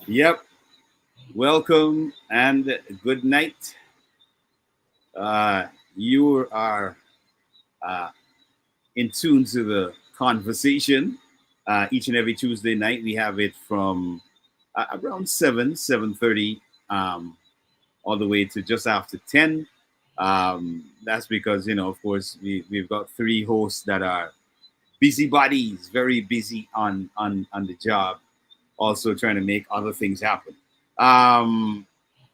Yep. Welcome and good night. Uh, you are uh, in tune to the conversation. Each and every Tuesday night, we have it from around 7:30, um, all the way to just after 10. That's because, of course, we've got three hosts that are busybodies, very busy on the job, also trying to make other things happen. Um,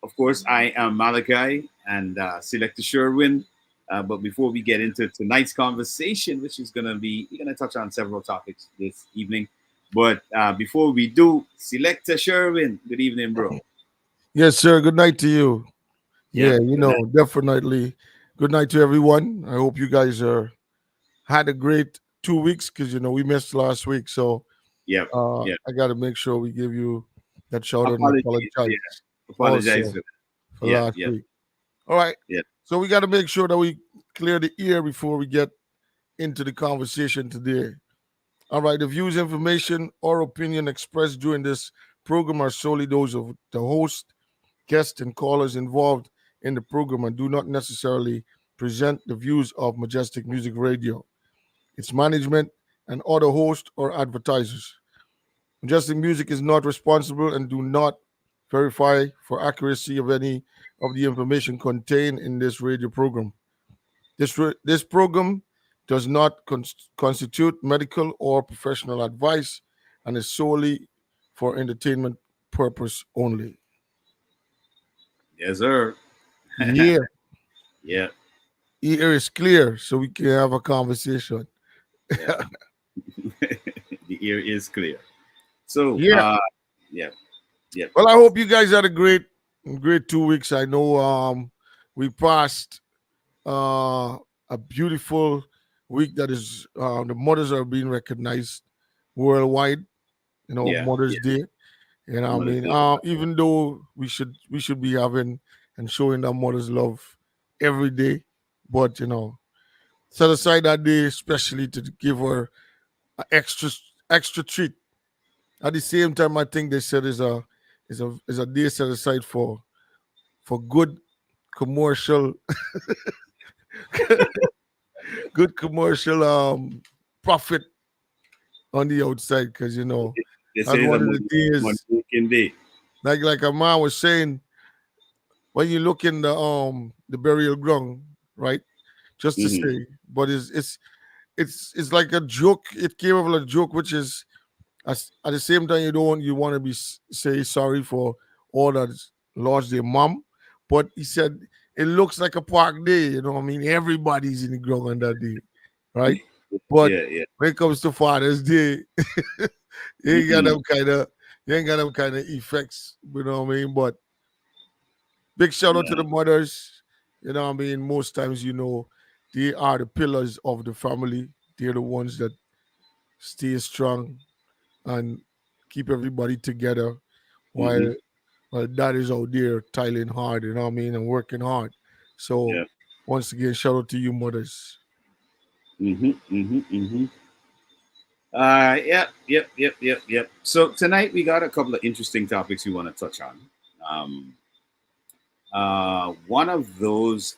of course, I am Malachi and Selector Sherwin. But before we get into tonight's conversation, which is going to be, we're going to touch on several topics this evening. But before we do, Selector Sherwin, good evening, bro. Yes, sir. Good night to you. Yep, Yeah, good night. definitely. Good night to everyone. I hope you guys had a great 2 weeks because we missed last week. So Yep, yep. I got to make sure we give you that shout out and Apologies, yeah. apologize Apologize also for that. for Yep, last yep, week. All right. yep. So we got to make sure that we clear the ear before we get into the conversation today. All right. The views, information, or opinion expressed during this program are solely those of the host, guests, and callers involved in the program and do not necessarily present the views of Majestic Music Radio, its management, and other hosts or advertisers. Majestic Music is not responsible and do not verify for accuracy of any of the information contained in this radio program. This program does not constitute medical or professional advice and is solely for entertainment purpose only. Yes, sir. Yeah, Yep, ear is clear, so we can have a conversation. yep. The ear is clear. So, Yeah. yep, yep. Well, I hope you guys had a great 2 weeks. I know we passed uh a beautiful week that is the mothers are being recognized worldwide, Yeah, Mother's yeah. Day. Mother's Day. Even though we should be having and showing our mothers love every day, but set aside that day especially to give her an extra treat. At the same time, I think they said is a day set aside for commercial good commercial profit on the outside because They that's say it's a one of the money days making day. like a man was saying when you look in the burial ground, right? Just to Hmm. say, but it's like a joke. It came of a joke, which is at the same time you want to be say sorry for all that lost their mom, but he said it looks like a park day. You know what I mean? Everybody's in the ground on that day, right? But Yeah, yeah. when it comes to Father's Day, you ain't got Mm-mm. them kind of you ain't got them kind of effects. You know what I mean? But big shout out to Yeah, the mothers. You know what I mean? Most times, they are the pillars of the family. They're the ones that stay strong and keep everybody together mm-hmm. while dad is out there tiling hard, you know what I mean, and working hard. So Yeah. once again, shout out to you mothers. Mm-hmm. Mm-hmm. Mm-hmm. Yep, yep, yep, yep, yep. So tonight we got a couple of interesting topics we want to touch on. Um, one of those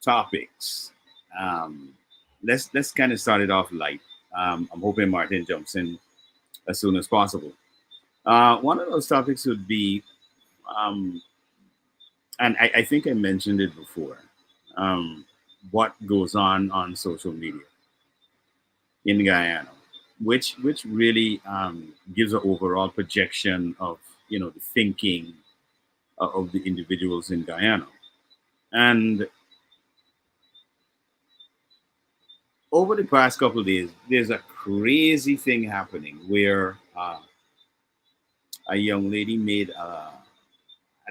topics. Um, let's kind of start it off light. I'm hoping Martin jumps in as soon as possible. One of those topics would be, um, and I think I mentioned it before, um, what goes on social media in Guyana, which really gives an overall projection of the thinking of the individuals in Guyana. And over the past couple of days, there's a crazy thing happening where a young lady made I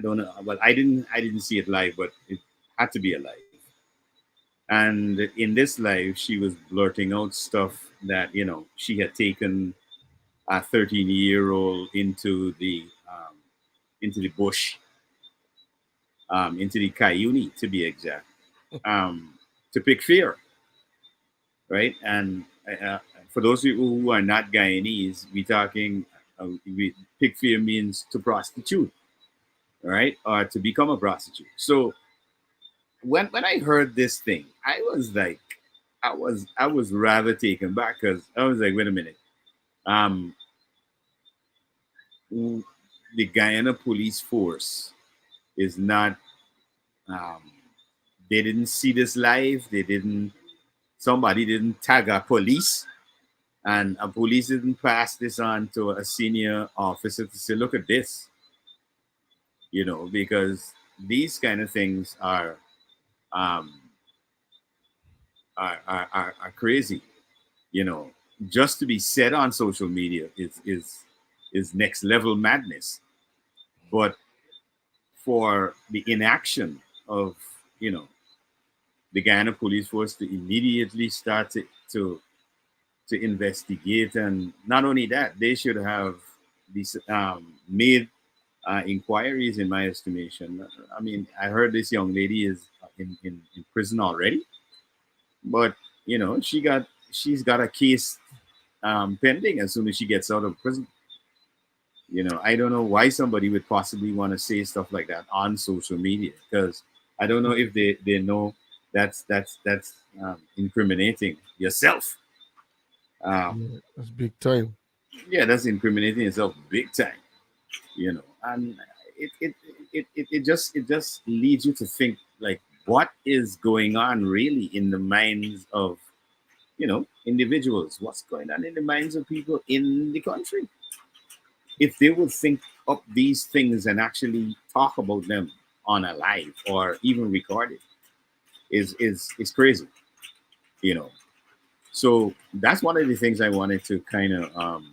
don't know, well I didn't see it live, but it had to be a live. And in this live, she was blurting out stuff that she had taken a 13-year-old into the bush, into the Cayuni to be exact, um, to pick fear, right? And for those people who are not Guyanese, we talking. pig fear means to prostitute, right, or to become a prostitute. So when I heard this thing, I was like, I was rather taken back because I was like, wait a minute, um, the Guyana police force is not. Um, they didn't see this live. They didn't. Somebody didn't tag a police, and a police didn't pass this on to a senior officer to say, look at this, because these kind of things um, are crazy. You know, just to be said on social media is next level madness. But for the inaction of you know the Guyana police force to immediately start to investigate, and not only that, they should have made inquiries. In my estimation, I mean, I heard this young lady is in prison already, but she's got a case pending as soon as she gets out of prison. I don't know why somebody would possibly want to say stuff like that on social media, because I don't know if they know that's incriminating yourself. Um, Yeah, that's big time. yeah, that's incriminating yourself big time. And it it just leads you to think, like, what is going on really in the minds of individuals? What's going on in the minds of people in the country? If they would think up these things and actually talk about them on a live or even record it, is crazy, you know. So that's one of the things I wanted to kind of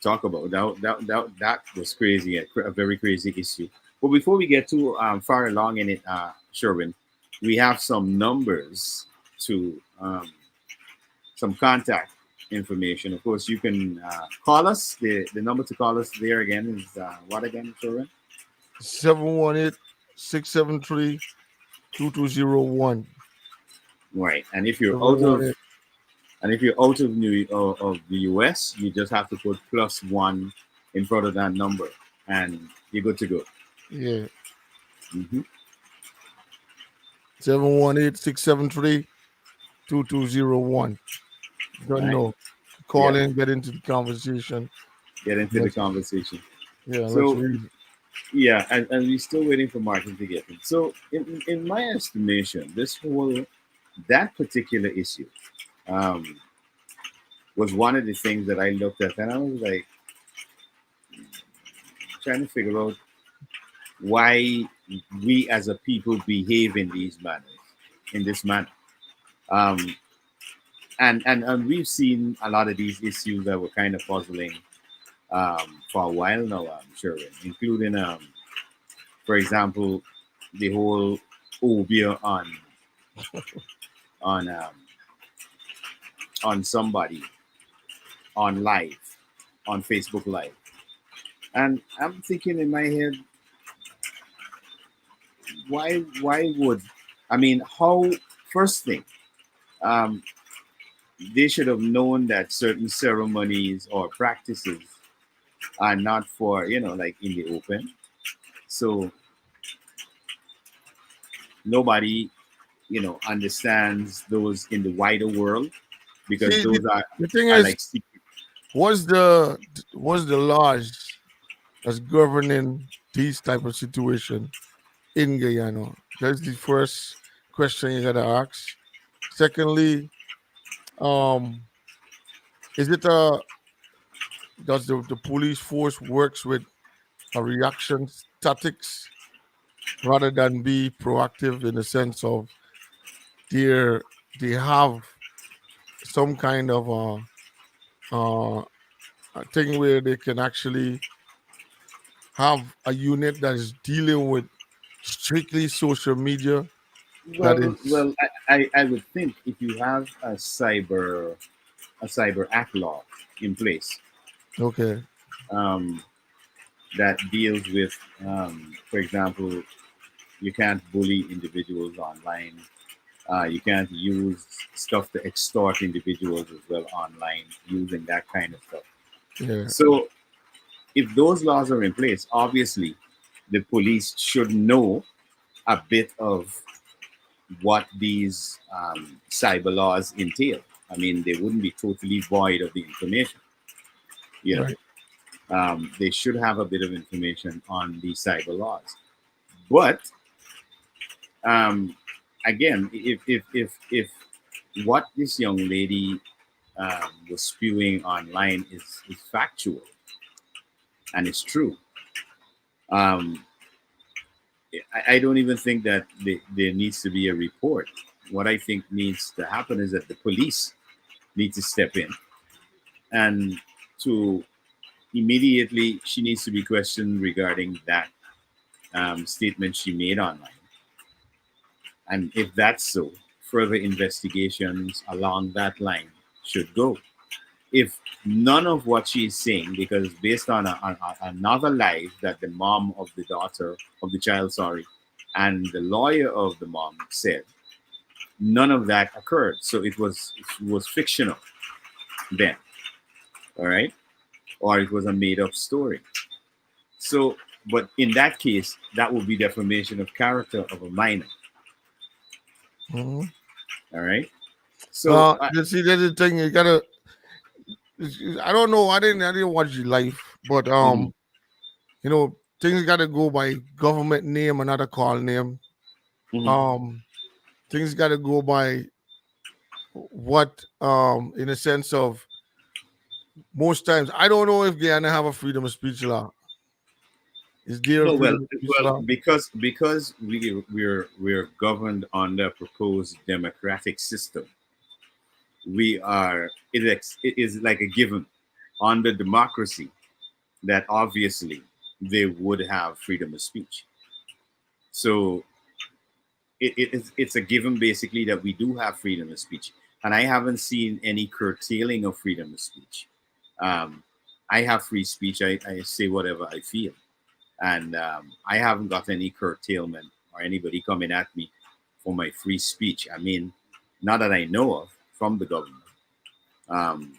talk about. That was crazy, a very crazy issue. But before we get too far along in it, Sherwin, we have some numbers to some contact information. Of course, you can call us. The number to call us there again is what again, Sherwin? 718-673-2201. Right. Seven one eight. And if you're out of of the US, you just have to put +1 in front of that number, and you're good to go. Yeah. Hmm. 718-673-2201. Don't Right. know. Call Yeah. in, get into the conversation. Get into the Let's conversation. yeah, let's So read. yeah, and we're still waiting for Martin to get in. So in my estimation, that particular issue um, was one of the things that I looked at, and I was like trying to figure out why we as a people behave in this manner. Um, and we've seen a lot of these issues that were kind of puzzling for a while now, I'm sure, including, for example, the whole obia on um, on somebody on live on Facebook Live, and I'm thinking in my head, why would I mean how first thing, um, they should have known that certain ceremonies or practices are not for like in the open, so nobody understands those in the wider world, because See, those the thing are is, like secret. what's the laws that's governing these type of situation in Guyana? That's the first question you gotta ask. Secondly, um, is it does the police force works with a reaction tactics rather than be proactive in the sense of they they have some kind of uh, a thing where they can actually have a unit that is dealing with strictly social media that Well, is well, I would think if you have a cyber act law in place, okay. um, that deals with, for example, you can't bully individuals online. You can't use stuff to extort individuals as well online using that kind of stuff. Yeah. So if those laws are in place, obviously the police should know a bit of what these cyber laws entail. I mean, they wouldn't be totally void of the information. You Right. know, they should have a bit of information on these cyber laws. But um, again, if what this young lady was spewing online is factual and it's true, um, I don't even think that there needs to be a report. What I think needs to happen is that the police need to step in and to immediately she needs to be questioned regarding that statement she made online. And if that's so, further investigations along that line should go. If none of what she's saying, because based on, another live that the mom of the daughter of the child, sorry, and the lawyer of the mom said, none of that occurred. So it was fictional then, all right, or it was a made up story. So, but in that case, that would be defamation of character of a minor, Mhm. all right. So, You see, that's the thing. You gotta. I don't know. I didn't watch your life, but mhm, things gotta go by government name, another call name. mhm. Um, things gotta go by what in a sense of most times. I don't know if Guyana have a freedom of speech law. Is there a No, well, freedom of speech law? because we're governed under a proposed democratic system, it is like a given under democracy that obviously they would have freedom of speech. So it's a given basically that we do have freedom of speech, and I haven't seen any curtailing of freedom of speech. Um, I have free speech. I say whatever I feel, and I haven't got any curtailment or anybody coming at me for my free speech. I mean, not that I know of from the government. Um,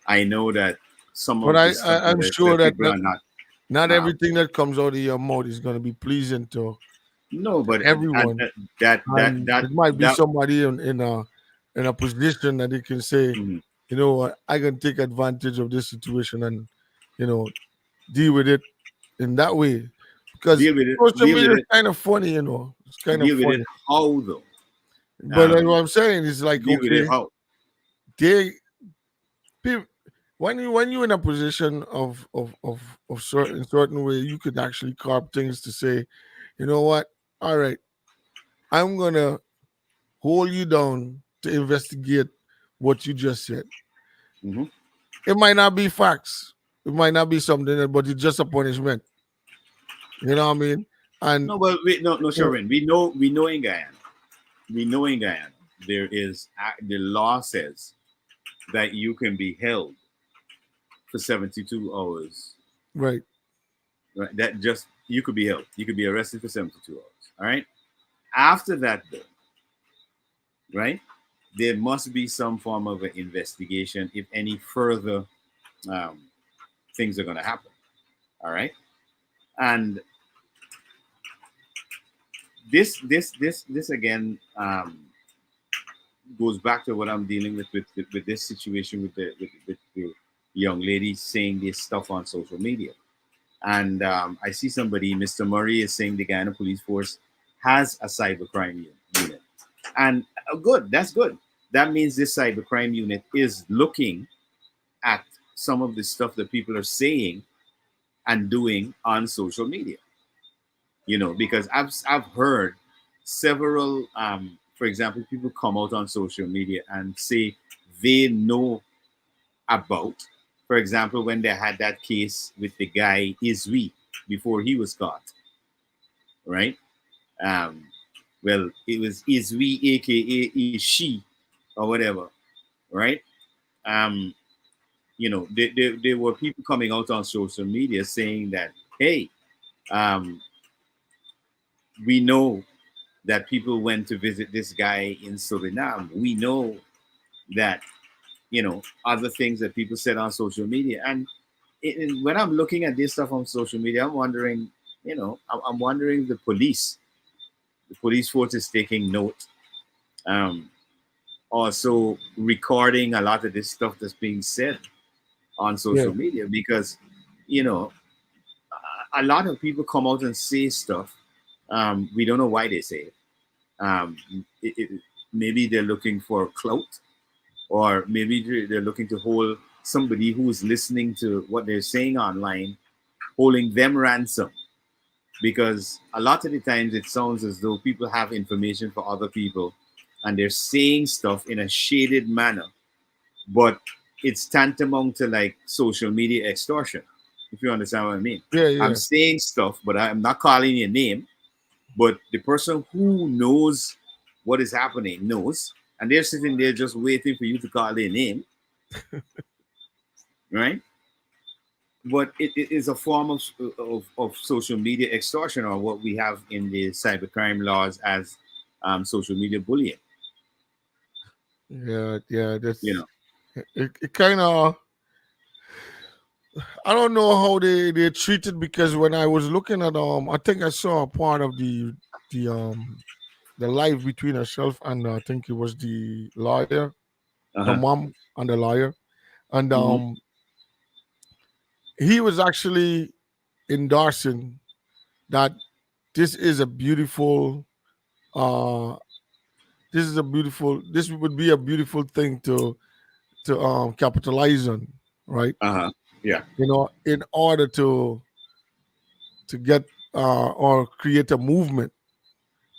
I know that some But of the stuff I'm where sure that people are not. not Um, everything that comes out of your mouth is going to be pleasing no, to but everyone, and it might be that. somebody in a position that they can say, Mhm. I can take advantage of this situation and you know deal with it in that way, because Deal with it. social Deal with media is it. kind of funny, it's kind of Deal with it. funny. How though? But like Um, what I'm saying is like, Deal with it. okay, How? they people, when you're in a position of certain way, you could actually carve things to say, you know what, all right, I'm gonna hold you down to investigate what you just said. Hmm. It might not be facts. It might not be something, but it's just a punishment. You know what I mean? And No, but no, you know, Sharon. We know in Guyana. We know in Guyana the law says that you can be held for 72 hours. right. Right? That just you could be held. You could be arrested for 72 hours. All right. After that, though, right? There must be some form of an investigation if any further um, things are going to happen. All right. And this again goes back to what I'm dealing with this situation with the young lady saying this stuff on social media. And I see somebody, Mr. Murray, is saying the Guyana Police Force has a cybercrime unit. And good, that's good. That means this cybercrime unit is looking at some of the stuff that people are saying and doing on social media. Because I've heard several, for example, people come out on social media and say they know about, for example, when they had that case with the guy Izwi before he was caught, right? Um, well, it was Izwi, aka Ishi, or whatever, right? Um, there were people coming out on social media saying that, hey, um, we know that people went to visit this guy in Suriname. We know that, other things that people said on social media. And when I'm looking at this stuff on social media, I'm wondering, I'm wondering if the police force is taking note. Um, Also recording a lot of this stuff that's being said on Yeah, social media because, you know, a lot of people come out and say stuff. We don't know why they say it. Um, Maybe they're looking for clout, or maybe they're looking to hold somebody who's listening to what they're saying online, holding them ransom. Because a lot of the times it sounds as though people have information for other people and they're saying stuff in a shaded manner, but it's tantamount to like social media extortion, if you understand what I mean. yeah, I'm yeah. saying stuff, but I'm not calling your name. But the person who knows what is happening knows, and they're sitting there just waiting for you to call their name, right? But it is a form of social media extortion, or what we have in the cybercrime laws as social media bullying. Yeah, yeah, You that's know, it kind of, I don't know how they treat it, because when I was looking at I think I saw a part of the live between herself and I think it was the lawyer, the uh-huh. mom and the lawyer, and Hmm. he was actually endorsing that this is a beautiful uh this would be a beautiful thing to capitalize on, right? Uh-huh. Yeah. In order to get or create a movement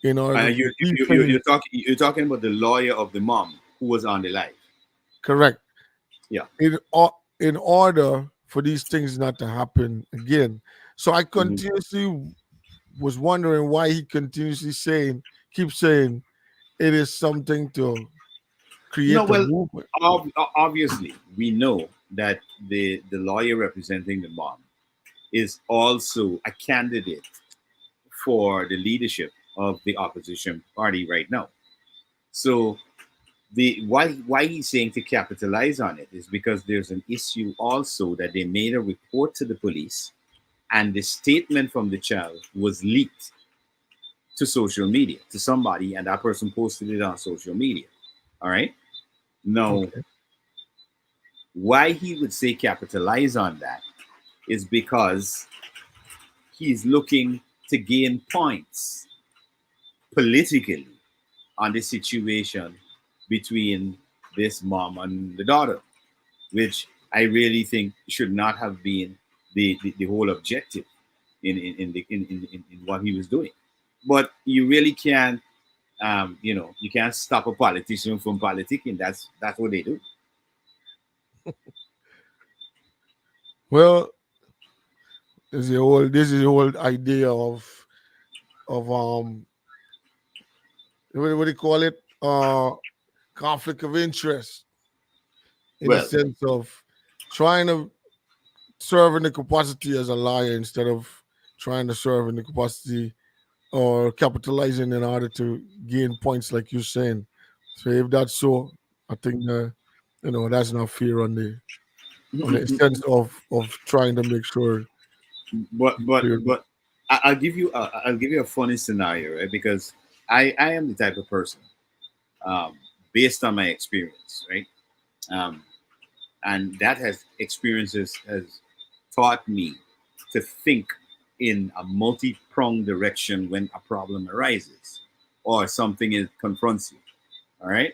in order And to defame. you're talking about the lawyer of the mom who was on the live. Correct. Yeah. In order for these things not to happen again. So I Hmm. continuously was wondering why he continuously keep saying it is something to No, create a well, movement. obviously we know that the lawyer representing the mom is also a candidate for the leadership of the opposition party right now. So the why he's saying to capitalize on it is because there's an issue also that they made a report to the police, and the statement from the child was leaked to social media to somebody, and that person posted it on social media. All right. Now, Okay. why he would say capitalize on that is because he's looking to gain points politically on the situation between this mom and the daughter, which I really think should not have been the whole objective in what he was doing. But you really can't, you can't stop a politician from politicking. That's what they do. Well, this is the whole idea of what do you call it? Conflict of interest, in the Well, sense of trying to serve in the capacity as a liar instead of trying to serve in the capacity or capitalizing in order to gain points, like you're saying. So if that's so, I think that's not fair on the sense of trying to make sure but you but clear. but I'll give you a funny scenario, right? Because I am the type of person, um, based on my experience, right? Um, and that has experiences has taught me to think in a multi-pronged direction when a problem arises or something is confronts you. All right.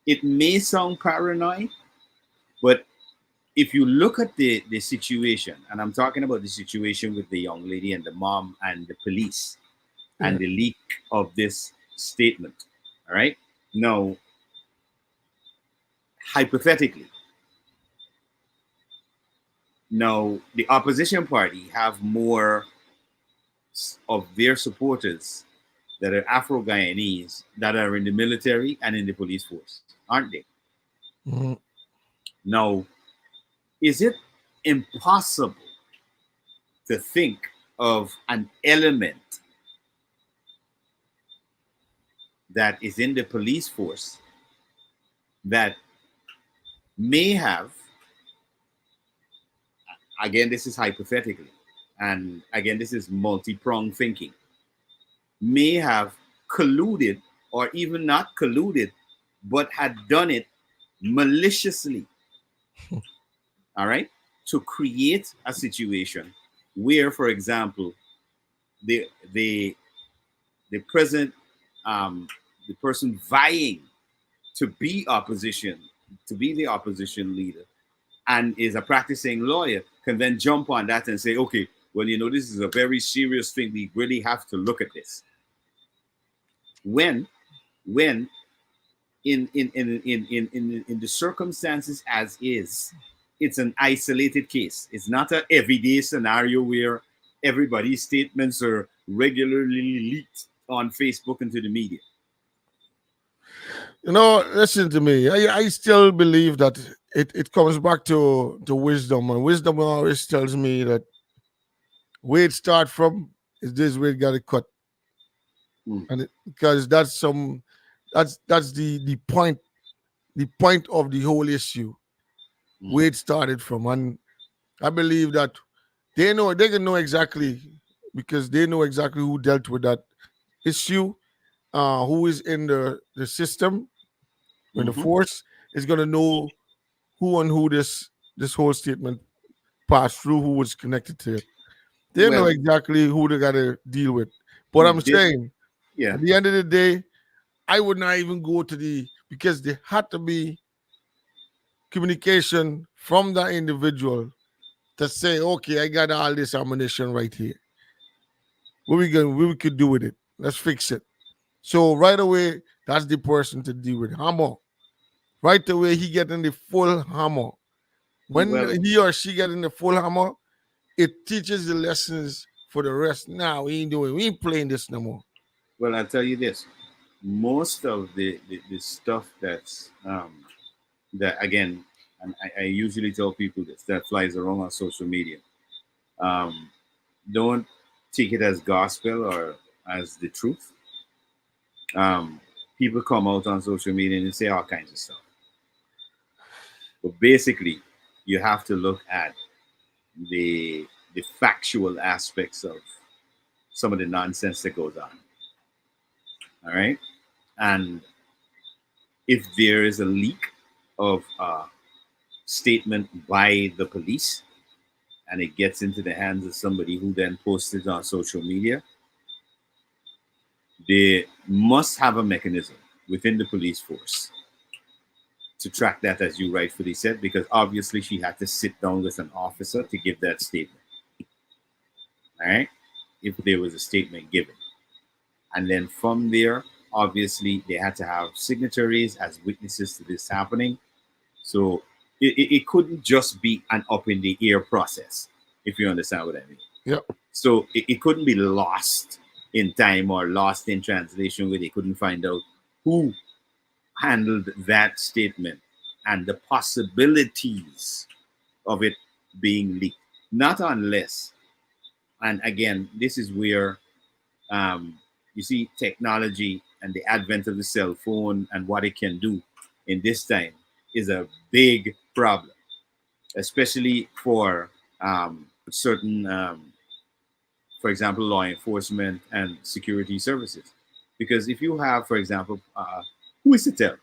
It may sound paranoid, but if you look at the situation, and I'm talking about the situation with the young lady and the mom and the police Yeah. and the leak of this statement. All right. Now, hypothetically, now the opposition party have more of their supporters that are Afro Guyanese that are in the military and in the police force, aren't they? Mhm. Now, is it impossible to think of an element that is in the police force that may have again, this is hypothetically, and again, this is multi-pronged thinking, may have colluded or even not colluded, but had done it maliciously, all right, to create a situation where, for example, the the the present the person vying to be opposition, to be the opposition leader, and is a practicing lawyer, can then jump on that and say, okay, well, this is a very serious thing. We really have to look at this. When in the circumstances as is, it's an isolated case. It's not an everyday scenario where everybody's statements are regularly leaked on Facebook and to the media. Listen to me. I still believe that it comes back to wisdom, and wisdom always tells me that where it start from is this where it got it cut, and because that's the point of the whole issue, where it started from, and I believe that they can know exactly, because they know exactly who dealt with that issue, who is in the system, when the force is going to know who this whole statement passed through, who was connected to it. They know exactly who they got to deal with. But I'm saying, at the end of the day, I would not even go to because there had to be communication from that individual to say, okay, I got all this ammunition right here. What we could do with it? Let's fix it. So right away, that's the person to deal with. Hammer. Right away, he getting the full hammer. When he or she getting the full hammer, it teaches the lessons for the rest. Now we ain't playing this no more. Well, I'll tell you this. Most of the stuff that again, and I usually tell people this, that flies around on social media. Don't take it as gospel or as the truth. People come out on social media and say all kinds of stuff. But basically, you have to look at the factual aspects of some of the nonsense that goes on. All right, and if there is a leak of a statement by the police and it gets into the hands of somebody who then posts it on social media, they must have a mechanism within the police force to track that, as you rightfully said, because obviously she had to sit down with an officer to give that statement. All right, if there was a statement given. And then from there, obviously, they had to have signatories as witnesses to this happening. So it couldn't just be an up in the air process, if you understand what I mean. Yeah. So it couldn't be lost in time or lost in translation where they couldn't find out who handled that statement and the possibilities of it being leaked. Not unless, and again, this is where you see technology and the advent of the cell phone and what it can do in this time is a big problem, especially for certain, for example, law enforcement and security services. Because if you have, for example, who is to tell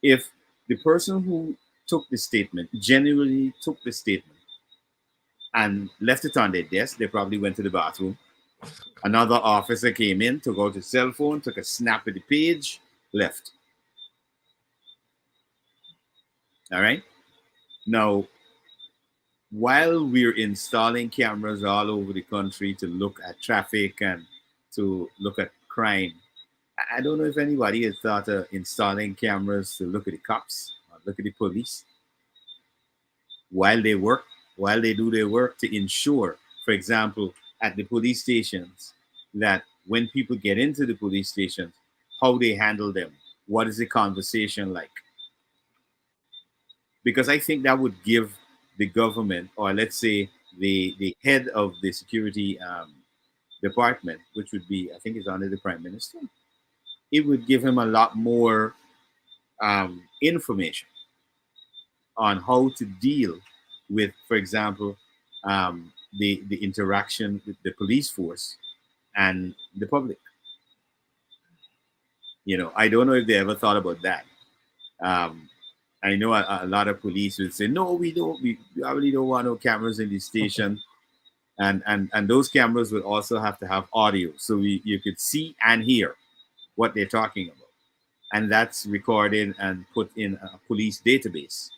if the person who took the statement genuinely took the statement and left it on their desk, they probably went to the bathroom. Another officer came in, took out his cell phone, took a snap of the page, left. All right. Now, while we're installing cameras all over the country to look at traffic and to look at crime, I don't know if anybody has thought of installing cameras to look at the cops or look at the police while they work, while they do their work, to ensure, for example, at the police stations, that when people get into the police stations, how they handle them. What is the conversation like? Because I think that would give the government, or let's say the head of the security department, which would be, I think, is under the prime minister, it would give him a lot more information on how to deal with, for example, the interaction with the police force and the public. I don't know if they ever thought about that. Um, I know a lot of police will say, "No, we don't. We really don't want no cameras in the station." And those cameras would also have to have audio, so you could see and hear what they're talking about, and that's recorded and put in a police database.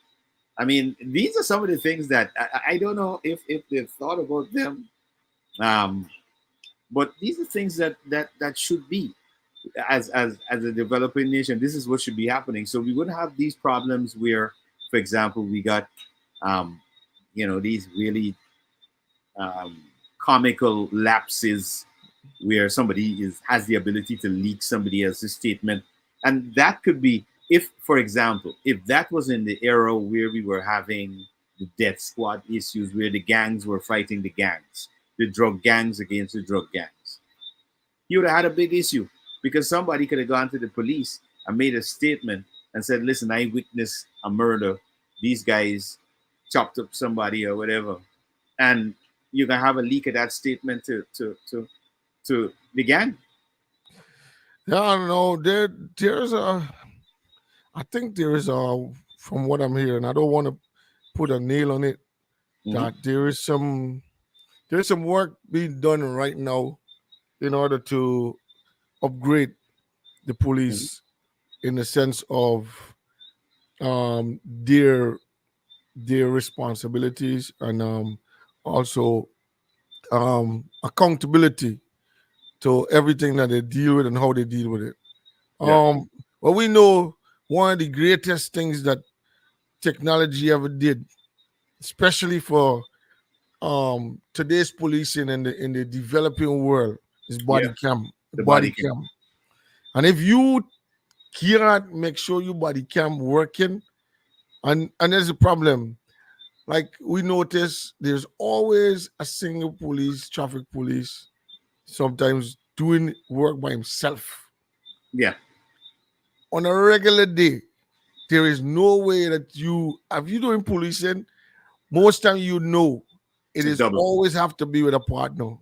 I mean, these are some of the things that I don't know if they've thought about them, um, but these are things that should be as a developing nation. This is what should be happening. So we wouldn't have these problems where, for example, we got um, these really um, comical lapses where somebody has the ability to leak somebody else's statement, and that could be, if, for example, if that was in the era where we were having the death squad issues, where the gangs were fighting the gangs, the drug gangs against the drug gangs, you would have had a big issue, because somebody could have gone to the police and made a statement and said, "Listen, I witnessed a murder. These guys chopped up somebody or whatever," and you can have a leak of that statement to the gang. Yeah, I don't know. There's a. I think there is a. From what I'm hearing, I don't want to put a nail on it. Hmm. That there's some work being done right now in order to upgrade the Hmm. police in the sense of um, their their responsibilities and also accountability to everything that they deal with and how they deal with it. Yeah. Well, we know one of the greatest things that technology ever did, especially for today's policing in the developing world, is Yeah. body cam. The Body body cam. cam. And if you cannot make sure your body cam working, and there's a problem. Like we notice, there's always a single police, traffic police, sometimes doing work by himself Yeah. on a regular day. There is no way that if you doing policing, most time you know it It's a is double. always have to be with a partner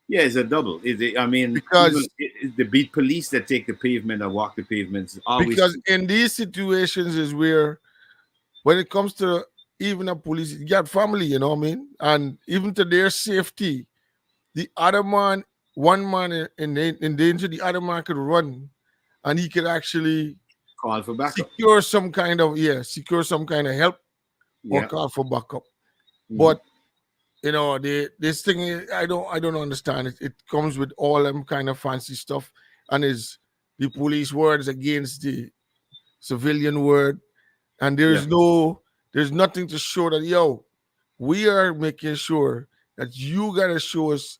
Yeah, it's a double. I mean, even because the beat police that take the pavement or walk the pavements is always because two. in these situations is where when it comes to even a police, you got family, you know what I mean, and even to their safety, the other man, one man in danger, the other man could run, and he could actually Call for backup. secure some kind of help or Yeah. call for backup. Hmm. But this thing I don't understand it. It comes with all them kind of fancy stuff, and is the police words against the civilian word, and Yeah. there's nothing to show that we are making sure that you gotta show us.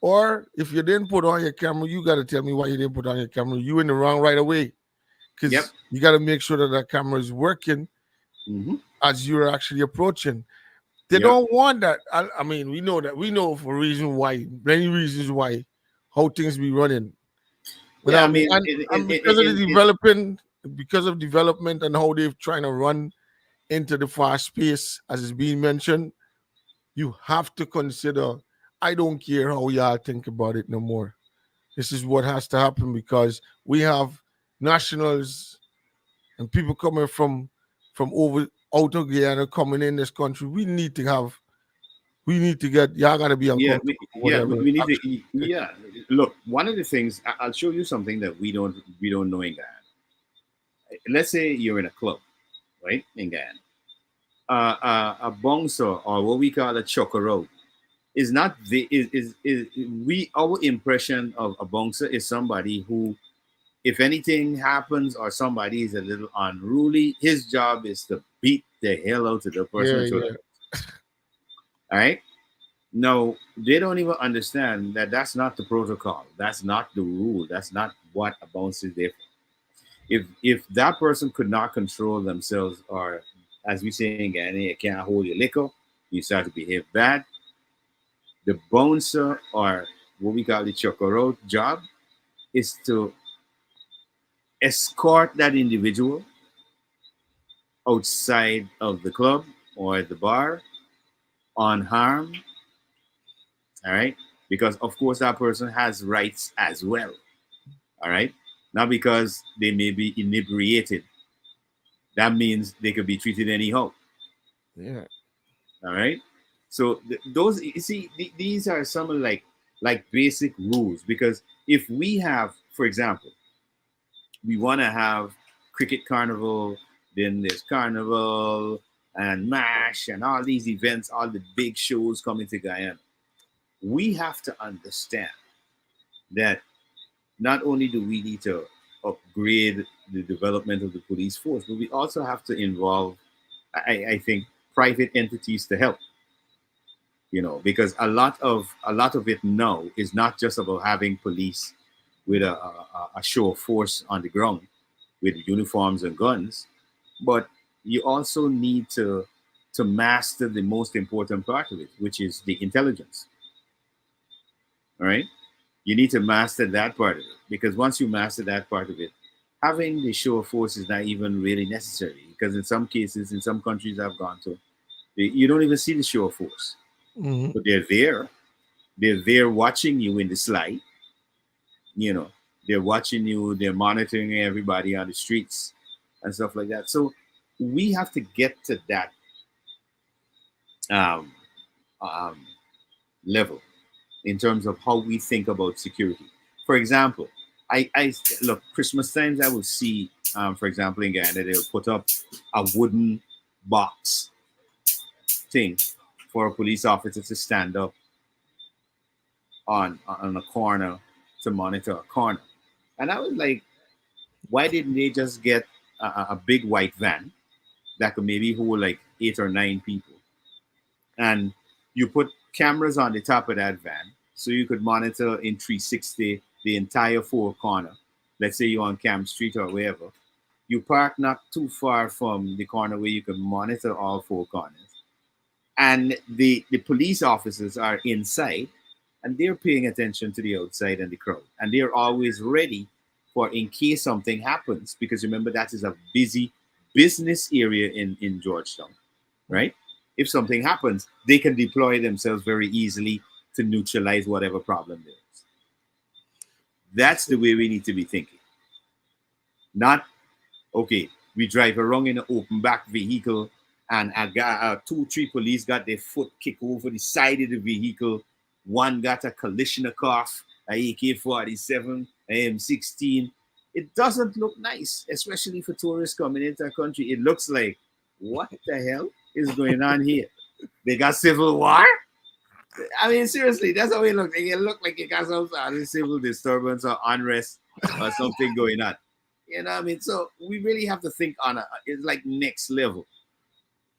Or if you didn't put on your camera, you got to tell me why you didn't put on your camera. You in the wrong right away, Yep. because you got to make sure that that camera is working Hmm. as you're actually approaching. They Yep. don't want that. I mean, we know that. We know for reason why, many reasons why, how things be running. You know Yeah. what I I mean? mean, And because of the developing, because of development and how they're trying to run into the fast space, as is being mentioned, you have to consider. I don't care how y'all think about it no more. This is what has to happen because we have nationals and people coming from over out of Guyana coming in this country. We need to get y'all gotta be yeah, uncomfortable with yeah, whatever we need action to. you take. Yeah, look, one of the things I'll show you something that we don't know in Guyana. Let's say you're in a club, right, in Guyana. A bongso, or what we call a chokoro, is not the is we our impression of a bongso is somebody who, if anything happens or somebody is a little unruly, his job is to beat the hell out of the person Yeah, and throw yeah. them. All right. No, they don't even understand that that's not the protocol. That's not the rule. That's not what a bounce is there for. If that person could not control themselves, or as we say in Ghana, you can't hold your liquor, you start to behave bad. The bouncer, or what we call the chokoro job, is to escort that individual outside of the club or the bar, unharmed, all right? Because of course that person has rights as well, all right? Not because they may be inebriated, that means they could be treated anyhow, Yeah. all right? So those, you see, these are some of like basic rules. Because if we have, for example, we want to have cricket carnival, then there's carnival and mash and all these events, all the big shows coming to Guyana. We have to understand that not only do we need to upgrade the development of the police force, but we also have to involve, I think, private entities to help. Because a lot of it now is not just about having police with a show of force on the ground with uniforms and guns, but you also need to master the most important part of it, which is the intelligence. All right, you need to master that part of it, because once you master that part of it, having the show of force is not even really necessary. Because in some cases, in some countries I've gone to, you don't even see the show of force, Hmm. but they're there. They're there watching you in the slide. You know, they're watching you. They're monitoring everybody on the streets and stuff like that. So we have to get to that um, um, level in terms of how we think about security. For example, I look, Christmas times I will see, for example, in Ghana, they'll put up a wooden box thing for a police officer to stand up on a corner to monitor a corner. And I was like, why didn't they just get a big white van that could maybe hold like 8 or 9 people, and you put cameras on the top of that van so you could monitor in 360 the entire four corner. Let's say you're on Camp Street or wherever. You park not too far from the corner where you can monitor all four corners. And the police officers are inside, and they're paying attention to the outside and the crowd. And they're always ready for in case something happens. Because remember, that is a busy business area in Georgetown, right? If something happens, they can deploy themselves very easily to neutralize whatever problem there is. That's the way we need to be thinking. Not, okay, we drive around in an open back vehicle, and I got 2, 3 police got their foot kicked over the side of the vehicle. One got a Kalishnikov, a AK-47, a M16. It doesn't look nice, especially for tourists coming into a country. It looks like, what the hell is going on here? They got civil war? I mean, seriously, that's how it looks. It looked like it got some sort of civil disturbance or unrest or something going on. You know what I mean? So we really have to think on it's like next level.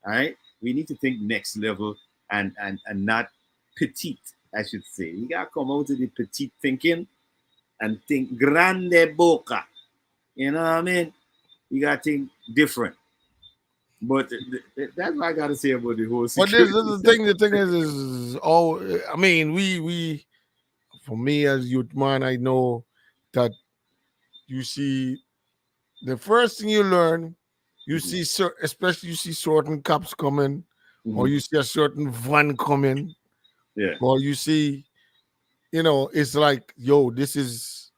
All right. We need to think next level, and not petite, I should say. You gotta come out of the petite thinking and think grande boca. You know what I mean? You gotta think different. But that's what I gotta say about the whole But this is security the stuff. thing. The thing is all. I mean, we for me as youth man, I know that you see the first thing you learn, you Mhm. see, especially you see certain cops coming, or Mhm. you see a certain van coming, Yeah. or you see, it's like, yo, this is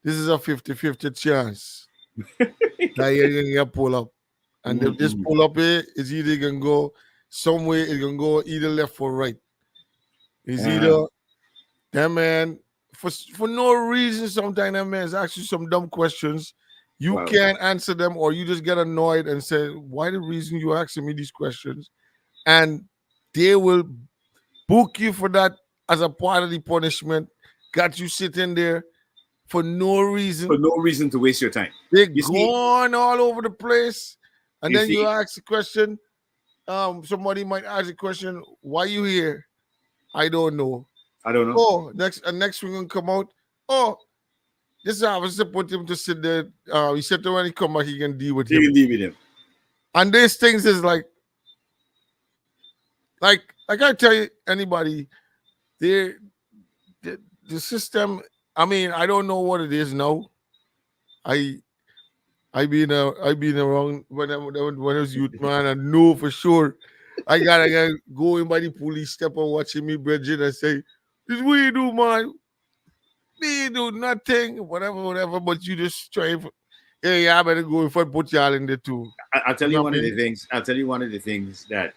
a 50-50 chance that you're gonna get pull up. And if this Mhm. pull up here is either gonna go somewhere, it's gonna go either left or right. It's Uh, either that man for no reason. Sometimes that man is asking some dumb questions. You well, can't answer them, or you just get annoyed and say, "Why the reason you asking me these questions?" And they will book you for that as a part of the punishment. Got you sitting there for no for reason. no reason to waste your time. They're You see, gone all over the place, and you then you see, ask the question. Somebody might ask the question, "Why you here?" I don't know. I don't know. Oh, next we're gonna come out. Oh, this officer put him to sit there. He said that when he come back, he can deal with You him. can deal with them. And these things is like I tell you, anybody, they the system. I mean, I don't know what it is now. I I been around when I was youth man. I know for sure. I gotta go in by the police step and watching me, Bridget, and say, "This what you do, man? Me do nothing, whatever. But you just trying for, yeah, I better go if I put y'all in there too. I'll tell You you know what one I of the mean? things. I'll tell you one of the things that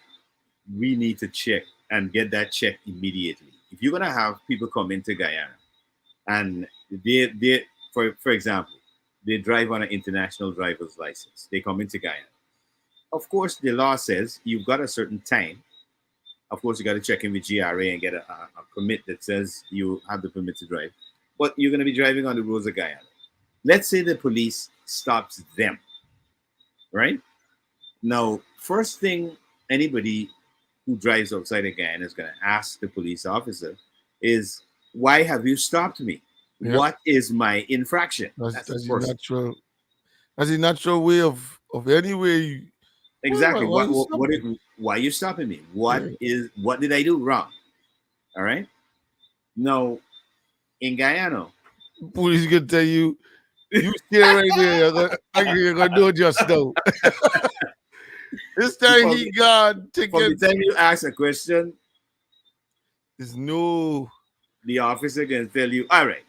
we need to check and get that checked immediately. If you're gonna have people come into Guyana and they for example, they drive on an international driver's license, they come into Guyana. Of course, the law says you've got a certain time. Of course, you got to check in with GRA and get a permit that says you have the permit to drive. But you're going to be driving on the roads of Guyana. Let's say the police stops them, right? Now, first thing anybody who drives outside of Guyana is going to ask the police officer is, why have you stopped me? Yep. What is my infraction? That's That's the that's the first. natural. That's the natural way of any way. Exactly. Why you stop me? Why are you stopping me? Yeah. What did I do wrong? All right. Now, in Guyana, Police can tell you, you stay right there. You're gonna do it just now. This time from, he got from the ticket. time you ask a question, There's no the officer can tell you, all right,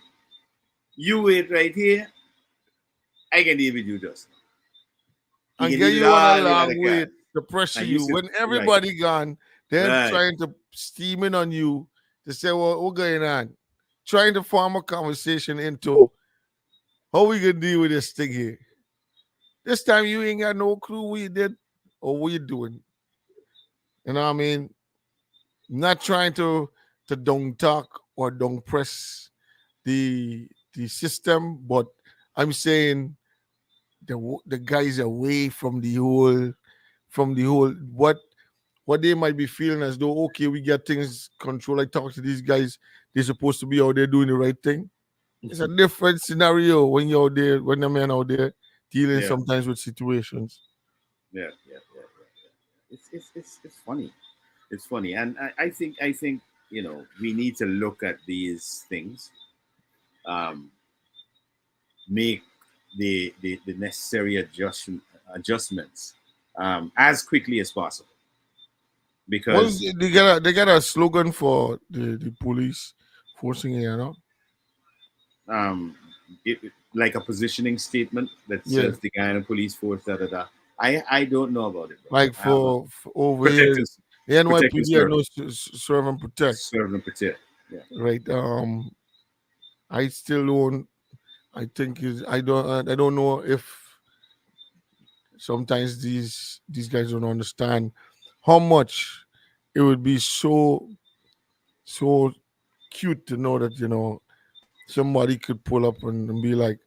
you wait right here. I can deal with you just now. He and can get leave it you on a all in long the car. way to pressure And you you. sit When right, everybody gone, then right. trying to steam in on you to say, well, what's going on? Trying to form a conversation into how we gonna deal with this thing here. This time you ain't got no clue what you did or what you doing. You know what I mean? Not trying to don't talk or don't press the system, but I'm saying the guys away from the whole what they might be feeling as though okay we get things control. I talk to these guys, they're supposed to be out there doing the right thing. It's a different scenario when you're out there, when the man out there dealing Yeah, sometimes with situations. yeah. It's funny. It's funny, and I think we need to look at these things, um, make the necessary adjustments as quickly as possible Well, because they got a slogan for the police forcing it, you know? um, like a positioning statement that Yeah. says the Guyana Police Force da da da. I don't know about it, brother. Like I haven't. for over Protect here, us, the protect and NYPD I serve, know serve and protect, serve and protect. Yeah. right? I still don't. I think is I don't know if sometimes these guys don't understand how much it would be so cute to know that somebody could pull up and be like,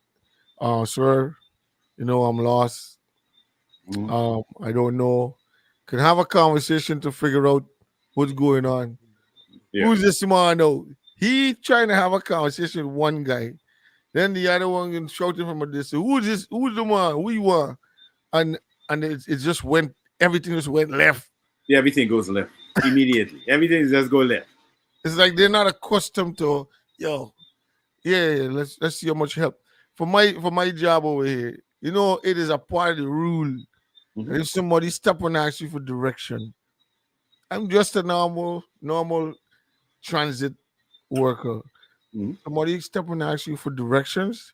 sir, I'm lost. Mhm. I don't know. Can have a conversation to figure out what's going on. Yeah. Who's this man though? He trying to have a conversation with one guy. Then the other one can shouting from a distance. Who's this? Who's the man? Who you are? And it just went. Everything just went left. Yeah. Everything goes left immediately. Everything just go left. It's like they're not accustomed to yo. Yeah, let's see how much help for my job over here. It is a part of the rule. Hmm. And if somebody step and ask you for direction, I'm just a normal transit worker. Hmm. Somebody step and ask you for directions,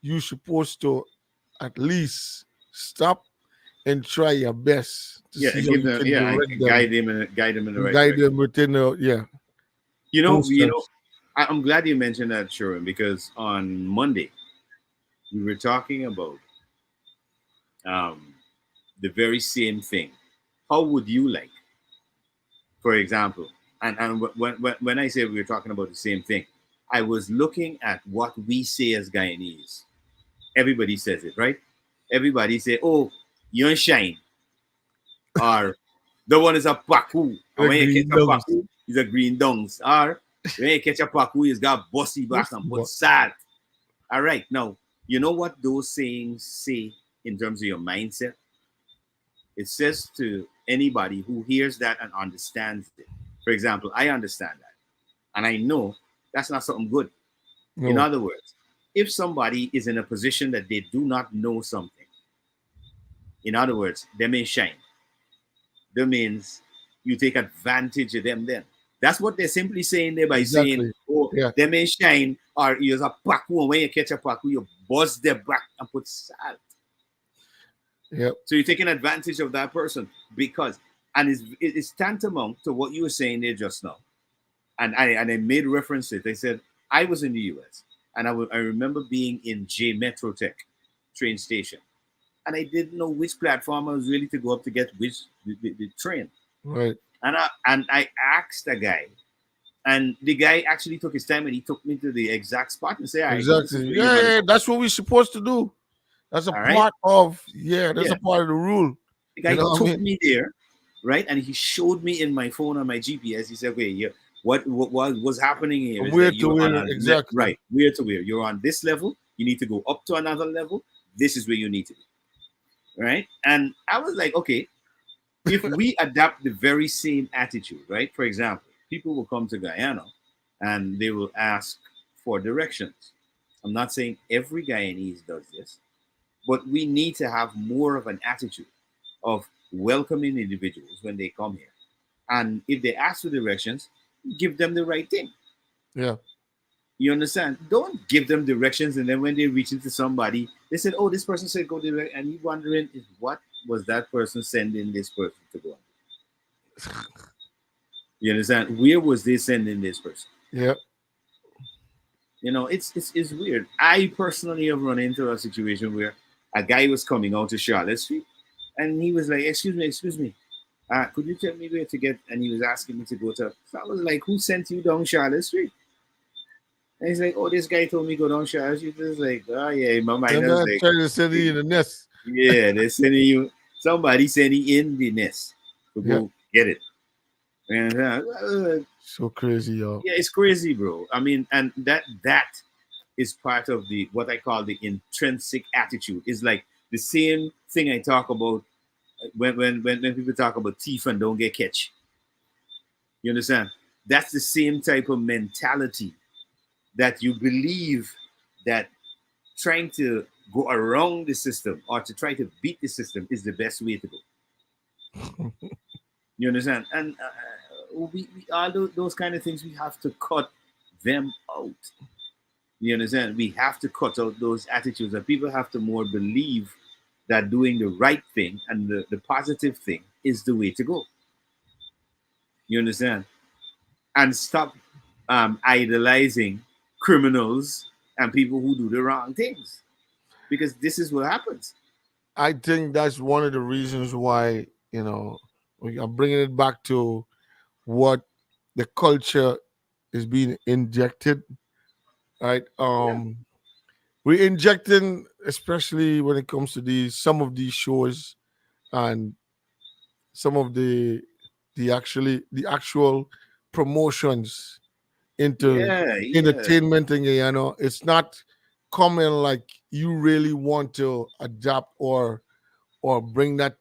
you supposed to at least stop and try your best to Yeah. see how Give you them. can Yeah. direct Guide them them in the and right guide direction. them within the those You know. steps. I'm glad you mentioned that, Sherwin, because on Monday we were talking about um, the very same thing. How would you like, for example, and when I say we were talking about the same thing, I was looking at what we say as Guyanese. Everybody says it, right? Everybody say, "Oh, you shine," or "the one is a paku," and The when you catch green a dogs. paku, he's a green dungs, or when you catch a paku, he's got bossy back and put But salt. All right, now you know what those sayings say in terms of your mindset. It says to anybody who hears that and understands it. For example, I understand that. And I know that's not something good. In no. other words, if somebody is in a position that they do not know something, in other words, they may shine. That means you take advantage of them then. That's what they're simply saying there by saying, Exactly. oh, Yeah. they may shine, or use a paku, and when you catch a paku, you buzz their back and put salt. Yep. So you're taking advantage of that person because, and it's tantamount to what you were saying there just now. And I made reference to it. They said, I was in the US and I remember being in J Metrotech train station. And I didn't know which platform I was ready to go up to get the train. Right. And I asked a guy, and the guy actually took his time and he took me to the exact spot and said, all right, this is Exactly. where you're Yeah, gonna yeah. go. That's what we're supposed to do. That's a All right. part of that's Yeah. a part of the rule. The You guy know what I took mean? me there, right? And he showed me in my phone on my GPS. He said, okay, yeah, what was happening here From is where that to you're on where a exactly. right, where to where. You're on this level, you need to go up to another level. This is where you need to be. Right? And I was like, okay, if we adapt the very same attitude, right? For example, people will come to Guyana and they will ask for directions. I'm not saying every Guyanese does this, but we need to have more of an attitude of welcoming individuals when they come here. And if they ask for directions, give them the right thing. Yeah. You understand? Don't give them directions and then when they reach into somebody, they said, "Oh, this person said go direct," and you wondering is what was that person sending this person to go on? You understand? Where was they sending this person? Yeah. You know, it's weird. I personally have run into a situation where a guy was coming out to Charlotte Street, and he was like, excuse me, could you tell me where to get?" And he was asking me to go to. So I was like, "Who sent you down Charlotte Street?" And he's like, "Oh, this guy told me go down Charlotte Street." I was like, "Oh yeah," in my mind, And I was then like, trying to send you in the nest. "Yeah, they're sending you somebody sending in the nest to Yeah. go get it." And So crazy, y'all. yeah, it's crazy, bro. I mean, and that is part of the what I call the intrinsic attitude. It's like the same thing I talk about when people talk about thief and don't get catch. You understand? That's the same type of mentality that you believe that trying to go around the system or to try to beat the system is the best way to go. You understand? And we all those kind of things we have to cut them out. You understand? We have to cut out those attitudes, and people have to more believe that doing the right thing and the positive thing is the way to go. You understand? And stop idolizing criminals and people who do the wrong things, because this is what happens. I think that's one of the reasons why, we are bringing it back to what the culture is being injected, right? Yeah. We're injecting, especially when it comes to some of these shows and some of the actual promotions into Yeah, yeah, entertainment thing, it's not coming like you really want to adapt or bring that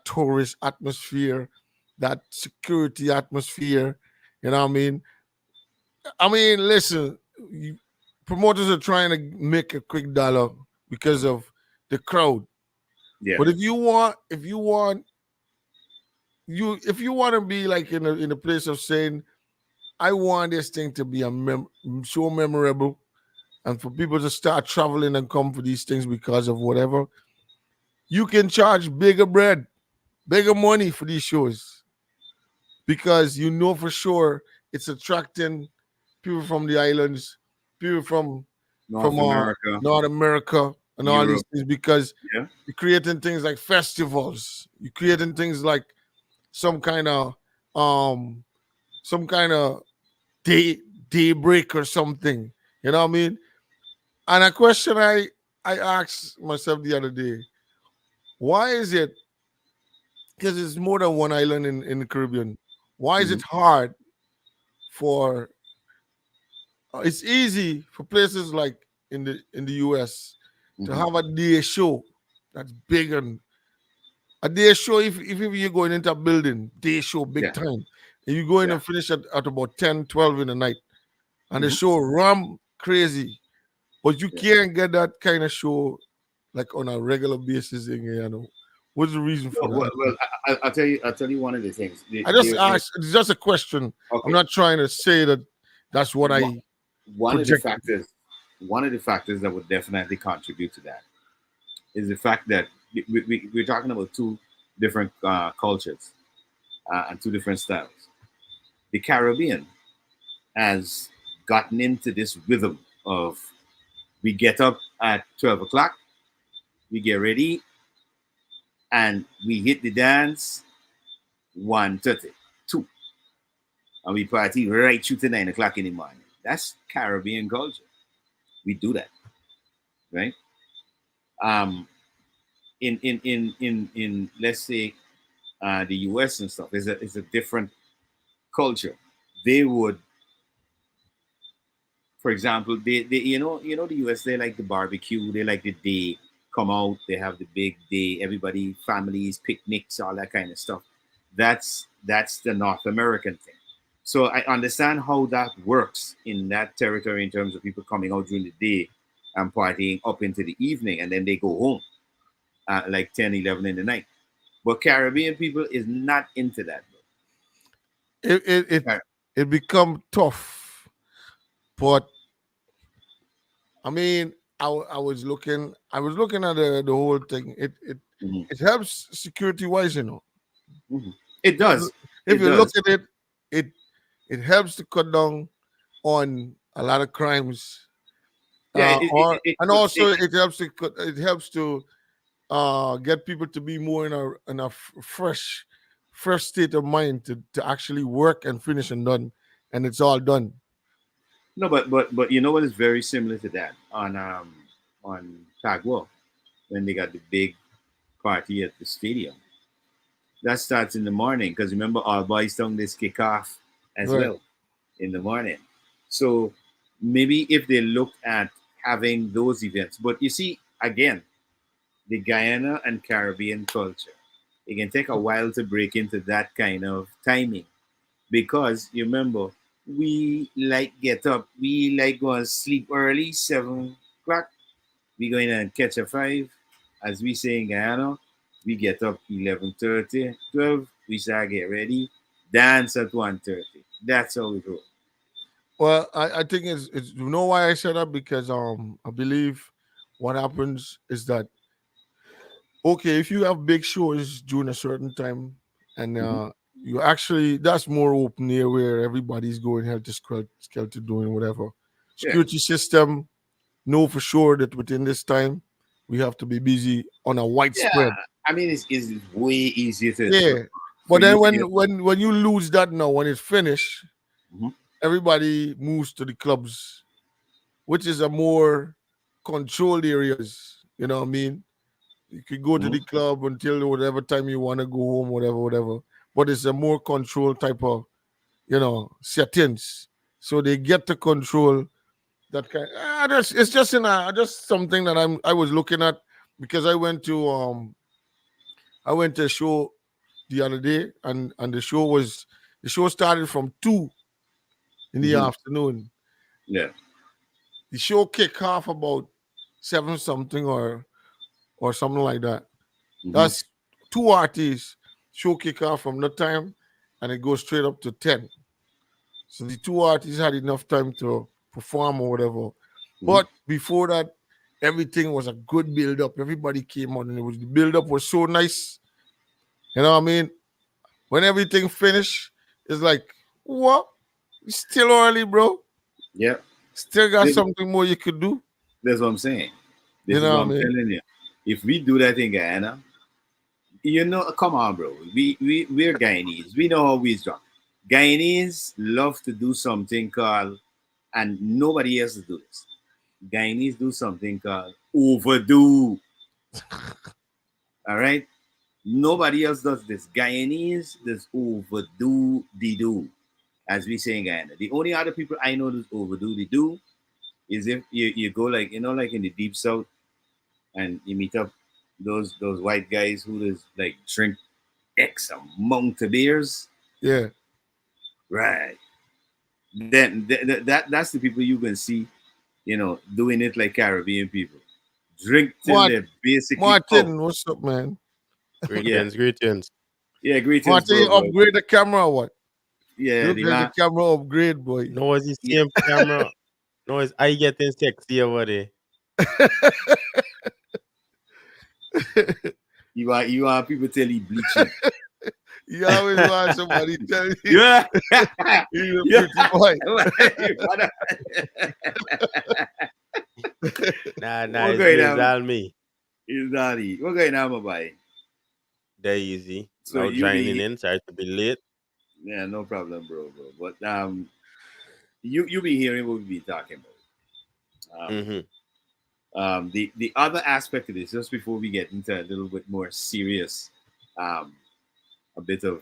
tourist atmosphere, that security atmosphere. You know what I mean? I mean, listen, promoters are trying to make a quick dollar because of the crowd. yeah, But if you want to be like in a place of saying, I want this thing to be so memorable, and for people to start traveling and come for these things because of whatever, you can charge bigger bread, bigger money for these shows because you know for sure it's attracting people from the islands, people from North America, North America, and all these Europe. things because Yeah, you're creating things like festivals, you're creating things like some kind of um some kind of daybreak or something. You know what I mean? And a question I asked myself the other day: why is it? Because it's more than one island in the Caribbean. Why is hmm it hard for? It's easy for places like in the US to hmm have a day show that's big, and a day show. If you're going into a building, day show big yeah, time, and you go in yeah. and finish at about 10, 12 in the night, and the hmm show ram crazy. But you yeah. can't get that kind of show like on a regular basis in Guyana. What's the reason for No, that? I'll tell you. I'll tell you one of the things. I just asked. It's just a question. I'm Okay. not trying to say that that's what One I one of the project. factors, one of the factors that would definitely contribute to that is the fact that we're talking about two different cultures and two different styles. The Caribbean has gotten into this rhythm of we get up at 12 o'clock, we get ready, and we hit the dance 1:30, 2, and we party right through to 9 o'clock in the morning. That's Caribbean culture. We do that, right? Um, in let's say the US and stuff is a different culture. They would, for example, they you know the US, they like the barbecue, they like the day, come out, they have the big day, everybody, families, picnics, all that kind of stuff. That's the North American thing. So I understand how that works in that territory in terms of people coming out during the day and partying up into the evening, and then they go home at like 10, 11 in the night. But Caribbean people is not into that. It it it, Bro. it become tough, but I mean, I was looking at the whole thing. Mhm, It helps security wise, you know. mhm. It If you does. if It you look does. at it, it it helps to cut down on a lot of crimes, Yeah, or and could. also it helps to get people to be more in a fresh state of mind to actually work and finish and done, and it's all done. No, but you know what is very similar to that on Tagua when they got the big party at the stadium. That starts in the morning because remember all boys tongue this kick off as Right. well in the morning. So maybe if they look at having those events, but you see again the Guyana and Caribbean culture, it can take a while to break into that kind of timing because you remember we like get up, we like go and sleep early, 7 o'clock. We go in and catch a five, as we say in Guyana. We get up 11:30, 12. We start get ready, dance at 1:30. That's how we roll. Well, I think it's you know why I said that because I believe what happens is that okay, if you have big shows during a certain time and Hmm. you actually that's more open air where everybody's going hell to skelter doing whatever. Yeah, Security system know for sure that within this time we have to be busy on a yeah. widespread. I mean, it's way easier Yeah. for But then you to get. when you lose that now, when it's finished, Mhm, everybody moves to the clubs, which is a more controlled areas. You know what I mean? You could go to mhm. the club until whatever time you want to go home, whatever. But it's a more controlled type of, settings. So they get to control that kind. It's just just something that I was looking at because I went to a show the other day and the show started from 2 in the Hmm. afternoon. Yeah. The show kicked off about 7 something or something like that. Hmm. That's two artists show kick off from that time and it goes straight up to 10. So the two artists had enough time to perform or whatever. Hmm. But before that, everything was a good build up. Everybody came on and the build up was so nice. You know what I mean? When everything finished, it's like, what? It's still early, bro. Yeah. Still got This- something more you could do. That's what I'm saying. You This is know what what I I'm mean? telling you. If we do that in Guyana, come on, bro. We're Guyanese. We know how we drunk. Guyanese love to do something called, and nobody else do this. Guyanese do something called overdo. All right. Nobody else does this. Guyanese does overdo the do, as we say in Guyana. The only other people I know that overdo the do is if you go like like in the deep south and you meet up those white guys who just like drink X amount of beers. Yeah. Right. Then that's the people you can see, doing it like Caribbean people. Drink till Mart- they're basically out. Martin, what's up, man? Yeah, Greetings, greetings. yeah. Greetings, Martin, bro, you bro. upgrade the camera or what? Yeah, Look the at the man. camera upgrade, boy. No, it's the Yeah, same camera. No, it's I getting sexy over there. you want people tell you bleaching. You always want somebody tell you Yeah, he's a yeah. pretty boy. You wanna- Nah, What it's going me, it's on? all me. Is Daddy? What going on, my boy? They're easy. So Now you joining be in, sorry to be late. yeah, no problem, bro. But you be hearing what we be talking about. Mm-hmm. The other aspect of this, just before we get into a little bit more serious, um, a bit of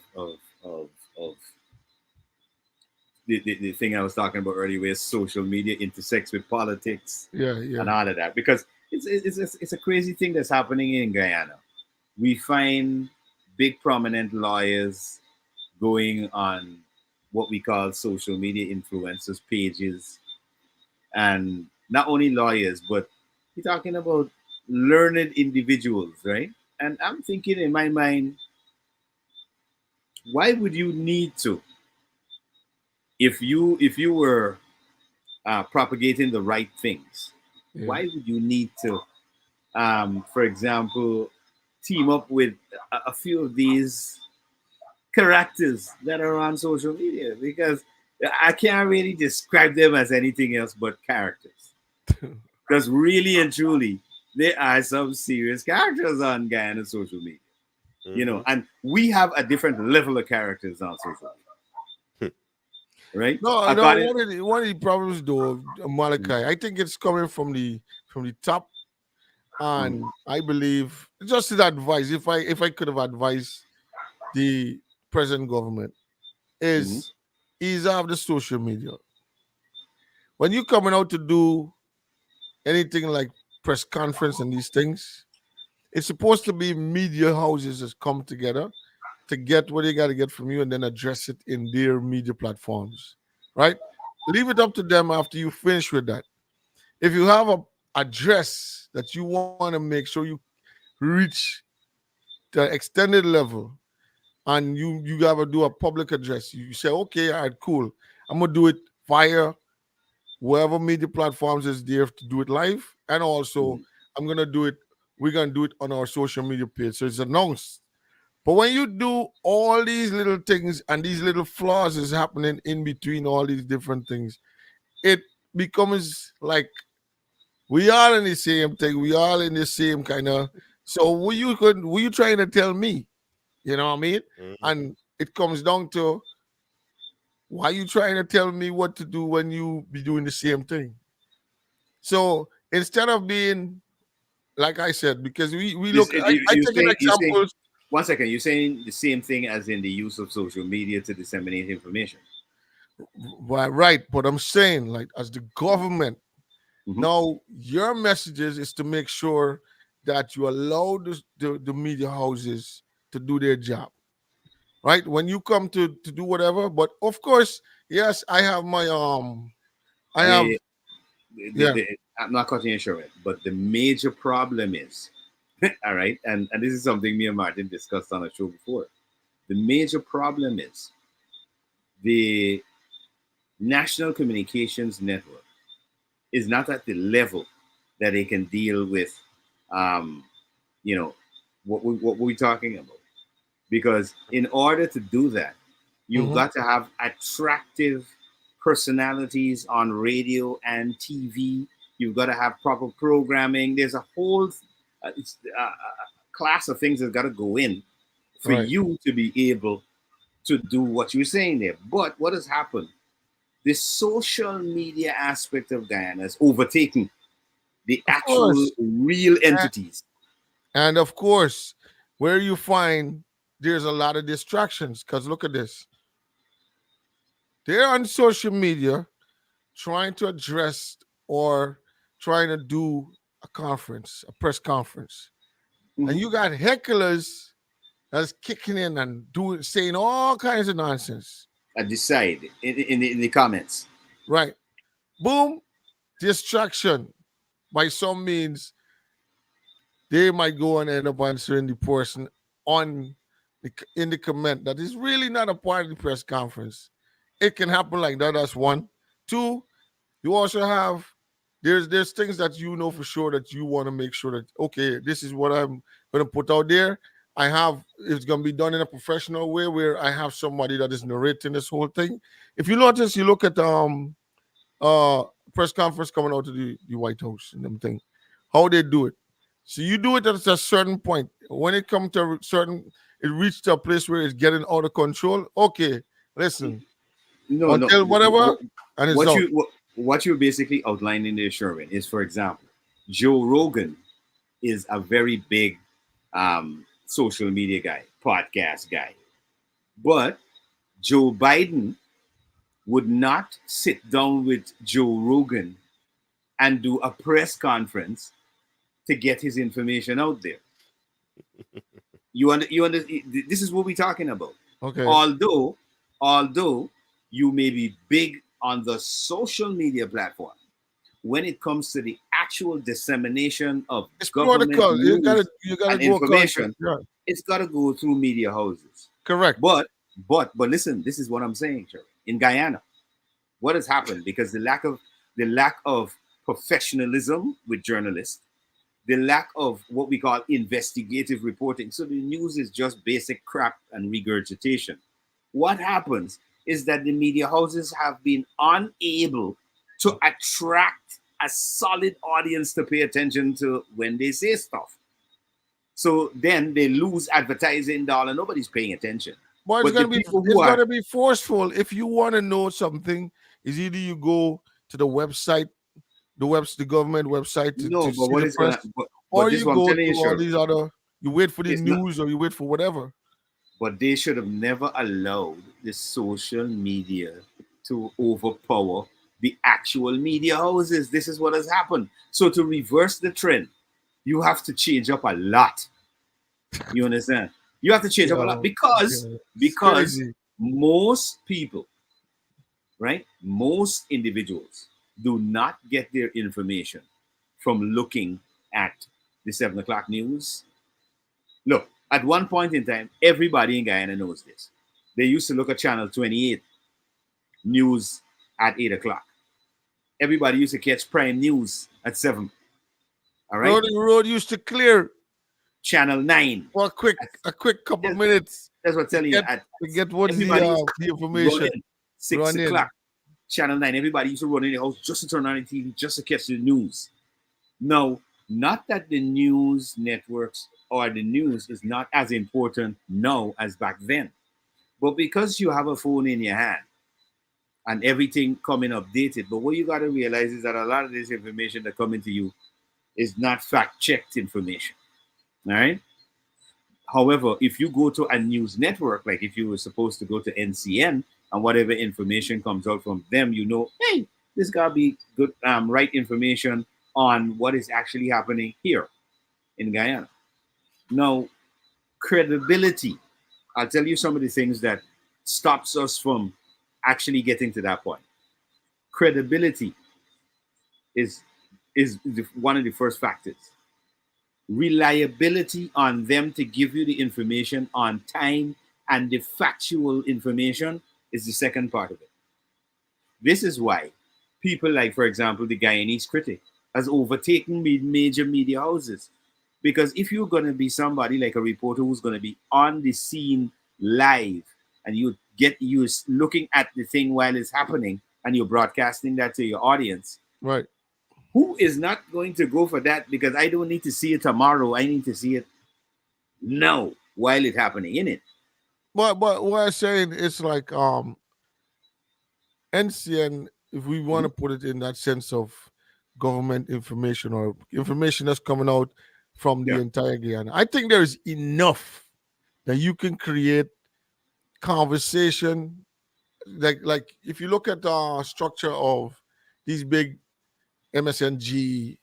the thing I was talking about earlier, where social media intersects with politics Yeah, and yeah. all of that, because it's a crazy thing that's happening in Guyana. We find big prominent lawyers going on what we call social media influencers pages, and not only lawyers, but we're talking about learned individuals, right? And I'm thinking in my mind, why would you need to, if you were propagating the right things, Yeah. why would you need to, for example, team up with a few of these characters that are on social media? Because I can't really describe them as anything else but characters. Because really and truly, there are some serious characters on Guyana social media, Mm-hmm. and we have a different level of characters on social media, right? No, no. According, One of the problems though, Malachi, I think it's coming from the top, mm, and I believe just the advice. If I could have advised the present government mhm, is ease off the social media. When you coming out to do anything like press conference and these things, it's supposed to be media houses that come together to get what they got to get from you and then address it in their media platforms, right? Leave it up to them after you finish with that. If you have a address that you want to make sure you reach the extended level and you gotta do a public address, you say, okay, all right, cool. I'm gonna do it via wherever media platforms is there to do it live. And also mhm. I'm gonna do it, we're gonna do it on our social media page. So it's announced. But when you do all these little things and these little flaws is happening in between all these different things, it becomes like we all in the same thing. We all in the same kind of. So were you trying to tell me? You know what I mean? Mm-hmm. And it comes down to why you trying to tell me what to do when you be doing the same thing. So instead of being like I said, because we This, look, I you take an saying example. 1 second. You're saying the same thing as in the use of social media to disseminate information. Right, but I'm saying, like, as the government, Hmm. now your messages is to make sure that you allow the media houses to do their job, right? When you come to do whatever, but of course, yes, I have my I I have mean, yeah. I'm not cutting you short, but the major problem is, all right, and this is something me and Martin discussed on a show before. The major problem is the National Communications Network is not at the level that they can deal with, um, you know, what we're talking about. Because in order to do that, you've Mhm. got to have attractive personalities on radio and TV. You've got to have proper programming. There's a whole class of things that got to go in for Right. you to be able to do what you're saying there. But what has happened? The social media aspect of Guyana has overtaken the Of actual course. real A- entities. And of course, where you find there's a lot of distractions. Because look at this. They're on social media trying to address or trying to do a conference, a press conference. And Mhm. you got hecklers that's kicking in and doing saying all kinds of nonsense. I decide in the comments. Right. Boom, distraction. By some means, they might go and end up answering the person on in the comment that is really not a part of the press conference. It can happen like that. That's one. Two, you also have there's things that you know for sure that you want to make sure that okay, this is what I'm gonna put out there. I have it's gonna be done in a professional way where I have somebody that is narrating this whole thing. If you notice, you look at uh press conference coming out to the White House and them thing, how they do it. So you do it at a certain point. When it comes to certain, it reached a place where it's getting out of control. Okay, listen, No, no. until whatever, and it's What out. what you're basically outlining there, Sherwin, is, for example, Joe Rogan is a very big social media guy, podcast guy, but Joe Biden would not sit down with Joe Rogan and do a press conference to get his information out there. You under, this is what we're talking about. Okay. Although you may be big on the social media platform, when it comes to the actual dissemination of It's government protocol. You news gotta and go information, yeah. it's got to go through media houses. Correct. But listen, this is what I'm saying, sir. In Guyana, what has happened because the lack of professionalism with journalists, the lack of what we call investigative reporting. So the news is just basic crap and regurgitation. What happens is that the media houses have been unable to attract a solid audience to pay attention to when they say stuff. So then they lose advertising dollar. Nobody's paying attention. Well, But the people who gonna are be forceful. If you want to know something, is either you go to the website, the government website no, to but see what the is press, gonna but or this is you what I'm go telling to you, all sure. these other. You wait for the It's not, news, or you wait for whatever. but they should have never allowed the social media to overpower the actual media houses. This is what has happened. So to reverse the trend, you have to change up a lot. You understand? You have to change up a lot Yeah, it's because crazy. most people, right? Most individuals do not get their information from looking at the 7 o'clock news. Look, at one point in time, everybody in Guyana knows this. They used to look at Channel 28 news at 8 o'clock. Everybody used to catch prime news at 7. All right. Road used to clear Channel 9. for a quick couple That's minutes that's what I'm to telling you. get what's Everybody used the to run information. in 6 Run in. o'clock. Channel 9. Everybody used to run in the house just to turn on the TV, just to catch the news. No, not that the news networks or the news is not as important now as back then. But because you have a phone in your hand and everything coming updated, but what you got to realize is that a lot of this information that coming to you is not fact-checked information. All right. However, if you go to a news network, like if you were supposed to go to NCN and whatever information comes out from them, you know, hey, this gotta be good, right information on what is actually happening here in Guyana. Now, credibility. I'll tell you some of the things that stops us from actually getting to that point. Credibility is one of the first factors. Reliability on them to give you the information on time and the factual information is the second part of it. This is why people like, for example, the Guyanese Critic has overtaken major media houses. Because if you're going to be somebody like a reporter who's going to be on the scene live and you're looking at the thing while it's happening and you're broadcasting that to your audience, Right. who is not going to go for that? Because I don't need to see it tomorrow. I need to see it now while it's happening in it. But what I'm saying it's like NCN, if we want to put it in that sense of government information or information that's coming out from the Yeah. entire Guyana, I think there is enough that you can create conversation. Like if you look at the structure of these big MSGN,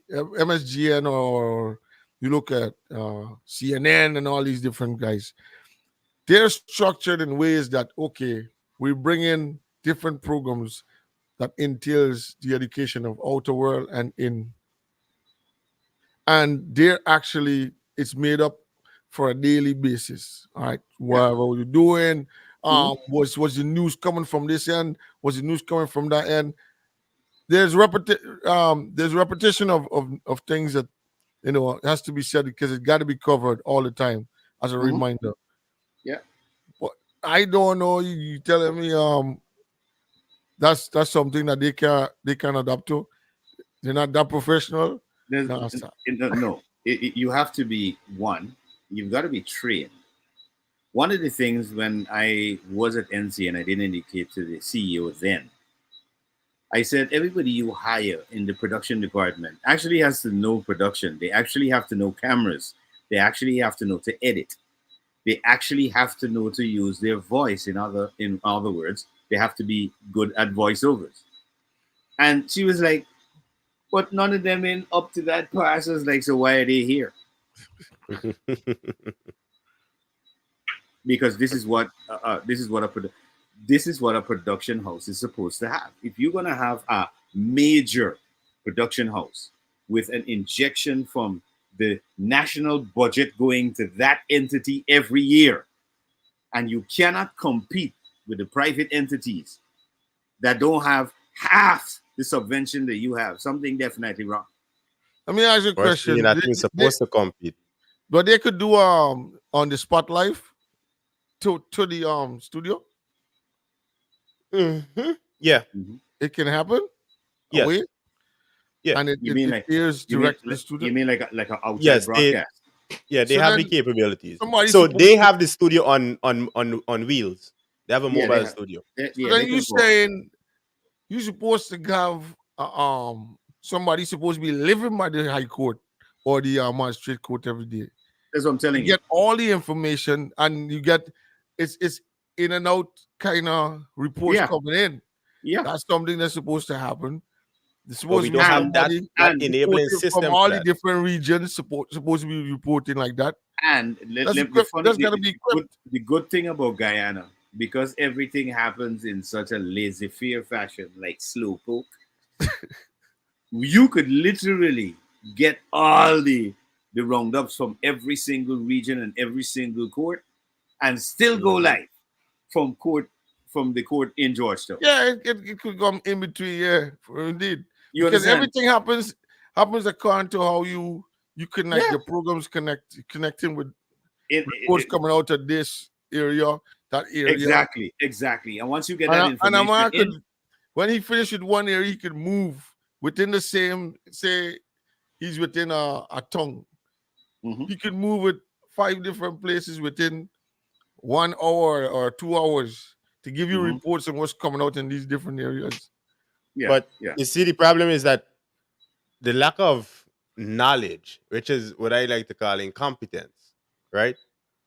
or you look at CNN and all these different guys, they're structured in ways that okay, we bring in different programs that entails the education of outer world and in, and they're actually it's made up for a daily basis. All right, Yeah. whatever you're doing. Mhm. Was the news coming from this end? Was the news coming from that end? There's repetition of things that has to be said because it got to be covered all the time as a Mhm. reminder. Yeah. But I don't know. You telling me that's something that they can adapt to. They're not that professional. There's, No, sir. no. You have to be one. You've got to be trained. One of the things when I was at NC and I didn't indicate to the CEO then, I said everybody you hire in the production department actually has to know production. They actually have to know cameras. They actually have to know to edit. They actually have to know to use their voice. In other words, they have to be good at voiceovers. And she was like, "But none of them in up to that class." I was like, "So why are they here?" Because this is what a production house is supposed to have. If you're gonna have a major production house with an injection from the national budget going to that entity every year, and you cannot compete with the private entities that don't have half the subvention that you have, something definitely wrong. Let me ask you a We're seeing question. that we're supposed to compete. But they could do on the spot live to the studio. Hmm. Yeah. Mhm. It can happen Yes. away, Yeah. and it, You it, mean it like airs you mean direct to the studio. you mean like an outside Yes. broadcast? They So have the then capabilities. somebody's So supposed they to. have the studio on wheels. They have a Yeah, they mobile have. studio. So Yeah, then they you can go. saying you supposed to have somebody supposed to be living by the high court or the magistrate court every day. That's what I'm You telling you. get all the information and you get it's in and out kind of reports Yeah, coming in. yeah. That's something that's supposed to happen. There's But supposed we to be don't have And that somebody that and enabling reporting from system for all the that. different regions supposed to be reporting like that. and That's the equipped. funny That's got to be equipped. the good thing about Guyana, because everything happens in such a laissez-faire fashion, like slow poke, you could literally get all the roundups from every single region and every single court, and still go Hmm. live from the court in Georgetown. Yeah, it could come in between. Yeah, indeed, You because understand? everything happens according to how you connect Yeah. your programs connecting with reports It, coming out of this area, that area, exactly. And once you get that and a information man could in, when he finished with one area, he could move within the same. Say he's within a tongue, mhm, he could move with 5 different places within 1 hour or 2 hours to give you mhm, reports on what's coming out in these different areas. yeah, But yeah. you see, the problem is that the lack of knowledge, which is what I like to call incompetence, right?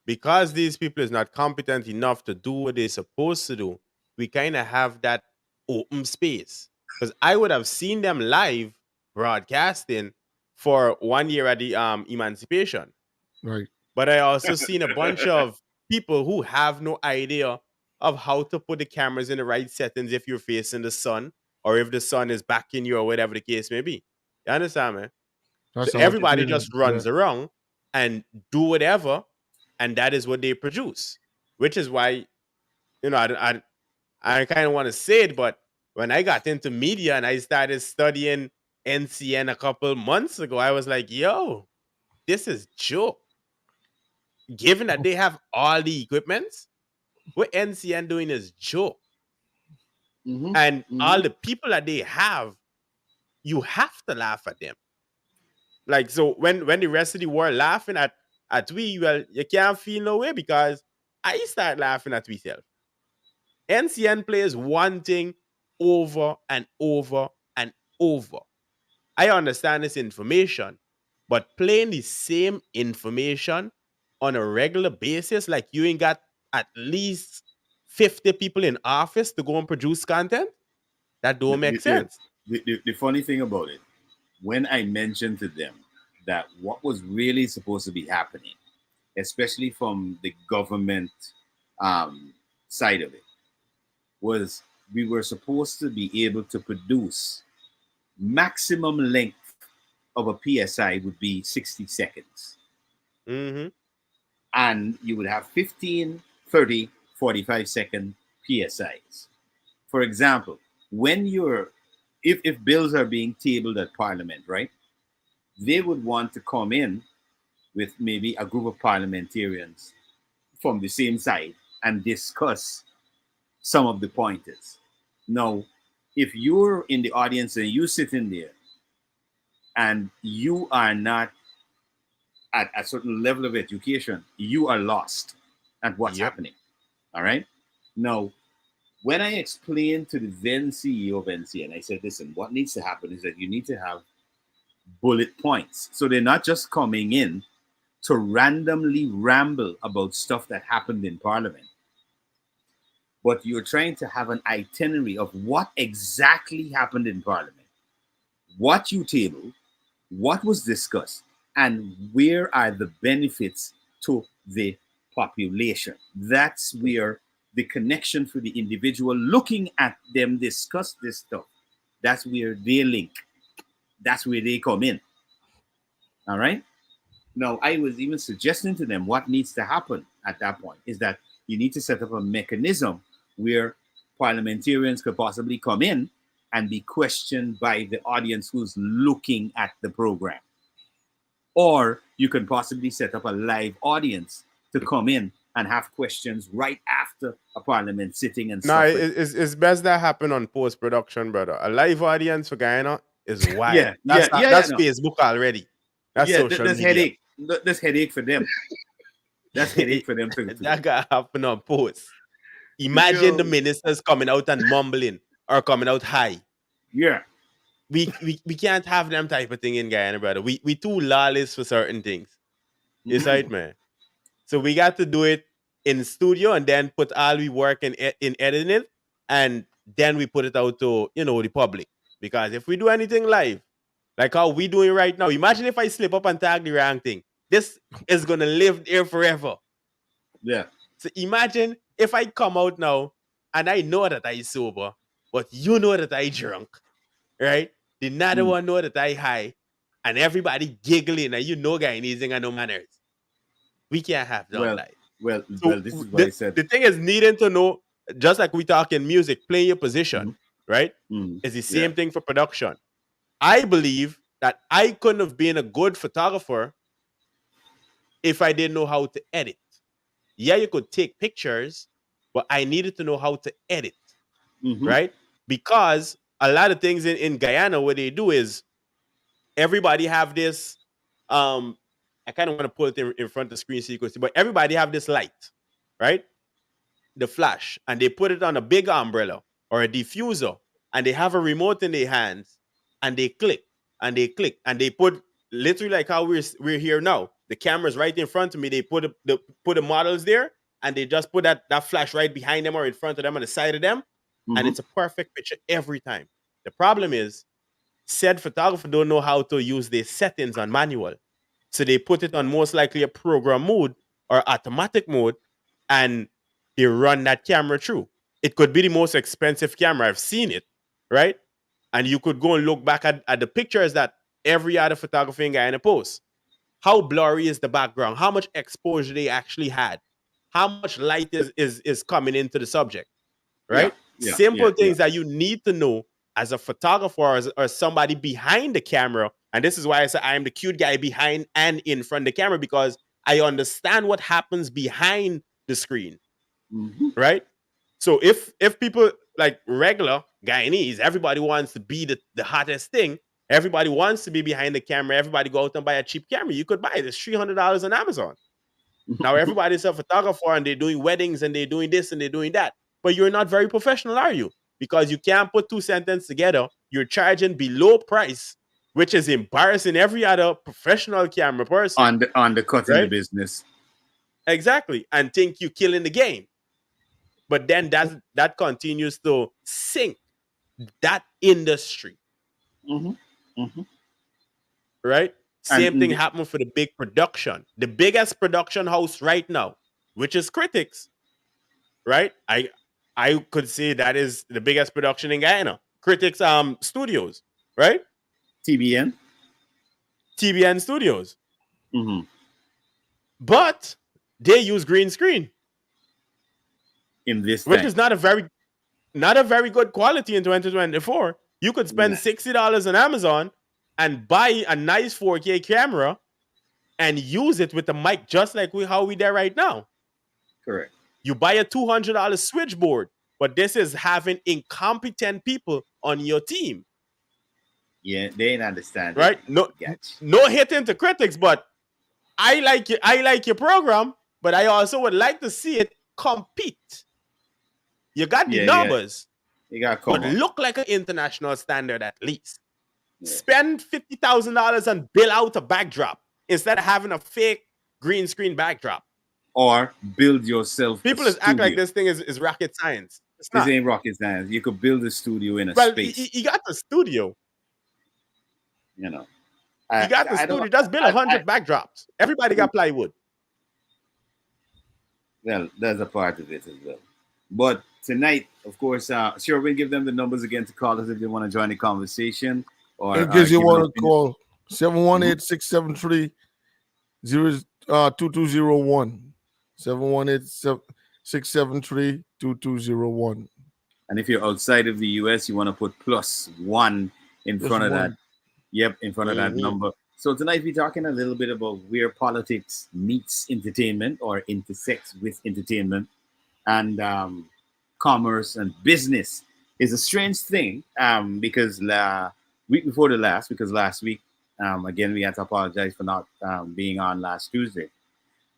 Because these people is not competent enough to do what they're supposed to do, we kind of have that open space. Because I would have seen them live broadcasting for 1 year at the emancipation. Right. But I also seen a bunch of people who have no idea of how to put the cameras in the right settings if you're facing the sun or if the sun is backing you or whatever the case may be. You understand, man? So That's all. everybody just Yeah. runs around and do whatever, and that is what they produce. Which is why, I kind of want to say it, but when I got into media and I started studying NCN a couple months ago, I was like, yo, this is joke. Given that they have all the equipments, what NCN doing is joke. Hmm. And Hmm. all the people that they have, you have to laugh at them. Like, so when the rest of the world laughing at we, well, you can't feel no way because I start laughing at myself. NCN plays one thing over and over and over. I understand this information, but playing the same information on a regular basis, like you ain't got at least 50 people in office to go and produce content, that The, don't make the, sense. the funny thing about it, when I mentioned to them that what was really supposed to be happening, especially from the government um, side of it, was we were supposed to be able to produce maximum length of a PSI would be 60 seconds. Hmm. and you would have 15, 30, 45-second PSIs. For example, when you're if bills are being tabled at Parliament, right? They would want to come in with maybe a group of parliamentarians from the same side and discuss some of the pointers. Now, if you're in the audience and you sit in there and you are not at a certain level of education, you are lost at what's Yep. happening. All right. Now, when I explained to the then CEO of NCN, I said, listen, what needs to happen is that you need to have bullet points. So they're not just coming in to randomly ramble about stuff that happened in Parliament, but you're trying to have an itinerary of what exactly happened in Parliament, what you tabled, what was discussed, and where are the benefits to the population. That's where the connection for the individual looking at them discuss this stuff. That's where they link. That's where they come in. All right. Now, I was even suggesting to them what needs to happen at that point is that you need to set up a mechanism where parliamentarians could possibly come in and be questioned by the audience who's looking at the program. Or you can possibly set up a live audience to come in and have questions right after a parliament sitting and No, stuff. it's best that happen on post production, brother. A live audience for Guyana is wild. Yeah, that's yeah, that's no. Facebook already. That's social That's media. headache. That's headache for them. That's headache for them to That got happen on post. Imagine the Yo. ministers coming out and mumbling or coming out high. Yeah. We can't have them type of thing in Guyana, brother. We too lawless for certain things. It's right, man. So we got to do it in studio and then put all we work in editing it, and then we put it out to the public. Because if we do anything live, like how we doing right now, imagine if I slip up and tag the wrong thing. This is gonna live there forever. Yeah. So imagine if I come out now and I know that I sober, but you know that I drunk, right? The another one know that I high, and everybody giggling, and Guyanese ain't got no manners. We can't have that live. Well, So this is what I said. The thing is needing to know, just like we talk in music, playing your position, right? It's the same thing for production. I believe that I couldn't have been a good photographer if I didn't know how to edit. Yeah, you could take pictures, but I needed to know how to edit, right? Because a lot of things in Guyana, what they do is everybody have this, I kind of want to put it in front of the screen so you can see, but everybody have this light, right? The flash, and they put it on a big umbrella or a diffuser, and they have a remote in their hands, and they click, and they click, and they put literally like how we're here now. The camera's right in front of me. They put the models there, and they just put that flash right behind them or in front of them on the side of them, and it's a perfect picture every time. The problem is, said photographer don't know how to use their settings on manual. So they put it on most likely a program mode or automatic mode, and they run that camera through. It could be the most expensive camera. I've seen it, right? And you could go and look back at the pictures that every other photographer in Guyana posts. How blurry is the background? How much exposure they actually had? How much light is coming into the subject, right? Simple things that you need to know as a photographer or somebody behind the camera. And this is why I say I am the cute guy behind and in front of the camera, because I understand what happens behind the screen, right? So if people like regular Guyanese, everybody wants to be the hottest thing. Everybody wants to be behind the camera. Everybody go out and buy a cheap camera. You could buy it. It's $300 on Amazon. Now everybody's a photographer and they're doing weddings and they're doing this and they're doing that. But you're not very professional, are you? Because you can't put two sentences together. You're charging below price, which is embarrassing every other professional camera person. Undercutting the business. Exactly. And think you're killing the game. But then that continues to sink that industry. Right? Same thing happened for the big production. The biggest production house right now, which is Critics, right? I could say that is the biggest production in Guyana. Critics Studios, right? TBN Studios. But they use green screen, in this which time. is not a very good quality in 2024. You could spend Nah. $60 on Amazon and buy a nice 4K camera and use it with the mic just like how we there right now. Correct. You buy a $200 switchboard, but this is having incompetent people on your team. Yeah, they ain't understand. Right? No hitting to critics, but I like your program, but I also would like to see it compete. You got the numbers. You got but look like an international standard at least. Yeah. Spend $50,000 and build out a backdrop instead of having a fake green screen backdrop. Or build yourself. People just act like this thing is rocket science. This ain't rocket science. You could build a studio in a space. You got the studio. You know. You got the studio. Just build 100 backdrops. Everybody got plywood. Well, that's a part of it as well. But tonight, of course, Sherwin, give them the numbers again to call us if they want to join the conversation. Or in case you want to call 718-673-2201. 718-673-2201. And if you're outside of the US, you want to put +1 in front of that. Yep, in front of that number. So tonight we're talking a little bit about where politics meets entertainment or intersects with entertainment, and commerce and business is a strange thing because week before the last, because last week, again, we had to apologize for not being on last Tuesday.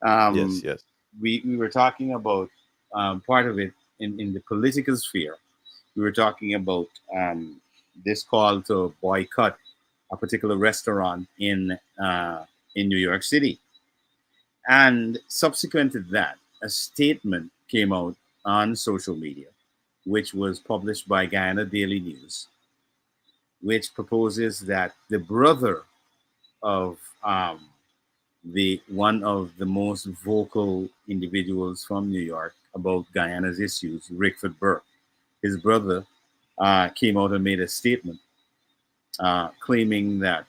Yes. We were talking about part of it in the political sphere. We were talking about this call to boycott a particular restaurant in New York City. And subsequent to that, a statement came out on social media, which was published by Guyana Daily News, which proposes that the brother of one of the most vocal individuals from New York about Guyana's issues, Rickford Burke, his brother came out and made a statement claiming that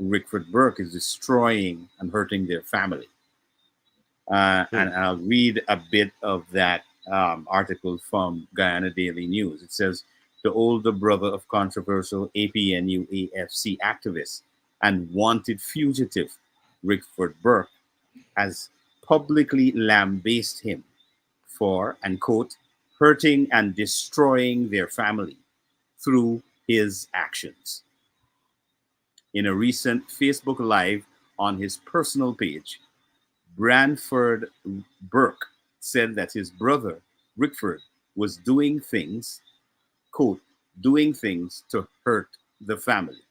Rickford Burke is destroying and hurting their family. And I'll read a bit of that article from Guyana Daily News. It says, the older brother of controversial APNU-AFC activist and wanted fugitive Rickford Burke has publicly lambasted him for, and quote, hurting and destroying their family through his actions. In a recent Facebook Live on his personal page, Branford Burke said that his brother, Rickford, was doing things, quote, doing things to hurt the family.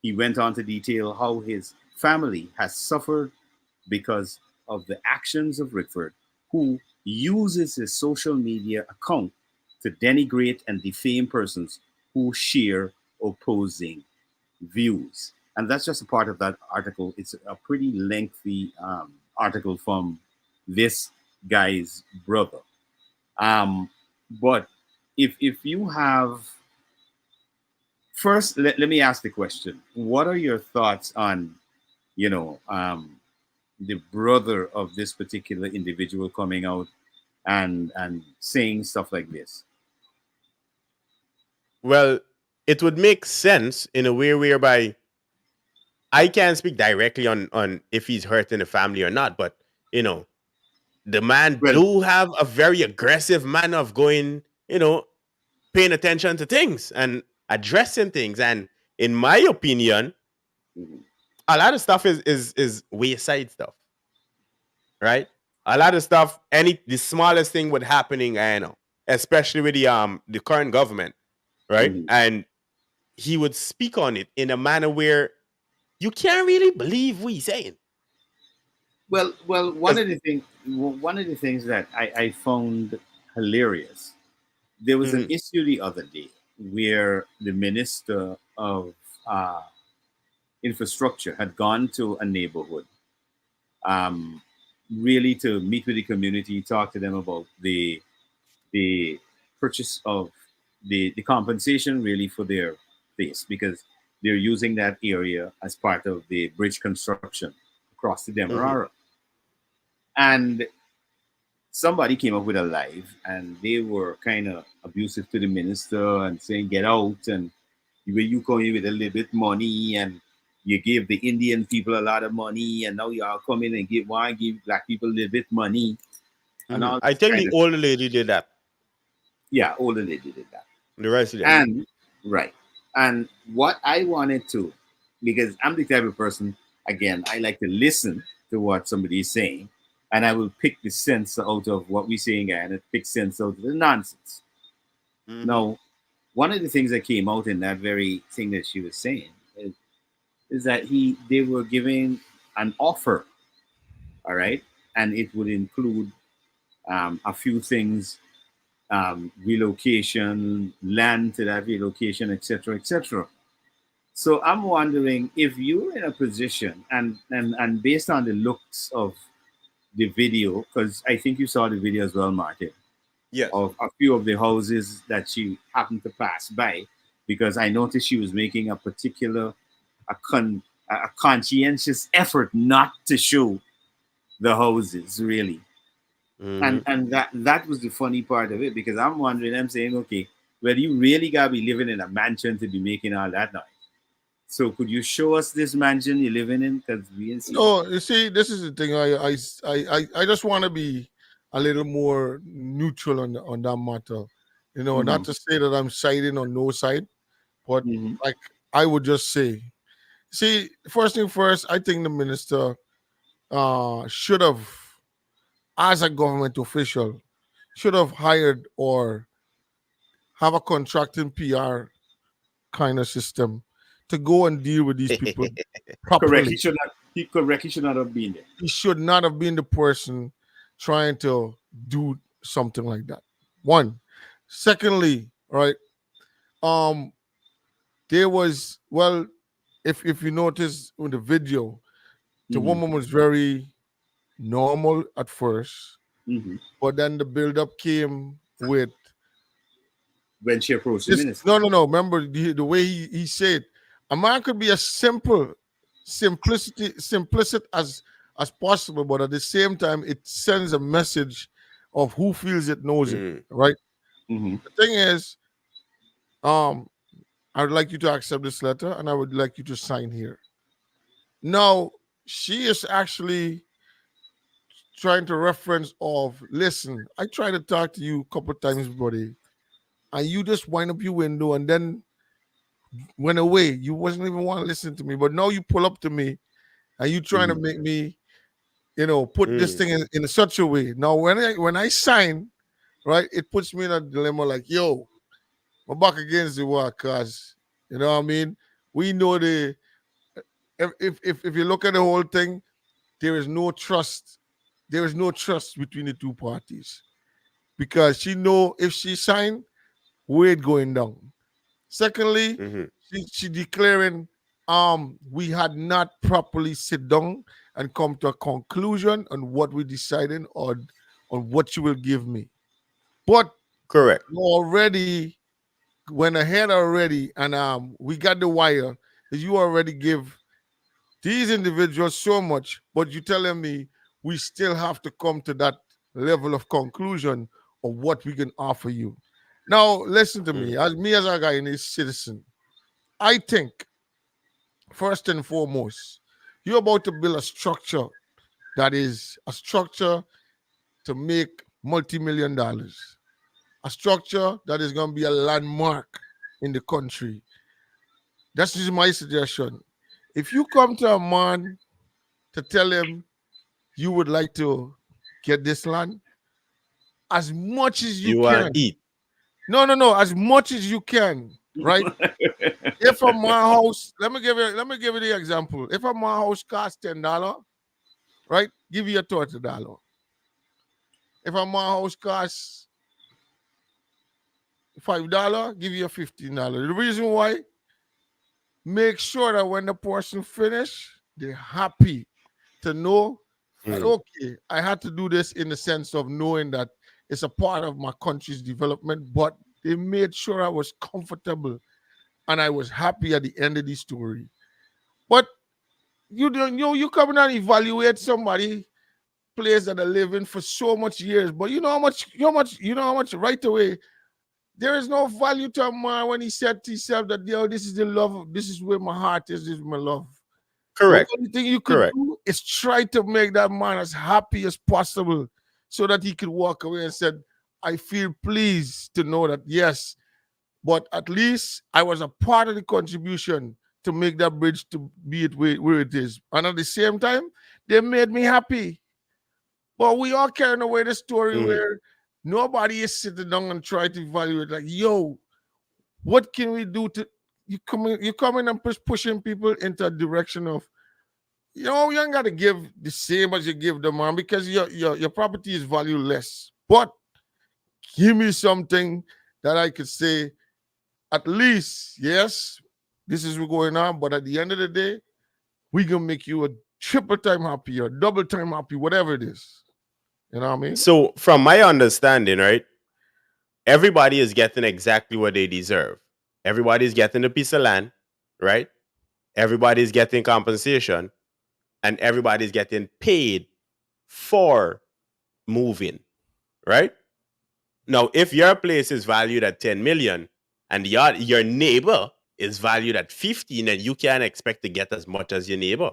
He went on to detail how his family has suffered because of the actions of Rickford, who uses his social media account to denigrate and defame persons who share opposing views. And that's just a part of that article. It's a pretty lengthy article from this guy's brother. But if you have, first, let me ask the question. What are your thoughts on, the brother of this particular individual coming out and saying stuff like this? Well, it would make sense in a way whereby I can't speak directly on if he's hurting the family or not, but the man do have a very aggressive manner of going, paying attention to things and addressing things. And in my opinion, a lot of stuff is wayside stuff, right? A lot of stuff, the smallest thing would happening, especially with the current government, right? And he would speak on it in a manner where you can't really believe what he's saying. Well, one of the things that I found hilarious, there was an issue the other day where the Minister of Infrastructure had gone to a neighborhood, really to meet with the community, talk to them about the purchase of the compensation really for their place, because they're using that area as part of the bridge construction across the Demerara. And somebody came up with a live, and they were kind of abusive to the minister and saying, "Get out!" and you come in with a little bit money, and you give the Indian people a lot of money, and now y'all come in and give black people a little bit money and all I this think kind the of older lady did that. yeah, older lady did that. The resident. And right. And what I wanted to, because I'm the type of person, again, I like to listen to what somebody is saying, and I will pick the sense out of what we're saying and pick sense out of the nonsense. Mhm. Now, one of the things that came out in that very thing that she was saying is that they were giving an offer, all right, and it would include a few things, relocation, land to that relocation, etc., etc. So I'm wondering if you're in a position, and based on the looks of the video, because I think you saw the video as well, Martin, Yes. of a few of the houses that she happened to pass by, because I noticed she was making a particular a conscientious effort not to show the houses really, Mhm. and that was the funny part of it, because I'm wondering, I'm saying, okay, well, you really gotta be living in a mansion to be making all that noise. So could you show us this mansion you're living in? Because we didn't see it. No, you see, this is the thing. I just want to be a little more neutral on that matter. You know, Mm-hmm. not to say that I'm siding on no side, but Mm-hmm. like I would just say, see, first thing first, I think the minister should have, as a government official, should have hired or have a contracting PR kind of system to go and deal with these people Correct. properly. He should not have been there. He should not have been the person trying to do something like that. One. Secondly, right? Um, there was, well, if you notice in the video, the Mm-hmm. woman was very normal at first, Mm-hmm. but then the build-up came with When she approached the this. minister. No. Remember the way he said, a man could be as simplicit as possible, but at the same time, it sends a message of who feels it knows it, Mm. right? Mm-hmm. The thing is, um, I would like you to accept this letter, and I would like you to sign here. Now, she is actually trying to reference of, listen, I tried to talk to you a couple times, buddy, and you just wind up your window and then went away. You wasn't even want to listen to me, but now you pull up to me and you trying to Mm-hmm. make me, put this Mm. thing in such a way. Now, when I sign, right, it puts me in a dilemma like, yo, I'm back against the wall, cause you know what I mean. We know the if you look at the whole thing, there is no trust. There is no trust between the two parties because she know if she sign, we're going down. Secondly, Mhm. she declaring we had not properly sit down and come to a conclusion on what we decided on what you will give me. But Correct. you already went ahead already and we got the wire that you already give these individuals so much, but you telling me we still have to come to that level of conclusion of what we can offer you. Now, listen to Mm. me as a guy in this citizen, I think first and foremost, you're about to build a structure that is a structure to make multi-million dollars, a structure that is going to be a landmark in the country. That's just my suggestion. If you come to a man to tell him you would like to get this land, as much as you You want can. eat. No, as much as you can, right? If a my house, let me give you the example. If a my house costs $10, right? Give you a $30. If a my house costs $5, give you a $15. The reason why, make sure that when the person finish, they're happy to know that Mm. okay, I had to do this in the sense of knowing that it's a part of my country's development, but they made sure I was comfortable and I was happy at the end of the story. But you don't you come in and evaluate somebody place that I live in for so much years. But you know how much right away. There is no value to a man when he said to himself that, yo, this is the love, this is where my heart is, this is my love. Correct. The only thing you could Correct. do is try to make that man as happy as possible so that he could walk away and said, I feel pleased to know that, yes, but at least I was a part of the contribution to make that bridge to be it where it is. And at the same time, they made me happy. But we all carrying away the story Mhm. where nobody is sitting down and trying to evaluate, like, yo, what can we do to you coming and pushing people into a direction of, you know, you ain't got to give the same as you give the man because your property is valueless. But give me something that I could say, at least, yes, this is what's going on, but at the end of the day, we gonna make you a triple time happy or double time happy, whatever it is. You know what I mean? So, from my understanding, right, everybody is getting exactly what they deserve. Everybody's getting a piece of land, right? Everybody's getting compensation, and everybody's getting paid for moving, right? Now, if your place is valued at 10 million and your neighbor is valued at 15, then you can't expect to get as much as your neighbor,